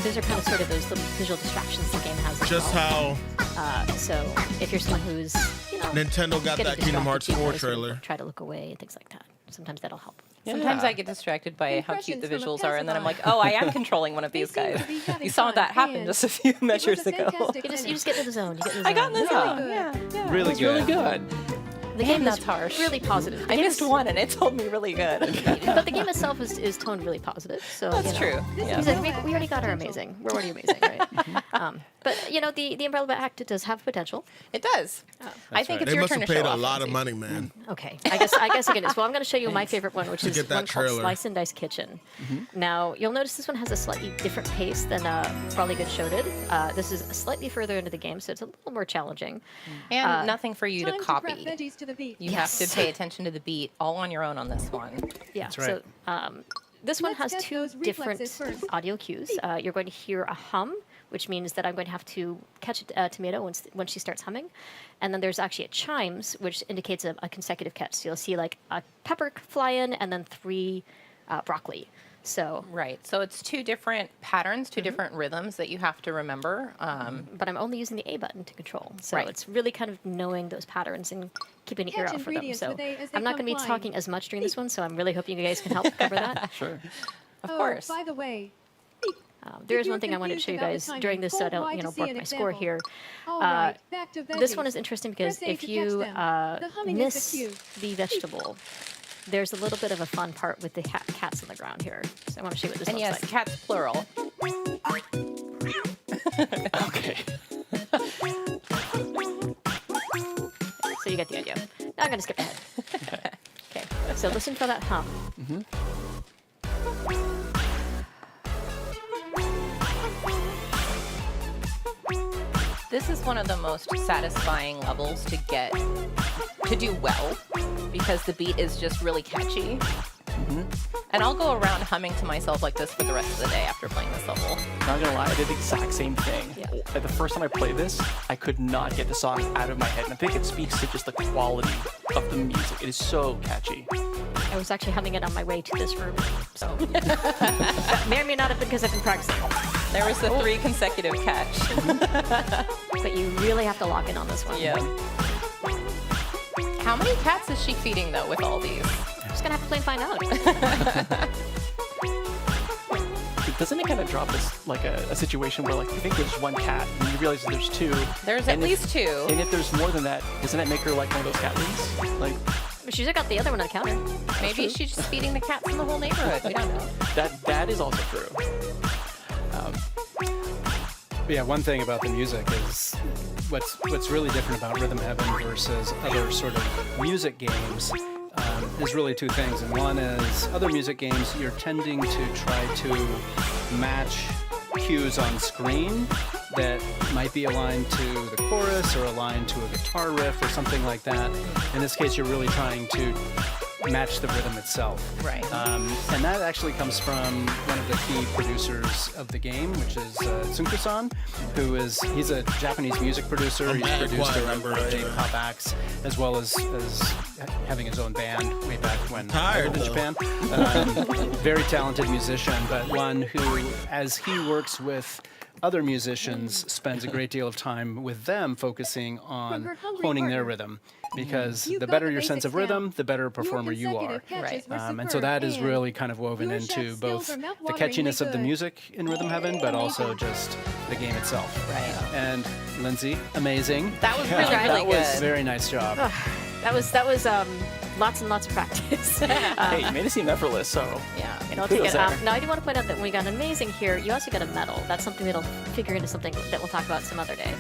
those are kind of sort of those little visual distractions the game has. as just well. how So if you're someone who's Nintendo got getting that Kingdom Hearts distracted, 4 you can sort of trailer. try to look away and things like that. Sometimes that'll help. Sometimes I get distracted by how cute the Impressions visuals from a are, and then I'm like, passerby. oh, I am controlling one of these guys. be having You saw fun, that happen and just a few measures ago. fantastic You just get into the zone. You get in the I got in the zone. zone. Yeah. Really It's good. really good. The game that's is harsh. really positive. The I game missed is- one, and it told me really good. But the game itself is toned really positive. So That's true. He's Yeah. like, we already got our amazing. We're already amazing, right? But the Umbrella Act does have potential. It does. I think it's They your must turn have to paid show a off. lot of money, man. Okay, I guess it is. Well, I'm going to show you my favorite one, which To is get that one called trailer. Slice and Dice Kitchen. Now, you'll notice this one has a slightly different pace than Probably Good Show did. This is slightly further into the game, so it's a little more challenging. And nothing for you to Time to copy. prep veggies to the beat. You have to pay attention to the beat all on your own on this one. Yeah. That's right. So This one Let's has test 2 those different reflexes first. audio cues. You're going to hear a hum, which means that I'm going to have to catch a tomato when she starts humming. And then there's actually a chimes, which indicates a consecutive catch. So you'll see like a pepper fly in and then 3 broccoli. So Right. So it's 2 different patterns, 2 different rhythms that you have to remember. but I'm only using the A button to control. So Right. it's really kind of knowing those patterns and keeping an ear Catch out for them. ingredients So as they I'm not come going to be flying. talking as much during this one, so I'm really hoping you guys can help cover that. Sure. Of Oh, course. by the way, There If is one you're thing I wanted to show you confused guys about the during timing, this, so I hold Y don't, to see block an my score example. here. All right, back to This one veggies. is interesting because Press A if to you catch them. The humming is the miss cue. the vegetable, there's a little bit of a fun part with the cats on the ground here. So I want to show you what this And looks yes, like. cats plural. Okay. So you get the idea. Now I'm going to skip ahead. Okay, so listen for that hum. This is one of the most satisfying levels to get to do well because the beat is just really catchy. And I'll go around humming to myself like this for the rest of the day after playing this level. Not gonna lie, I did the exact same thing. Like, the first time I played this, I could not get the song out of my head. And I think it speaks to just the quality of the music. It is so catchy. I was actually humming it on my way to this room, so that may or may not have been because I've been practicing. There was the 3 consecutive catch. But you really have to lock in on this one. Yeah. How many cats is she feeding though with all these? I'm just gonna have to play and find out. Doesn't it kind of drop us like a situation where like you think there's 1 cat and you realize that there's 2? There's at least 2. And if there's more than that, doesn't that make her like one of those cat ladies? Like She's got the other one on the counter. Maybe she's just feeding the cats in the whole neighborhood. We don't know. that is also true. But yeah, one thing about the music is what's really different about Rhythm Heaven versus other sort of music games is really 2 things. And one is other music games, you're tending to try to match cues on screen that might be aligned to the chorus or aligned to a guitar riff or something like that. In this case, you're really trying to match the rhythm itself. Right. And that actually comes from one of the key producers of the game, which is Tsunku-san, he's a Japanese music producer. He's produced a number of J-pop acts, as well as having his own band way back when I lived in Japan. Very talented musician, but one who, as he works with other musicians, spends a great deal of time with them focusing on honing their rhythm. Because the better your sense of rhythm, the better a performer you are. Right. And so that is really kind of woven into both the catchiness of the music in Rhythm Heaven, but also just the game itself. Right. And Lindsay, amazing. That was really, really That was good. very nice job. That was lots and lots of practice. Hey, you made it seem effortless, so Yeah, I'll take it. Now, I do want to point out that when we got amazing here, you also got a medal. That's something that'll figure into something that we'll talk about some other day.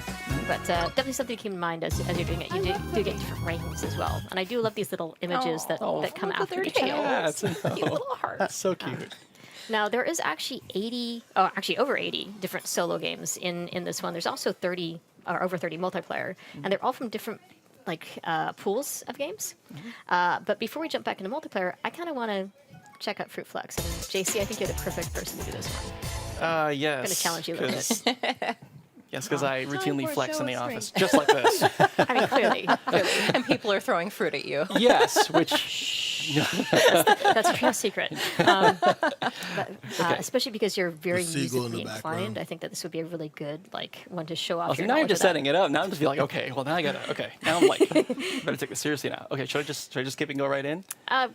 But definitely something to keep in mind as you're doing it. You do get different rankings as well. And I do love these little images that come after each other. cats. Cute little hearts. That's so cute. Now, there is actually over 80 different solo games in this one. There's also 30 or over 30 multiplayer, and they're all from different pools of games. But before we jump back into multiplayer, I kind of want to check out Fruit Flex. And JC, I think you're the perfect person to do this one. Yes. I'm going to challenge you a little bit. Yes, because I Time routinely for a flex show in the of office, strength. just like this. I mean, clearly. And people are throwing fruit at you. Yes, which That's a true secret. Especially because you're very seagull in the musically background. inclined. I think that this would be a really good one to show off Oh, see, your now you're knowledge just of that. setting it up. Now I'm just like, okay, well now I gotta, okay. Now I'm like, better take this seriously now. Okay, should I just skip and go right in?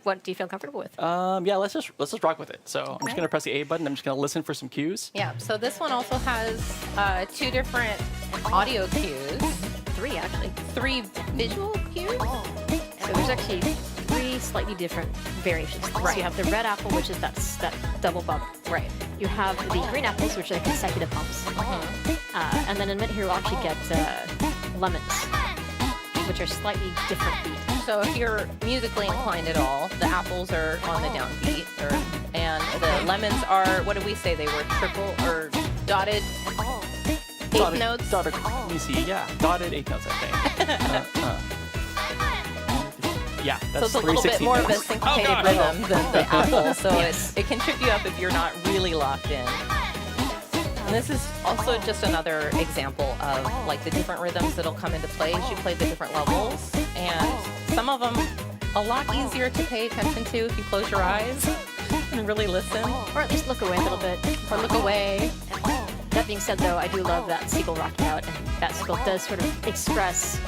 What do you feel comfortable with? Yeah, let's just rock with it. So I'm just gonna press the A button. I'm just gonna listen for some cues. Yeah, so this one also has 2 different audio cues. 3, actually. 3 visual cues. So there's actually 3 slightly different variations. So you have the red apple, which is that double bump. Right. You have the green apples, which are consecutive bumps. And then in a minute here, we'll actually get lemons, which are slightly different beat. So if you're musically inclined at all, the apples are on the downbeat, and the lemons are, what did we say? They were triple or dotted eighth notes? Dotted, let me see, yeah, dotted 8 notes, I think. Yeah, So that's it's a little bit 316 more of a notes. syncopated rhythm than the apple, so it can trip you up if you're not really locked in. And this is also just another example of like the different rhythms that'll come into play as you play the different levels. And some of them a lot easier to pay attention to if you close your eyes and really listen. Or at least look away a little bit. Or look away. That being said, though, I do love that seagull rocking out, and that seagull does sort of express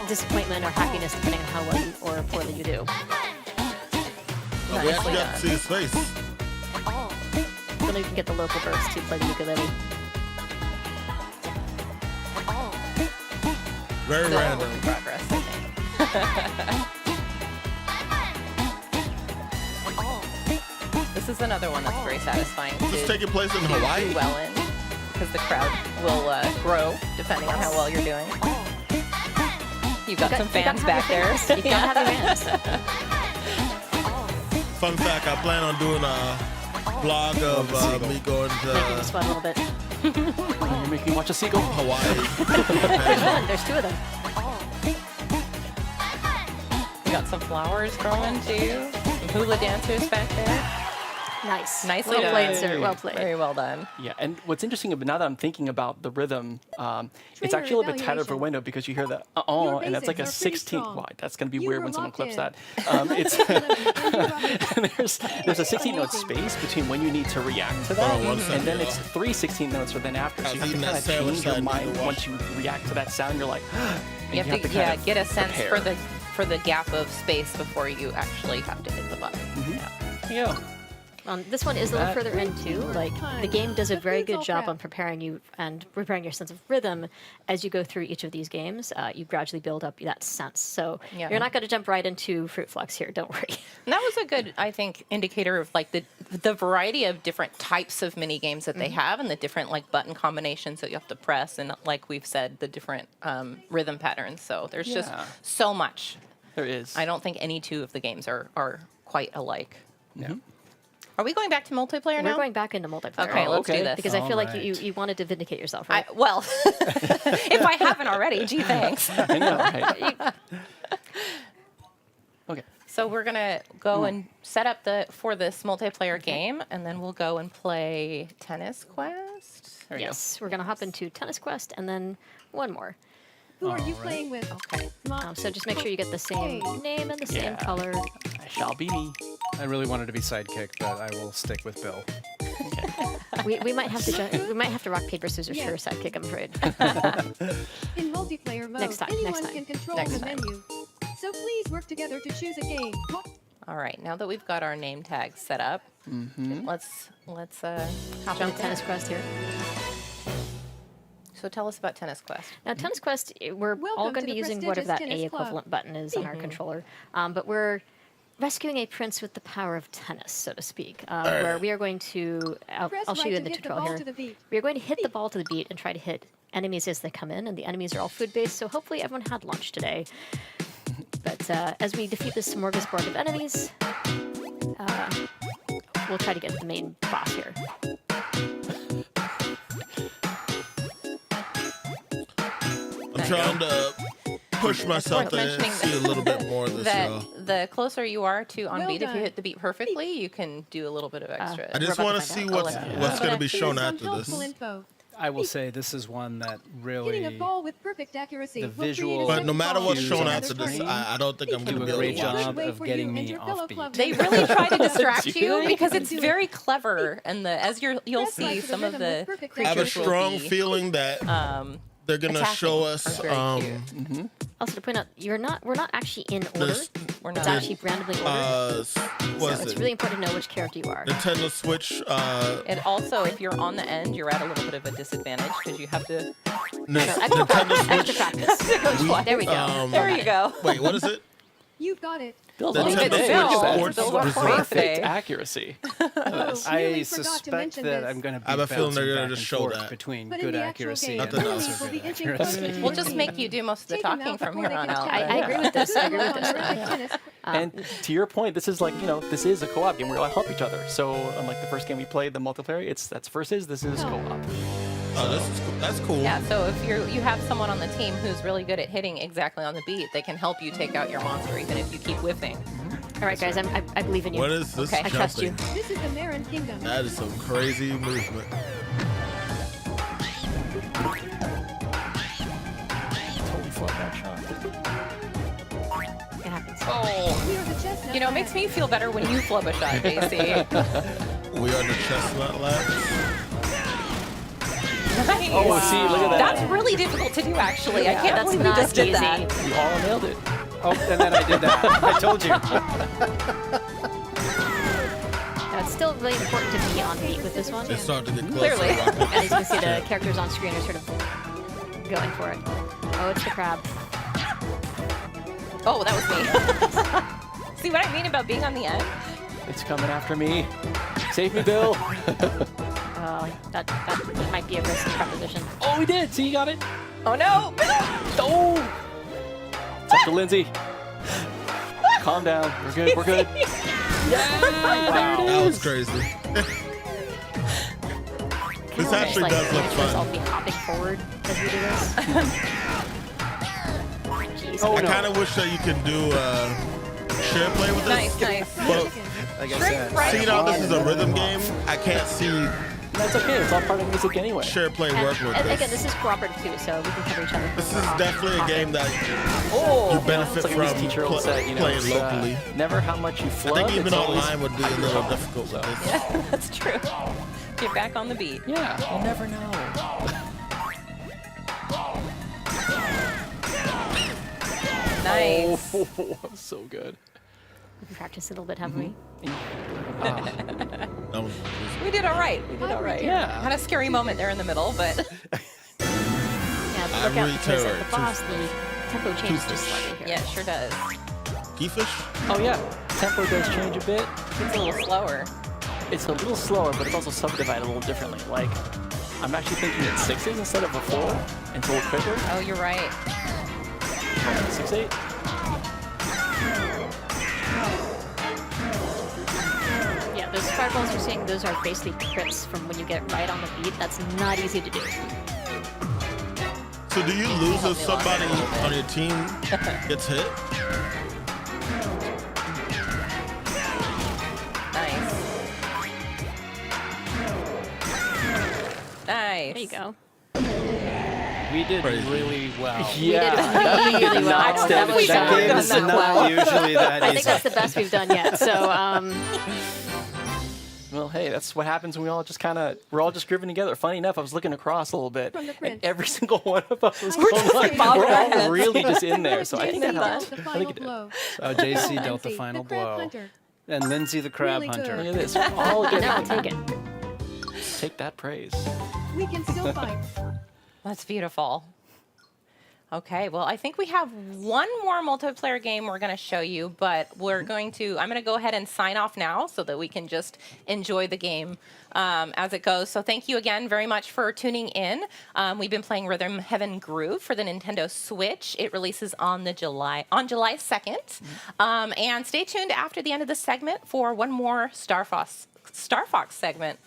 disappointment or happiness depending on how well you, or poorly you do. Oh, we actually got to see his face. Then you can get the local birds to play the ukulele. Very Still random. work in progress, I think. This is another one that's very satisfying. Is this to taking place in do Hawaii? well in, because the crowd will grow depending on how well you're doing. You've got some fans back there. You gotta have your fans. Fun fact, I plan on doing a vlog of me going Making you to sweat a little bit. You're making me watch a seagull. Hawaii. There's one. There's two of them. We got some flowers growing too. Some hula dancers back there. Nice. Nicely Well done. played, sir. Well played. Very well done. Yeah, and what's interesting about now that I'm thinking about the rhythm, it's actually a little bit tighter for window because you hear the and that's like a 16th wide. That's going to be weird when someone clips that. It's there's a 16-note space between when you need to react to that, and then it's 3 16 notes for then after. So you have to kind of change your mind once you react to that sound. You're like, You have to kind of get a sense prepare. for the gap of space before you actually have to hit the button. Yeah. This one is a little further in too. Like the game does a very good job crap. on preparing you and preparing your sense of rhythm as you go through each of these games. You gradually build up that sense. So Yeah. you're not going to jump right into Fruit Flux here. Don't worry. And that was a good, I think, indicator of like the variety of different types of mini games that they have, and the different like button combinations that you have to press, and like we've said, the different rhythm patterns. So there's just Yeah. so much. There is. I don't think any two of the games are quite alike. Yeah. Are we going back to multiplayer now? We're going back into multiplayer. Okay, let's do this. Because I feel like you wanted to vindicate yourself, right? Well, if I haven't already, gee, thanks. I know, right? Okay. So we're gonna go and set up for this multiplayer game, and then we'll go and play Tennis Quest. Yes, we're going to hop into Tennis Quest and then one more. Who are you playing with? Okay. So just make sure you get the same name and the same color. I shall be me. I really wanted to be sidekick, but I will stick with Bill. We might have to rock paper scissors for your sidekick, I'm afraid. In multiplayer mode, Next time, anyone next time. can control Next the time. menu. So please work together to choose a game. All right. Now that we've got our name tags set up, let's hop Jump into Tennis Quest here. So tell us about Tennis Quest. Now, Tennis Quest, we're all Welcome going to to be the using whatever that prestigious A tennis club. equivalent button is on our controller, but we're rescuing a prince with the power of tennis, so to speak, where we are going to, I'll Press show right you in to the hit the tutorial ball here. to the beat. We are going to hit the ball to the beat and try to hit enemies as they come in, and the enemies are all food-based, so hopefully everyone had lunch today. But as we defeat this smorgasbord of enemies, we'll try to get to the main boss here. I'm trying to push myself to see a little bit more of this, y'all. The closer you are to on Well beat, if you done. hit the beat perfectly, you can do a little bit of extra. I just want to see what's going to be shown after Helpful this. info. I will say this is one that Hitting a really ball with perfect accuracy. The will create a visual- But second no matter ball what's to shown the after other this, screen. I don't think I'm going do to a be able great to watch job it. of getting me off beat. They really try to distract you because it's very clever, and as you'll see, some of the I have a creatures will strong be, feeling that they're going to attacking show are us very cute. Also to point out, we're not actually in order. This- We're It's not. actually randomly ordered. what So is it's it? really important to know which character you are. Nintendo Switch. And also, if you're on the end, you're at a little bit of a disadvantage because you have to. Nintendo Extra practice. There we go. There you go. Wait, what is it? You've got it. Bill's The on Nintendo today. Switch Bill's Sports on Resort. perfect accuracy. I Really forgot to suspect mention that this. I'm going to be I have a feeling they're bouncing gonna back just and show forth that. between But in good the actual accuracy game, and Nothing not else. so will good be inching accuracy. closer to We'll the just beat. make you do most of the Take 'em talking out from before here they on can out. check I agree with this. I agree with this. Tennis. And to your point, this is like, this is a co-op game. We all help each other. So unlike the first game we played, the multiplayer, this is co-op. Oh, that's cool. Yeah, so if you have someone on the team who's really good at hitting exactly on the beat, they can help you take out your monster even if you keep whiffing. All right, guys, I believe in you. What is this? Okay. I trust you. This is the Marin Kingdom. That is some crazy movement. Totally flub that shot. It happens. Oh, you know, it makes me feel better when you flub a shot, JC. We are the chestnut labs. Nice. Oh, see, look at that. That's really difficult to do, actually. I Yeah, can't that's believe we not just did easy. that. You all nailed it. Oh, and then I did that. I told you. Now, it's still really important to be on beat with this one. It's starting to get close. Clearly. And as you can see, the characters on screen are sort of going for it. Oh, it's the crab. Oh, that was me. See what I mean about being on the end? It's coming after me. Save me, Bill. That might be a risky proposition. Oh, we did. See, you got it. Oh, no. Oh. It's up to Lindsay. Calm down. We're good. We're good. Yeah. Wow. That was crazy. This actually does look fun. I'll be hopping forward as we do this. Jeez. I kind of wish that you could do share play with this. Nice. But Like I said. seeing how this is a rhythm game, I can't see That's okay. It's all part of music anyway. share play work with And again, this. this is cooperative too, so we can cover each other. This is definitely a game that you benefit It's like a from music teacher will say, you know, playing it's, locally. never how much you I flub. think even it's always online would be a little difficult with this. Yeah, that's true. Get back on the beat. Yeah, you never know. Nice. Oh, so good. We can practice a little bit, haven't we? We did all right. We did all right. Yeah. Had a scary moment there in the middle, but Yeah, but look out because at the boss, the tempo changes just slightly here. yeah, it sure does. Geefish? Oh, yeah. Tempo does change a bit. It's a little slower. It's a little slower, but it's also subdivided a little differently. Like, I'm actually thinking it's 6s instead of a 4. And it's a little quicker. Oh, you're right. 6/8. Yeah, those fireballs you're seeing, those are basically crits from when you get right on the beat. That's not easy to do. So do you lose if somebody on your team gets hit? Nice. Nice. There you go. We did really well. Yeah. We did really well. I don't know if we've ever done It's that not well. usually that I easy. think that's the best we've done yet. So, Well, hey, that's what happens when we're all just grooving together. Funny enough, I was looking across a little bit, From the and prince. every single one of us was We're going just like, bobbing we're our all heads. really just in there. So I think that helped. The I final think it did. blow. Oh, JC dealt the Lindsay, final the crab blow. hunter. And Lindsay the crab Really hunter. good. Look at this. We're all and getting now I'll take it. Take that praise. We can still fight. That's beautiful. Okay, well, I think we have one more multiplayer game we're going to show you, but I'm going to go ahead and sign off now so that we can just enjoy the game as it goes. So thank you again very much for tuning in. We've been playing Rhythm Heaven Groove for the Nintendo Switch. It releases on July 2nd. And stay tuned after the end of the segment for one more Star Fox segment.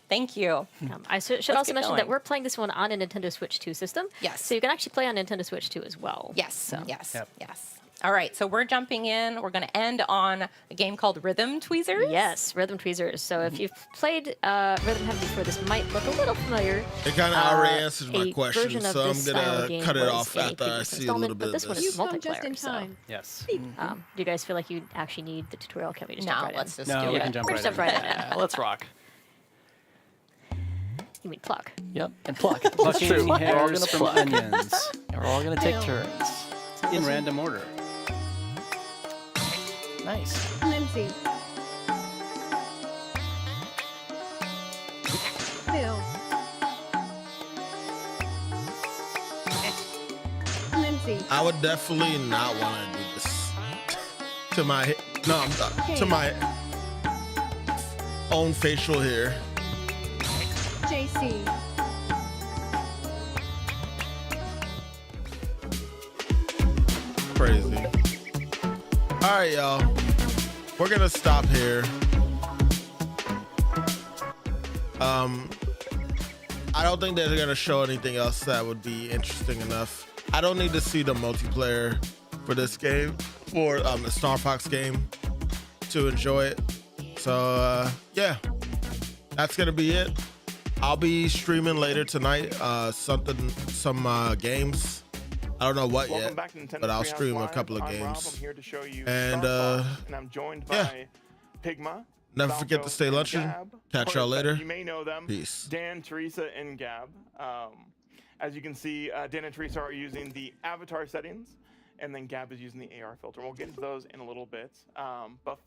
Thank you. I should Let's also get mention going. that we're playing this one on a Nintendo Switch 2 system. Yes. So you can actually play on Nintendo Switch 2 as well. Yes, So. yes, Yep. yes. All right, so we're jumping in. We're going to end on a game called Rhythm Tweezers. Yes, Rhythm Tweezers. So if you've played Rhythm Heaven before, this might look a little familiar. It kind of already answers my A question, version of so I'm this style gonna of game cut it was off a after I previous see a little installment, bit but of this one this. is You've come just multiplayer. in So, time. Yes. do you guys feel like you actually need the tutorial? Can we just jump No, right let's in? just No, do we it. can jump We're right just in. jump right in. Yeah, let's rock. You mean pluck? Yep, and pluck. Plucking True. We're all hairs gonna from pluck. onions And we're all gonna take turns. in random order. Nice. Lindsay. Bill. Lindsay. I would definitely not want to do this to my to my own facial hair. JC. Crazy. All right, y'all. We're gonna stop here. I don't think they're gonna show anything else that would be interesting enough. I don't need to see the multiplayer for this game, for the Star Fox game, to enjoy it. So yeah, that's gonna be it. I'll be streaming later tonight. Some games. I don't know what yet, but I'll stream a couple of games. I'm here to show you and I'm joined by Pigma. Never forget to stay luncheon. Catch y'all later. You may know them. Peace. Dan, Teresa, and Gab. As you can see, Dan and Teresa are using the avatar settings, and then Gab is using the AR filter. We'll get into those in a little bit. But